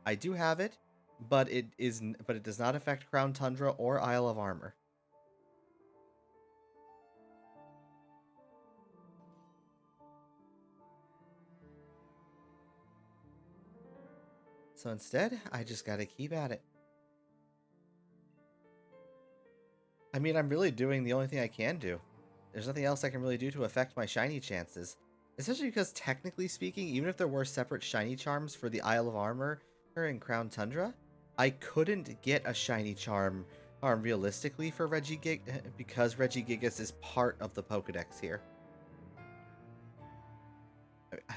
I do have it, but it does not affect Crown Tundra or Isle of Armor. So instead, I just gotta keep at it. I mean, I'm really doing the only thing I can do. There's nothing else I can really do to affect my shiny chances. Especially because, technically speaking, even if there were separate shiny charms for the Isle of Armor and Crown Tundra, I couldn't get a shiny charm realistically for because Regigigas is part of the Pokedex here.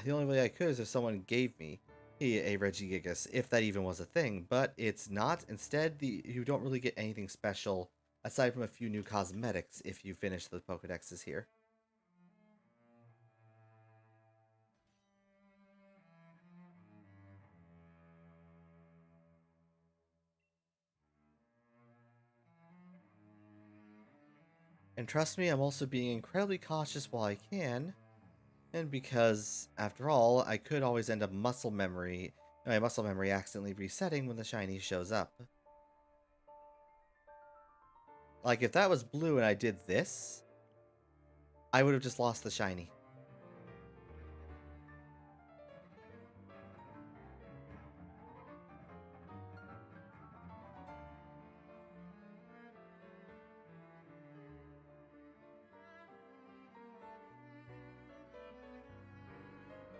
The only way I could is if someone gave me a Regigigas, if that even was a thing, but it's not. Instead, you don't really get anything special aside from a few new cosmetics if you finish the Pokedexes here. And trust me, I'm also being incredibly cautious while I can, and because, after all, I could always end up my muscle memory accidentally resetting when the shiny shows up. Like, if that was blue and I did this, I would have just lost the shiny.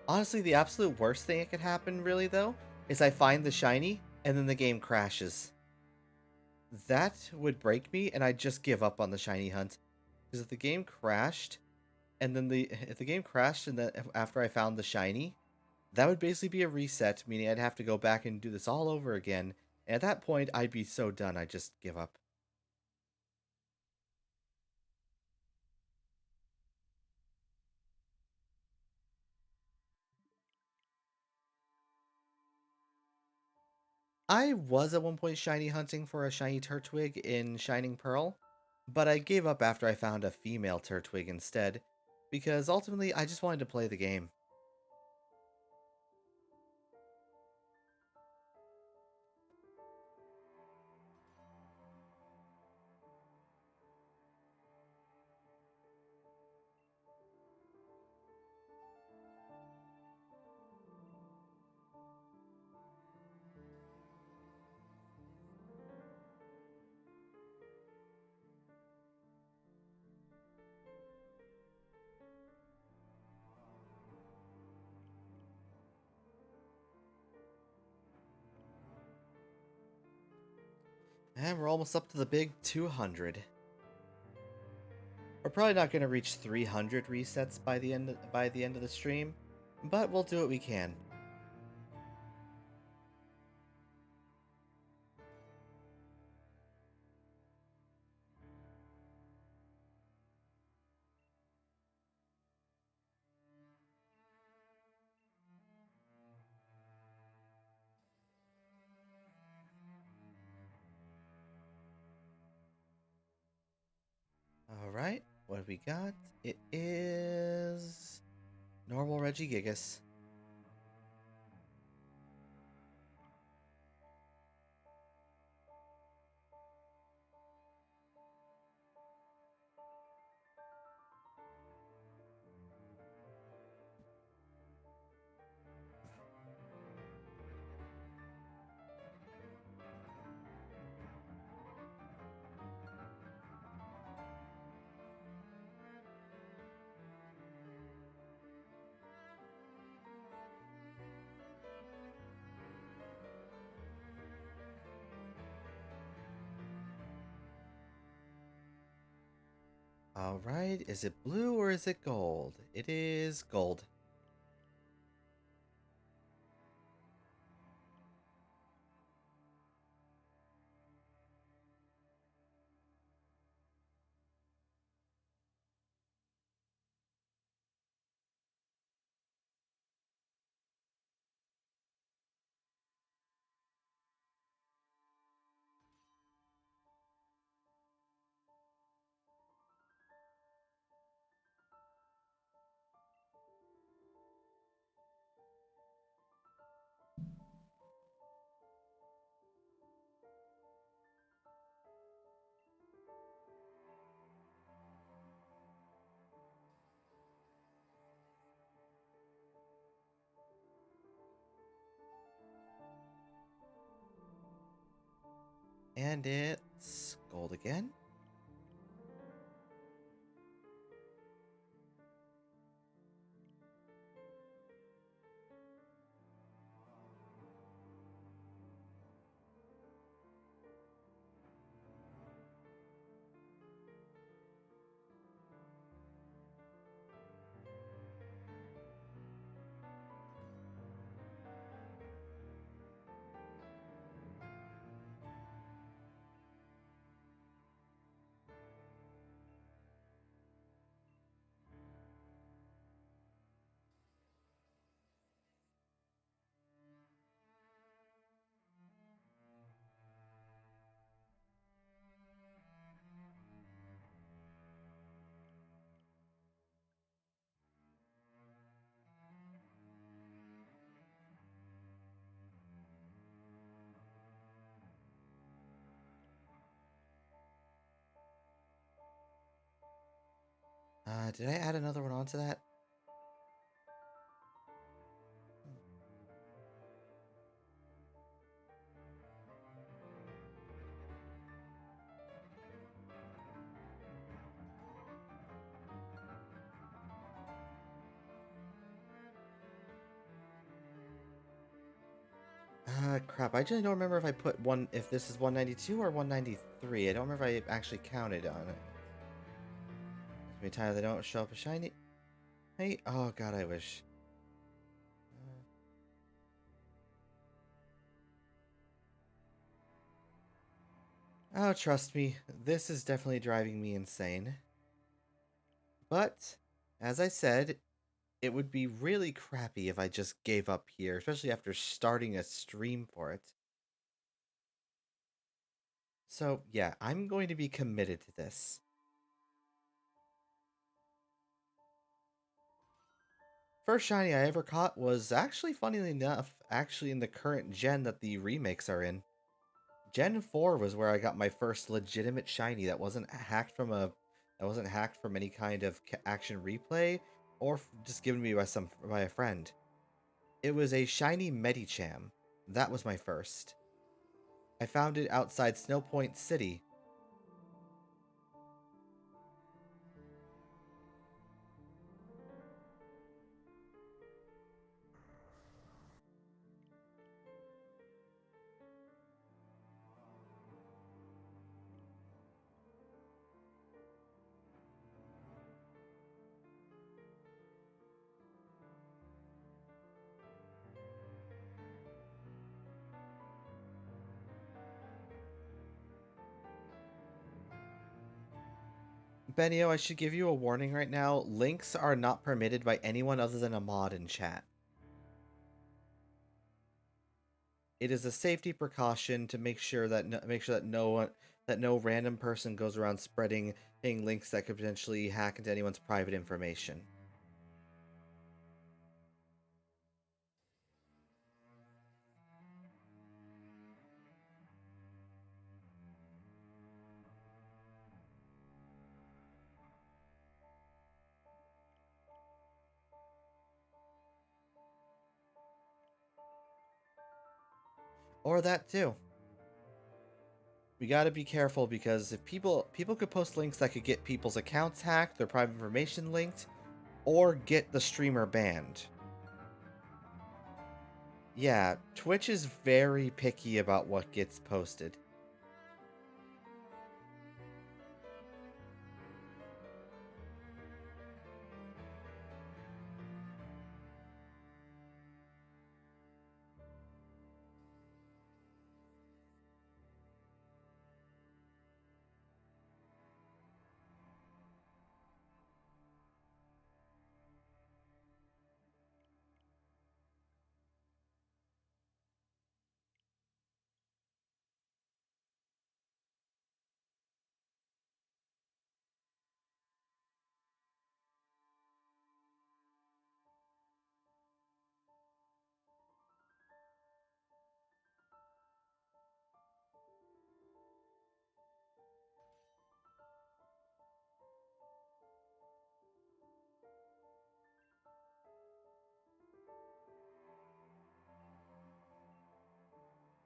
Honestly, the absolute worst thing that could happen, really, though, is I find the shiny, and then the game crashes. That would break me, and I'd just give up on the shiny hunt. Because if the game crashed, and then if the game crashed, and then after I found the shiny, that would basically be a reset, meaning I'd have to go back and do this all over again. And at that point, I'd be so done, I'd just give up. I was at one point shiny hunting for a shiny Turtwig in Shining Pearl, but I gave up after I found a female Turtwig instead, because ultimately I just wanted to play the game. And we're almost up to the big 200. We're probably not going to reach 300 resets by the end of the stream, but we'll do what we can. All right, what have we got? It is normal Regigigas. All right, is it blue or is it gold? It is gold. And it's gold again. Did I add another one onto that? Crap. I just don't remember if I put one, if this is 192 or 193. I don't remember if I actually counted on it. Every time they don't show up a shiny. Hey, oh god, I wish. Oh, trust me, this is definitely driving me insane. But, as I said, it would be really crappy if I just gave up here, especially after starting a stream for it. So, yeah, I'm going to be committed to this. First shiny I ever caught was actually, funnily enough, actually in the current gen that the remakes are in. Gen 4 was where I got my first legitimate shiny that wasn't hacked from any kind of action replay or just given me by a friend. It was a shiny Medicham. That was my first. I found it outside Snowpoint City. Benio, I should give you a warning right now. Links are not permitted by anyone other than a mod in chat. It is a safety precaution to make sure that no random person goes around spreading links that could potentially hack into anyone's private information. Or that too. We gotta be careful because if people could post links that could get people's accounts hacked, their private information linked, or get the streamer banned. Yeah, Twitch is very picky about what gets posted.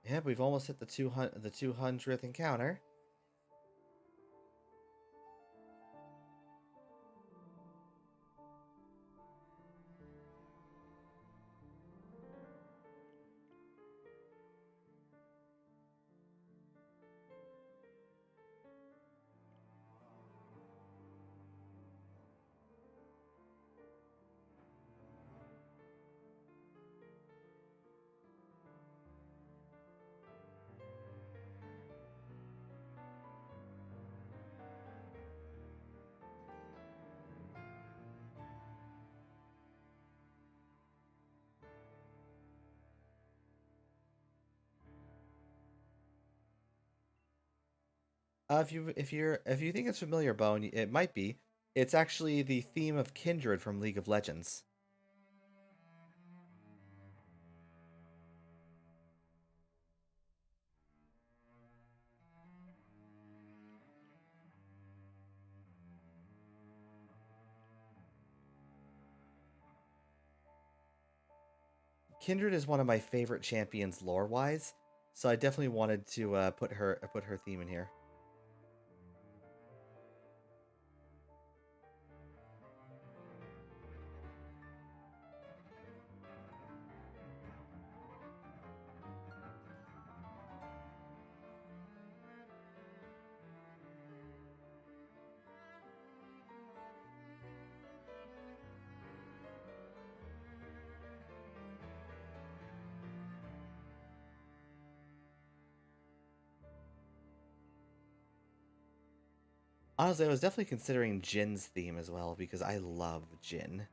Yep, we've almost hit the 200th encounter. If you think it's familiar, Bone, it might be. It's actually the theme of Kindred from League of Legends. Kindred is one of my favorite champions lore-wise, so I definitely wanted to put her theme in here. Honestly, I was definitely considering Jin's theme as well because I love Jin.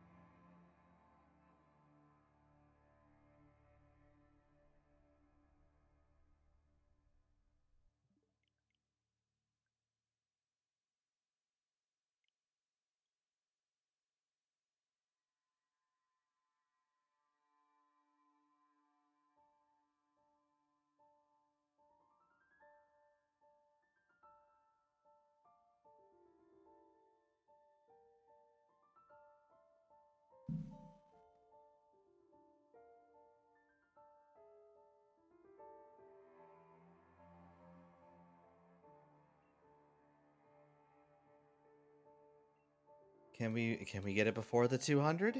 Can we get it before the 200?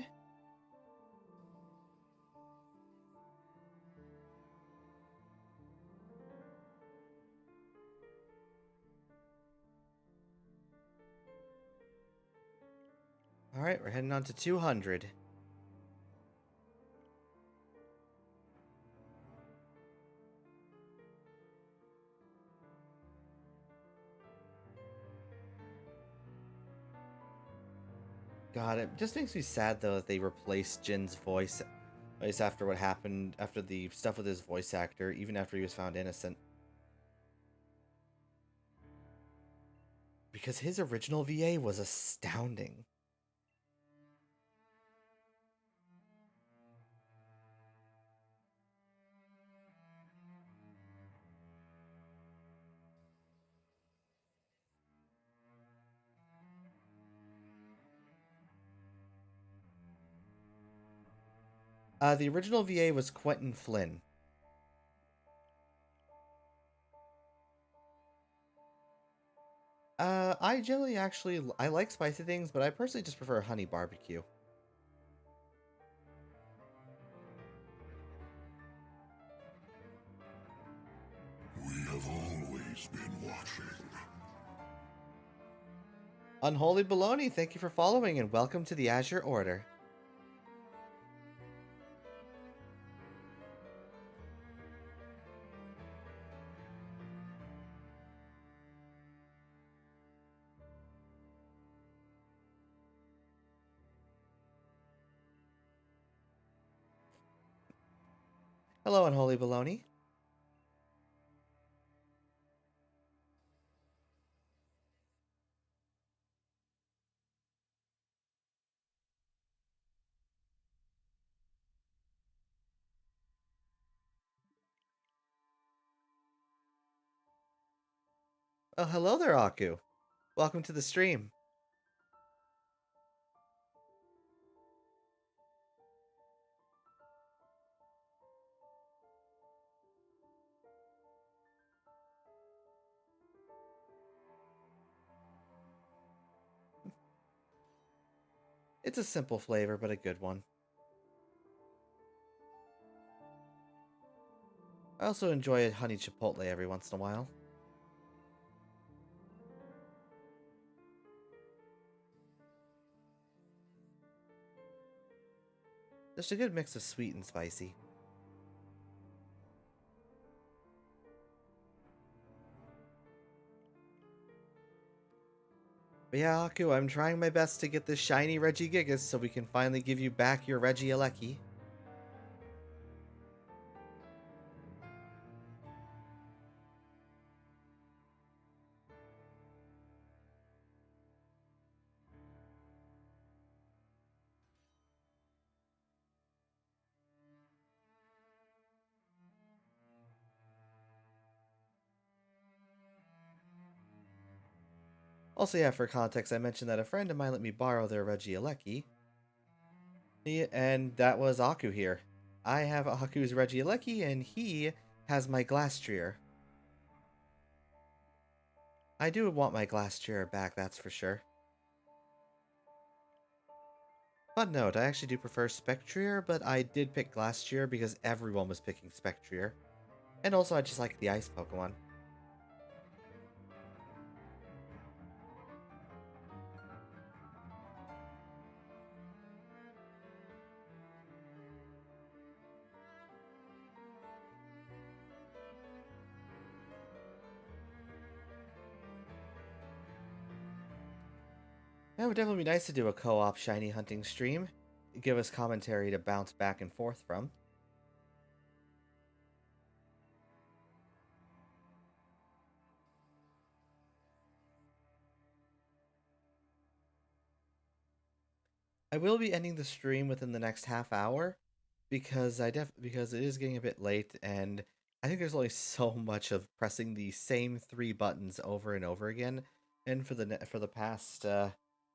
All right, we're heading on to 200. God, it just makes me sad though that they replaced Jin's voice after what happened after the stuff with his voice actor, even after he was found innocent. Because his original VA was astounding. The original VA was Quentin Flynn. I generally I like spicy things, but I personally just prefer honey barbecue. We have always been watching. Unholy Baloney, thank you for following and welcome to the Azure Order. Hello, Unholy Baloney. Oh, hello there, Aku. Welcome to the stream. It's a simple flavor, but a good one. I also enjoy a honey chipotle every once in a while. Just a good mix of sweet and spicy. But yeah, Aku, I'm trying my best to get this shiny Regigigas so we can finally give you back your Regieleki. Also, yeah, for context, I mentioned that a friend of mine let me borrow their Regieleki, and that was Aku here. I have Aku's Regieleki, and he has my Glastrier. I do want my Glastrier back, that's for sure. Fun note, I actually do prefer Spectrier, but I did pick Glastrier because everyone was picking Spectrier. And also, I just like the Ice Pokemon. That would definitely be nice to do a co-op shiny hunting stream. Give us commentary to bounce back and forth from. I will be ending the stream within the next half hour because because it is getting a bit late and I think there's only so much of pressing the same 3 buttons over and over again, and for the past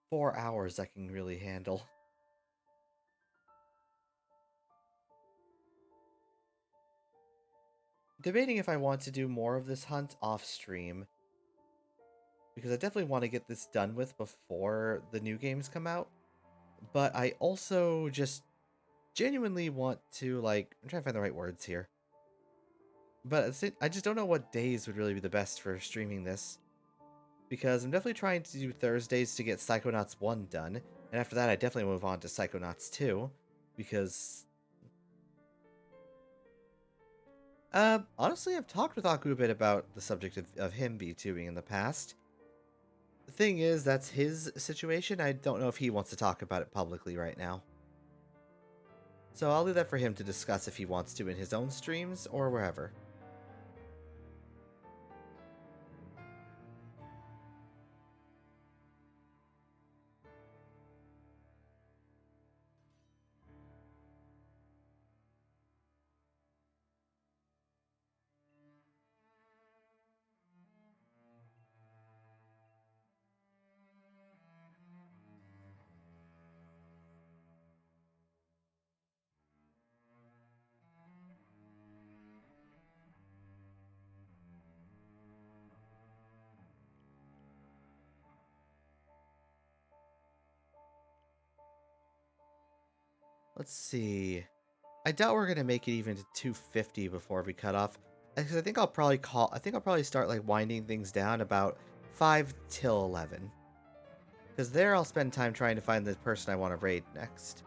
4 hours I can really handle. Debating if I want to do more of this hunt off stream because I definitely want to get this done with before the new games come out, but I also just genuinely want to, like, I'm trying to find the right words here. But I just don't know what days would really be the best for streaming this. Because I'm definitely trying to do Thursdays to get Psychonauts 1 done. And after that, I definitely move on to Psychonauts 2. Because, honestly, I've talked with Aku a bit about the subject of him B2ing in the past. The thing is, that's his situation. I don't know if he wants to talk about it publicly right now. So I'll leave that for him to discuss if he wants to in his own streams or wherever. Let's see. I doubt we're gonna make it even to 250 before we cut off. Because I think I'll probably start like winding things down about 5 till 11. Because there I'll spend time trying to find the person I want to raid next.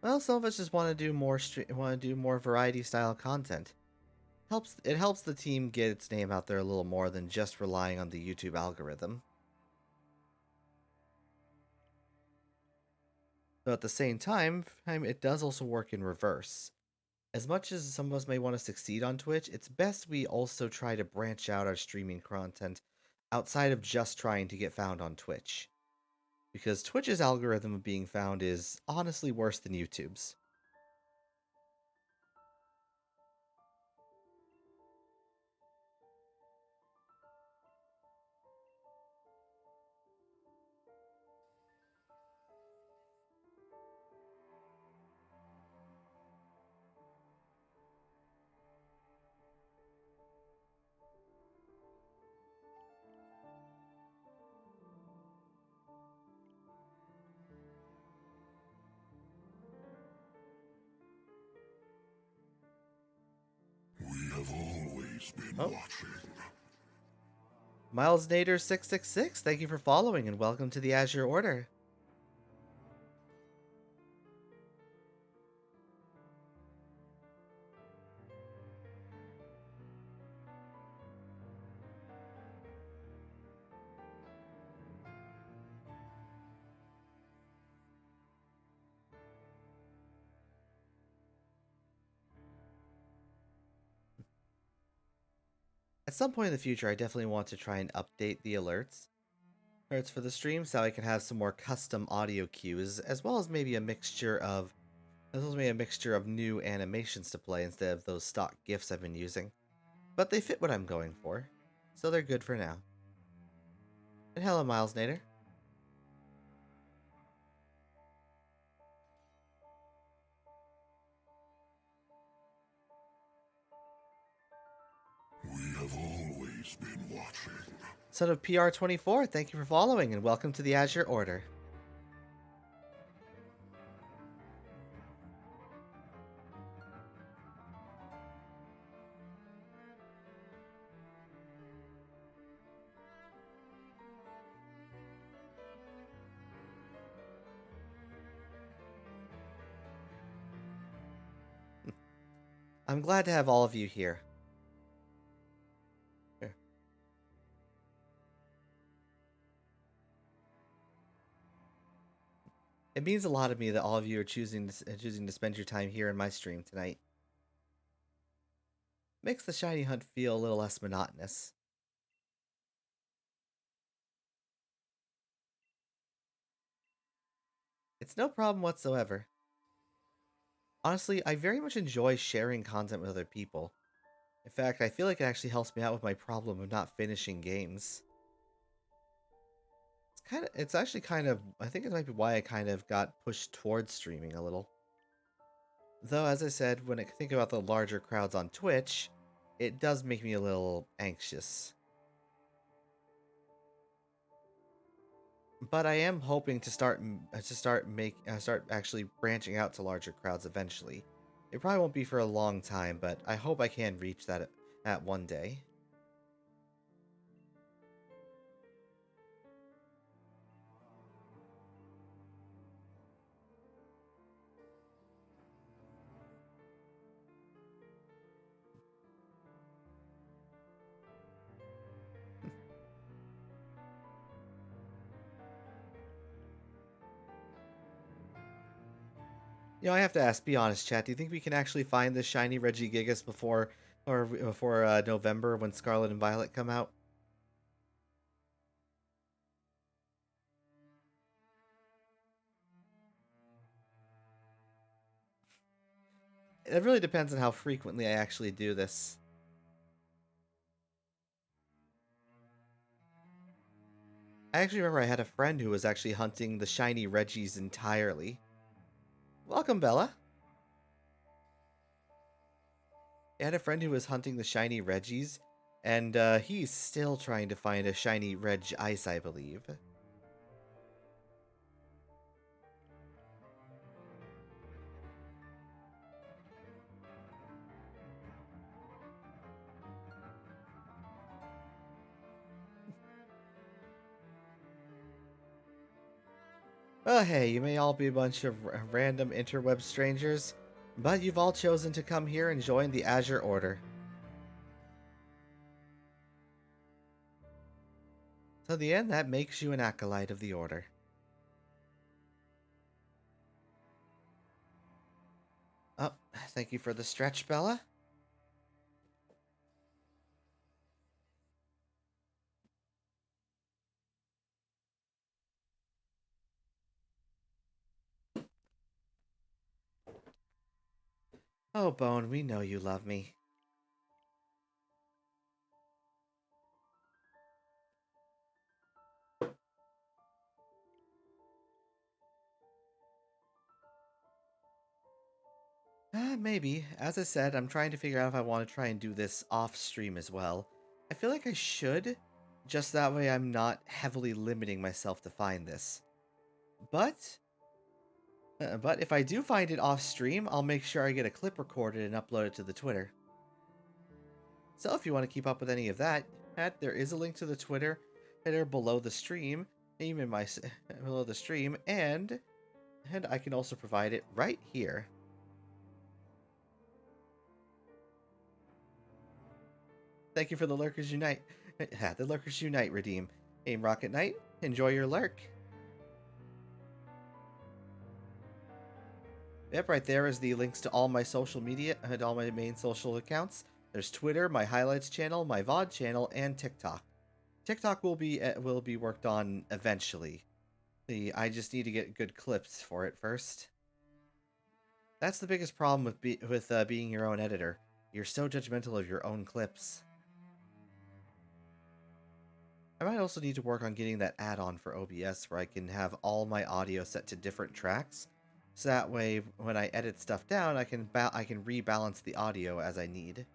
Well, some of us just want to do more variety style content. It helps the team get its name out there a little more than just relying on the YouTube algorithm. Though at the same time, it does also work in reverse. As much as some of us may want to succeed on Twitch, it's best we also try to branch out our streaming content outside of just trying to get found on Twitch. Because Twitch's algorithm of being found is honestly worse than YouTube's. have always been Oh, watching. Miles Nader 666, thank you for following and welcome to the Azure Order. At some point in the future, I definitely want to try and update the alerts for the stream so I can have some more custom audio cues, as well as maybe a mixture of new animations to play instead of those stock GIFs I've been using. But they fit what I'm going for, so they're good for now. And hello, Miles Nader. We have always been watching. Son of PR24, thank you for following and welcome to the Azure Order. I'm glad to have all of you here. Here. It means a lot to me that all of you are choosing to spend your time here in my stream tonight. Makes the shiny hunt feel a little less monotonous. It's no problem whatsoever. Honestly, I very much enjoy sharing content with other people. In fact, I feel like it actually helps me out with my problem of not finishing games. It's actually kind of, I think it might be why I kind of got pushed towards streaming a little. Though, as I said, when I think about the larger crowds on Twitch, it does make me a little anxious. But I am hoping to start actually branching out to larger crowds eventually. It probably won't be for a long time, but I hope I can reach that at one day. I have to ask, be honest, chat. Do you think we can actually find this shiny Regigigas before November when Scarlet and Violet come out? It really depends on how frequently I actually do this. I actually remember I had a friend who was actually hunting the shiny Regis entirely. Welcome, Bella. I had a friend who was hunting the shiny Regis, and he's still trying to find a shiny Reg Ice, I believe. Well, hey, you may all be a bunch of random interweb strangers, but you've all chosen to come here and join the Azure Order. So in the end, that makes you an acolyte of the Order. Oh, thank you for the stretch, Bella. Oh, Bone, we know you love me. Maybe. As I said, I'm trying to figure out if I want to try and do this off stream as well. I feel like I should, just that way I'm not heavily limiting myself to find this. But if I do find it off stream, I'll make sure I get a clip recorded and upload it to the Twitter. So if you want to keep up with any of that, there is a link to the Twitter header below the stream, even below the stream, and I can also provide it right here. Thank you for the Lurkers Unite. The Lurkers Unite redeem. Aim Rocket Knight, enjoy your lurk. Yep, right there is the links to all my social media and all my main social accounts. There's Twitter, my highlights channel, my VOD channel, and TikTok. TikTok will be worked on eventually. I just need to get good clips for it first. That's the biggest problem with being your own editor. You're so judgmental of your own clips. I might also need to work on getting that add-on for OBS where I can have all my audio set to different tracks. So that way, when I edit stuff down, I can rebalance the audio as I need.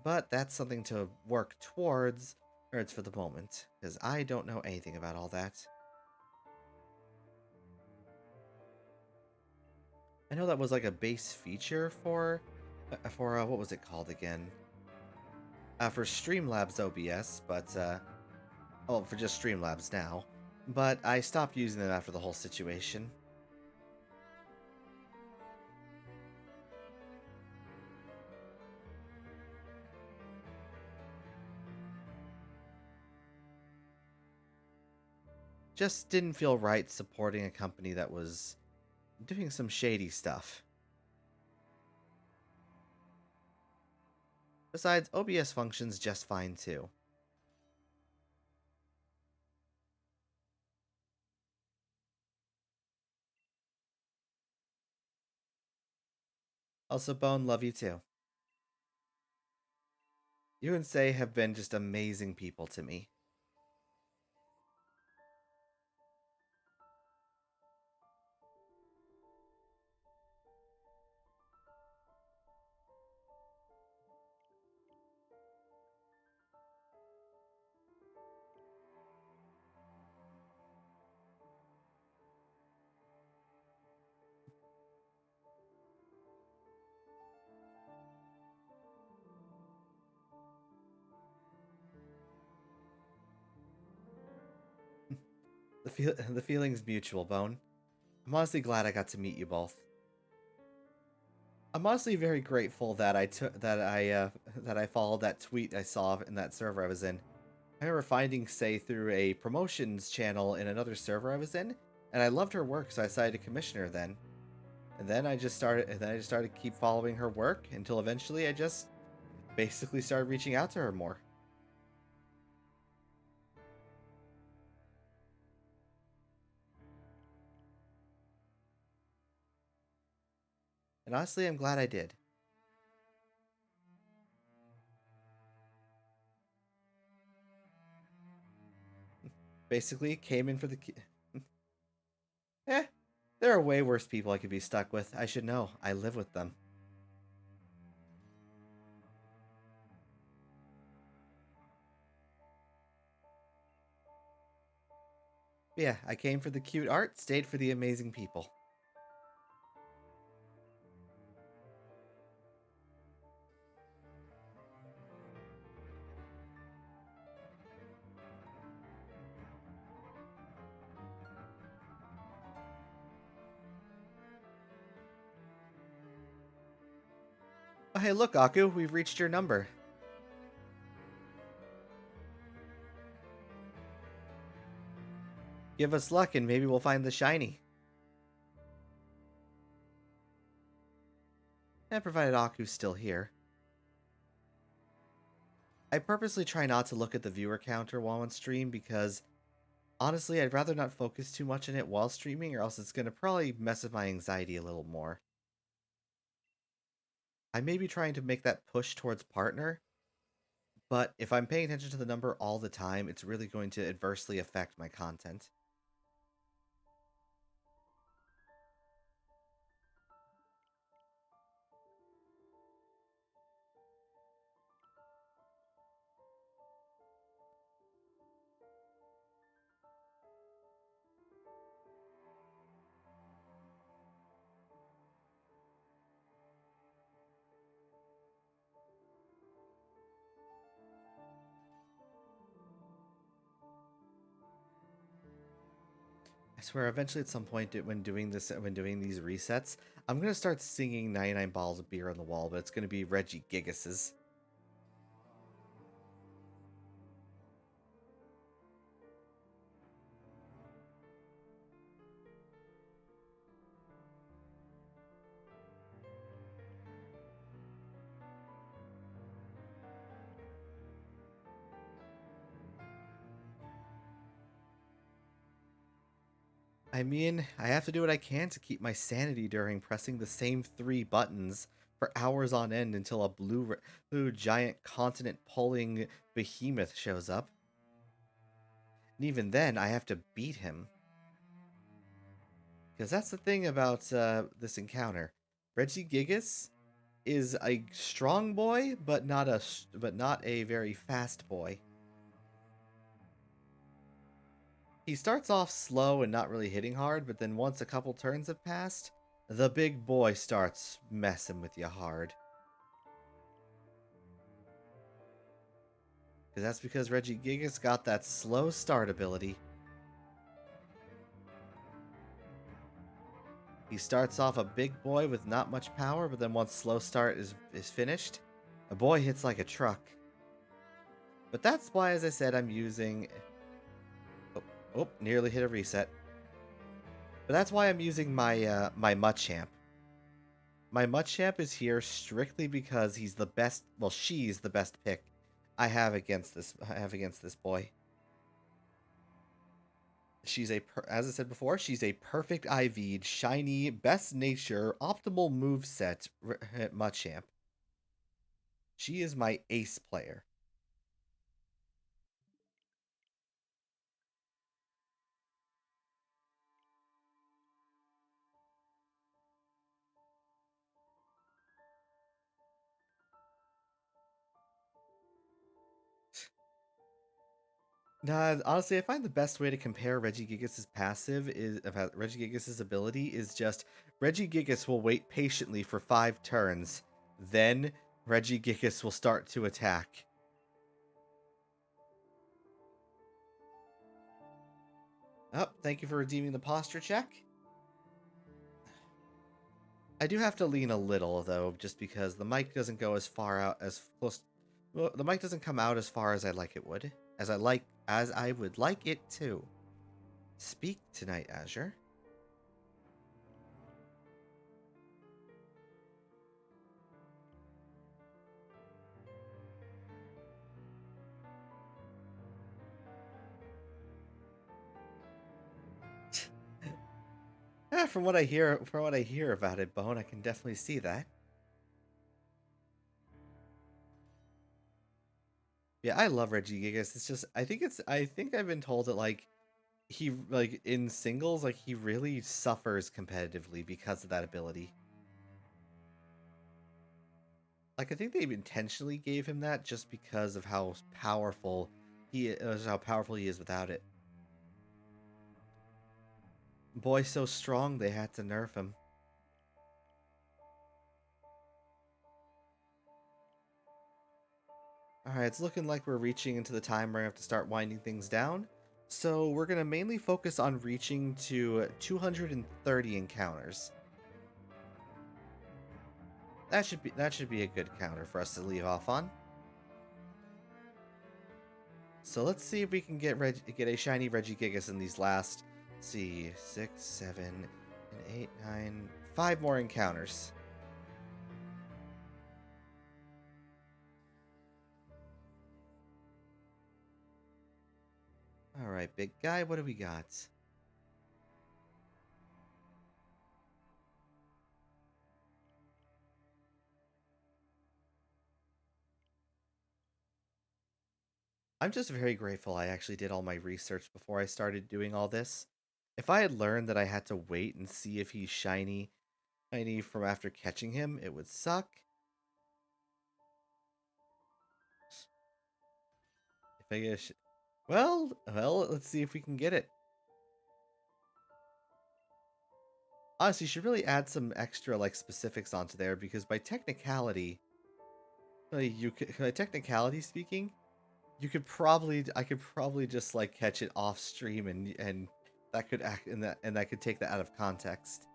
But that's something to work towards, or it's for the moment, because I don't know anything about all that. I know that was like a base feature for what was it called again? For Streamlabs OBS, but oh, for just Streamlabs now. But I stopped using them after the whole situation. Just didn't feel right supporting a company that was doing some shady stuff. Besides, OBS functions just fine too. Also, Bone, love you too. You and Say have been just amazing people to me. The feeling's mutual, Bone. I'm honestly glad I got to meet you both. I'm honestly very grateful that that I followed that tweet I saw in that server I was in. I remember finding Say through a promotions channel in another server I was in, and I loved her work, so I decided to commission her then. And then I just started to keep following her work until eventually I just basically started reaching out to her more. And honestly, I'm glad I did. Basically, came in for the eh, there are way worse people I could be stuck with. I should know. I live with them. But yeah, I came for the cute art, stayed for the amazing people. Oh, hey, look, Aku, we've reached your number. Give us luck and maybe we'll find the shiny. And provided Aku's still here. I purposely try not to look at the viewer counter while on stream because, honestly, I'd rather not focus too much on it while streaming or else it's going to probably mess with my anxiety a little more. I may be trying to make that push towards partner, but if I'm paying attention to the number all the time, it's really going to adversely affect my content. swear, eventually at some point, when doing these resets, I'm gonna start singing 99 Balls of Beer on the Wall, but it's gonna be Reggie Gigas's. I mean, I have to do what I can to keep my sanity during pressing the same 3 buttons for hours on end until a blue giant continent pulling behemoth shows up. And even then, I have to beat him. Because that's the thing about this encounter. Reggie Gigas is a strong boy, but not a very fast boy. He starts off slow and not really hitting hard, but then once a couple turns have passed, the big boy starts messing with you hard. Because that's because Reggie Gigas got that slow start ability. He starts off a big boy with not much power, but then once slow start is finished, a boy hits like a truck. But that's why, as I said, I'm using... Oh, nearly hit a reset. But that's why I'm using my Machamp. My Machamp is here strictly because he's the best. Well, she's the best pick I have against this boy. As I said before, she's a perfect IV'd, shiny, best nature, optimal moveset Machamp. She is my ace player. Nah, honestly, I find the best way to compare Regigigas' passive is about Regigigas' ability is just Regigigas will wait patiently for 5 turns, then Regigigas will start to attack. Oh, thank you for redeeming the posture check. I do have to lean a little though, just because the mic doesn't go as far out as close. Well, the mic doesn't come out as far as I like it would, as I would like it to. Speak tonight, Azure. From what I hear about it, Bone, I can definitely see that. Yeah, I love Regigigas. It's just I think I've been told that like in singles, like he really suffers competitively because of that ability. Like I think they intentionally gave him that just because of how powerful he is without it. Boy, so strong they had to nerf him. Alright, it's looking like we're reaching into the time where I have to start winding things down. So we're going to mainly focus on reaching to 230 encounters. That should be a good counter for us to leave off on. So let's see if we can get a shiny Regigigas in these last, let's see, 6, 7, and 8, 9, 5 more encounters. Alright, big guy, what do we got? I'm just very grateful I actually did all my research before I started doing all this. If I had learned that I had to wait and see if he's shiny from after catching him, it would suck. If I get well, let's see if we can get it. Honestly, you should really add some extra like specifics onto there because by technicality speaking, I could probably just like catch it off stream and that could act in that, and that could take that out of context.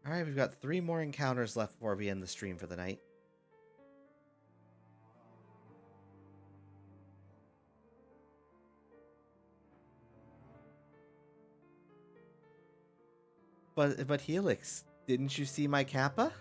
All right, we've got 3 more encounters left before we end the stream for the night. But Helix, didn't you see my Kappa?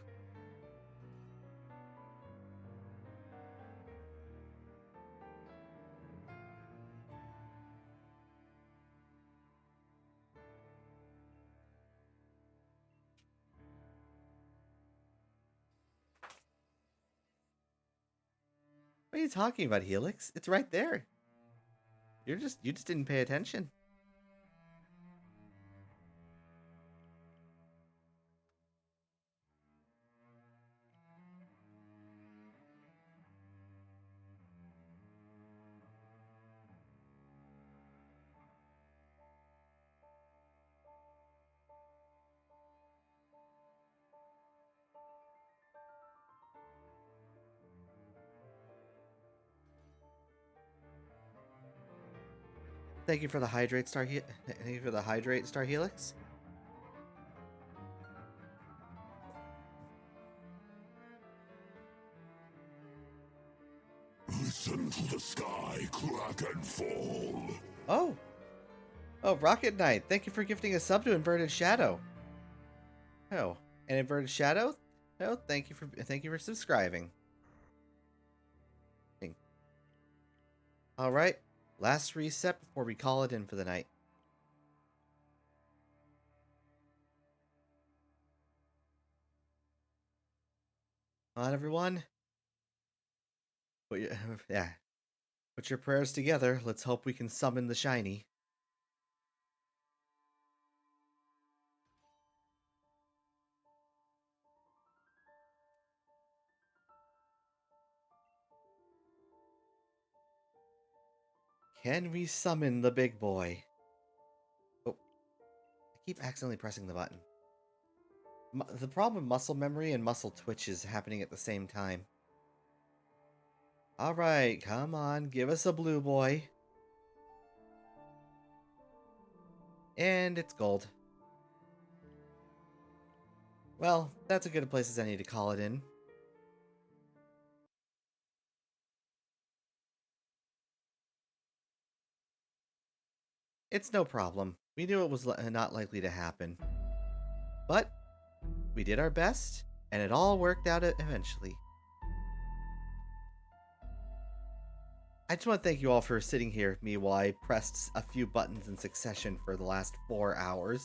What are you talking about, Helix? It's right there. You just didn't pay attention. Thank you for the hydrate, Thank you for the hydrate, Star Helix. Listen to the sky crack and fall. Oh, Rocket Knight, thank you for gifting a sub to Inverted Shadow. Oh, and Inverted Shadow, oh, thank you for subscribing. All right, last reset before we call it in for the night. Come on, everyone. Yeah, put your prayers together. Let's hope we can summon the shiny. Can we summon the big boy? Oh, I keep accidentally pressing the button. The problem with muscle memory and muscle twitch is happening at the same time. Alright, come on, give us a blue boy. And it's gold. Well, that's a good place as any to call it in. It's no problem. We knew it was not likely to happen. But we did our best, and it all worked out eventually. I just want to thank you all for sitting here with me while I pressed a few buttons in succession for the last 4 hours.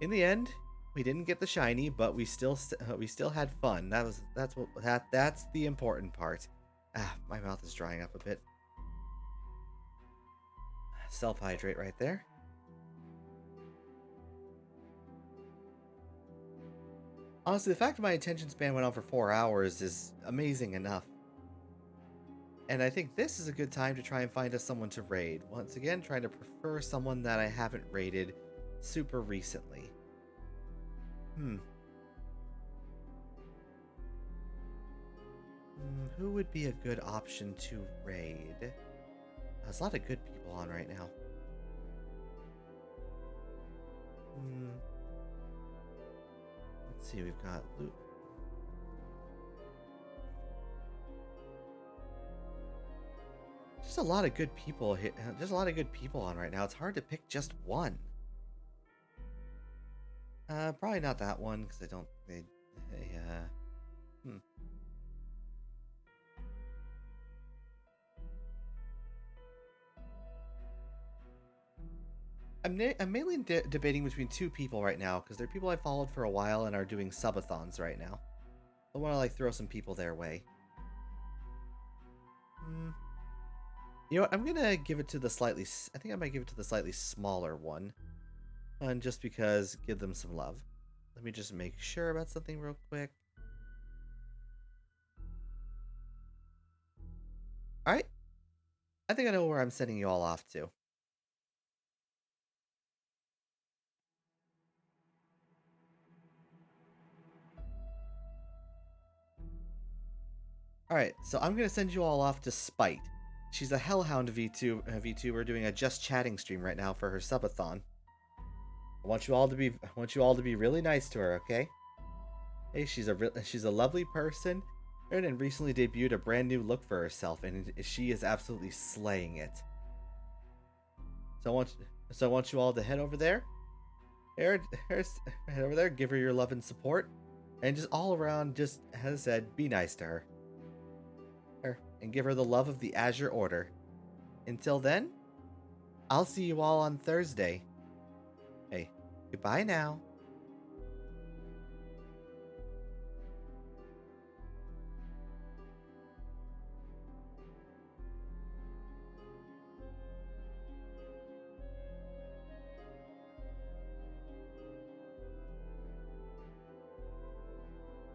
In the end, we didn't get the shiny, but we still had fun. That's the important part. Ah, my mouth is drying up a bit. Self-hydrate right there. Honestly, the fact that my attention span went on for 4 hours is amazing enough. And I think this is a good time to try and find us someone to raid. Once again, trying to prefer someone that I haven't raided super recently. Who would be a good option to raid? There's a lot of good people on right now. Let's see, we've got Luke. Just a lot of good people here. There's a lot of good people on right now. It's hard to pick just one. Probably not that one because I don't. I'm mainly debating between 2 people right now because they're people I followed for a while and are doing subathons right now. I want to like throw some people their way. You know what? I'm gonna give it to the slightly. I think I might give it to the slightly smaller one, and just because, give them some love. Let me just make sure about something real quick. All right. I think I know where I'm sending you all off to. Alright, so I'm gonna send you all off to Spite. She's a Hellhound VTuber doing a Just Chatting stream right now for her subathon. I want you all to be really nice to her, okay? Hey, she's a lovely person, and recently debuted a brand new look for herself, and she is absolutely slaying it. So I want you all to head over there, head over there, give her your love and support, and just all around, just as I said, be nice to her, and give her the love of the Azure Order. Until then, I'll see you all on Thursday. Hey, goodbye now.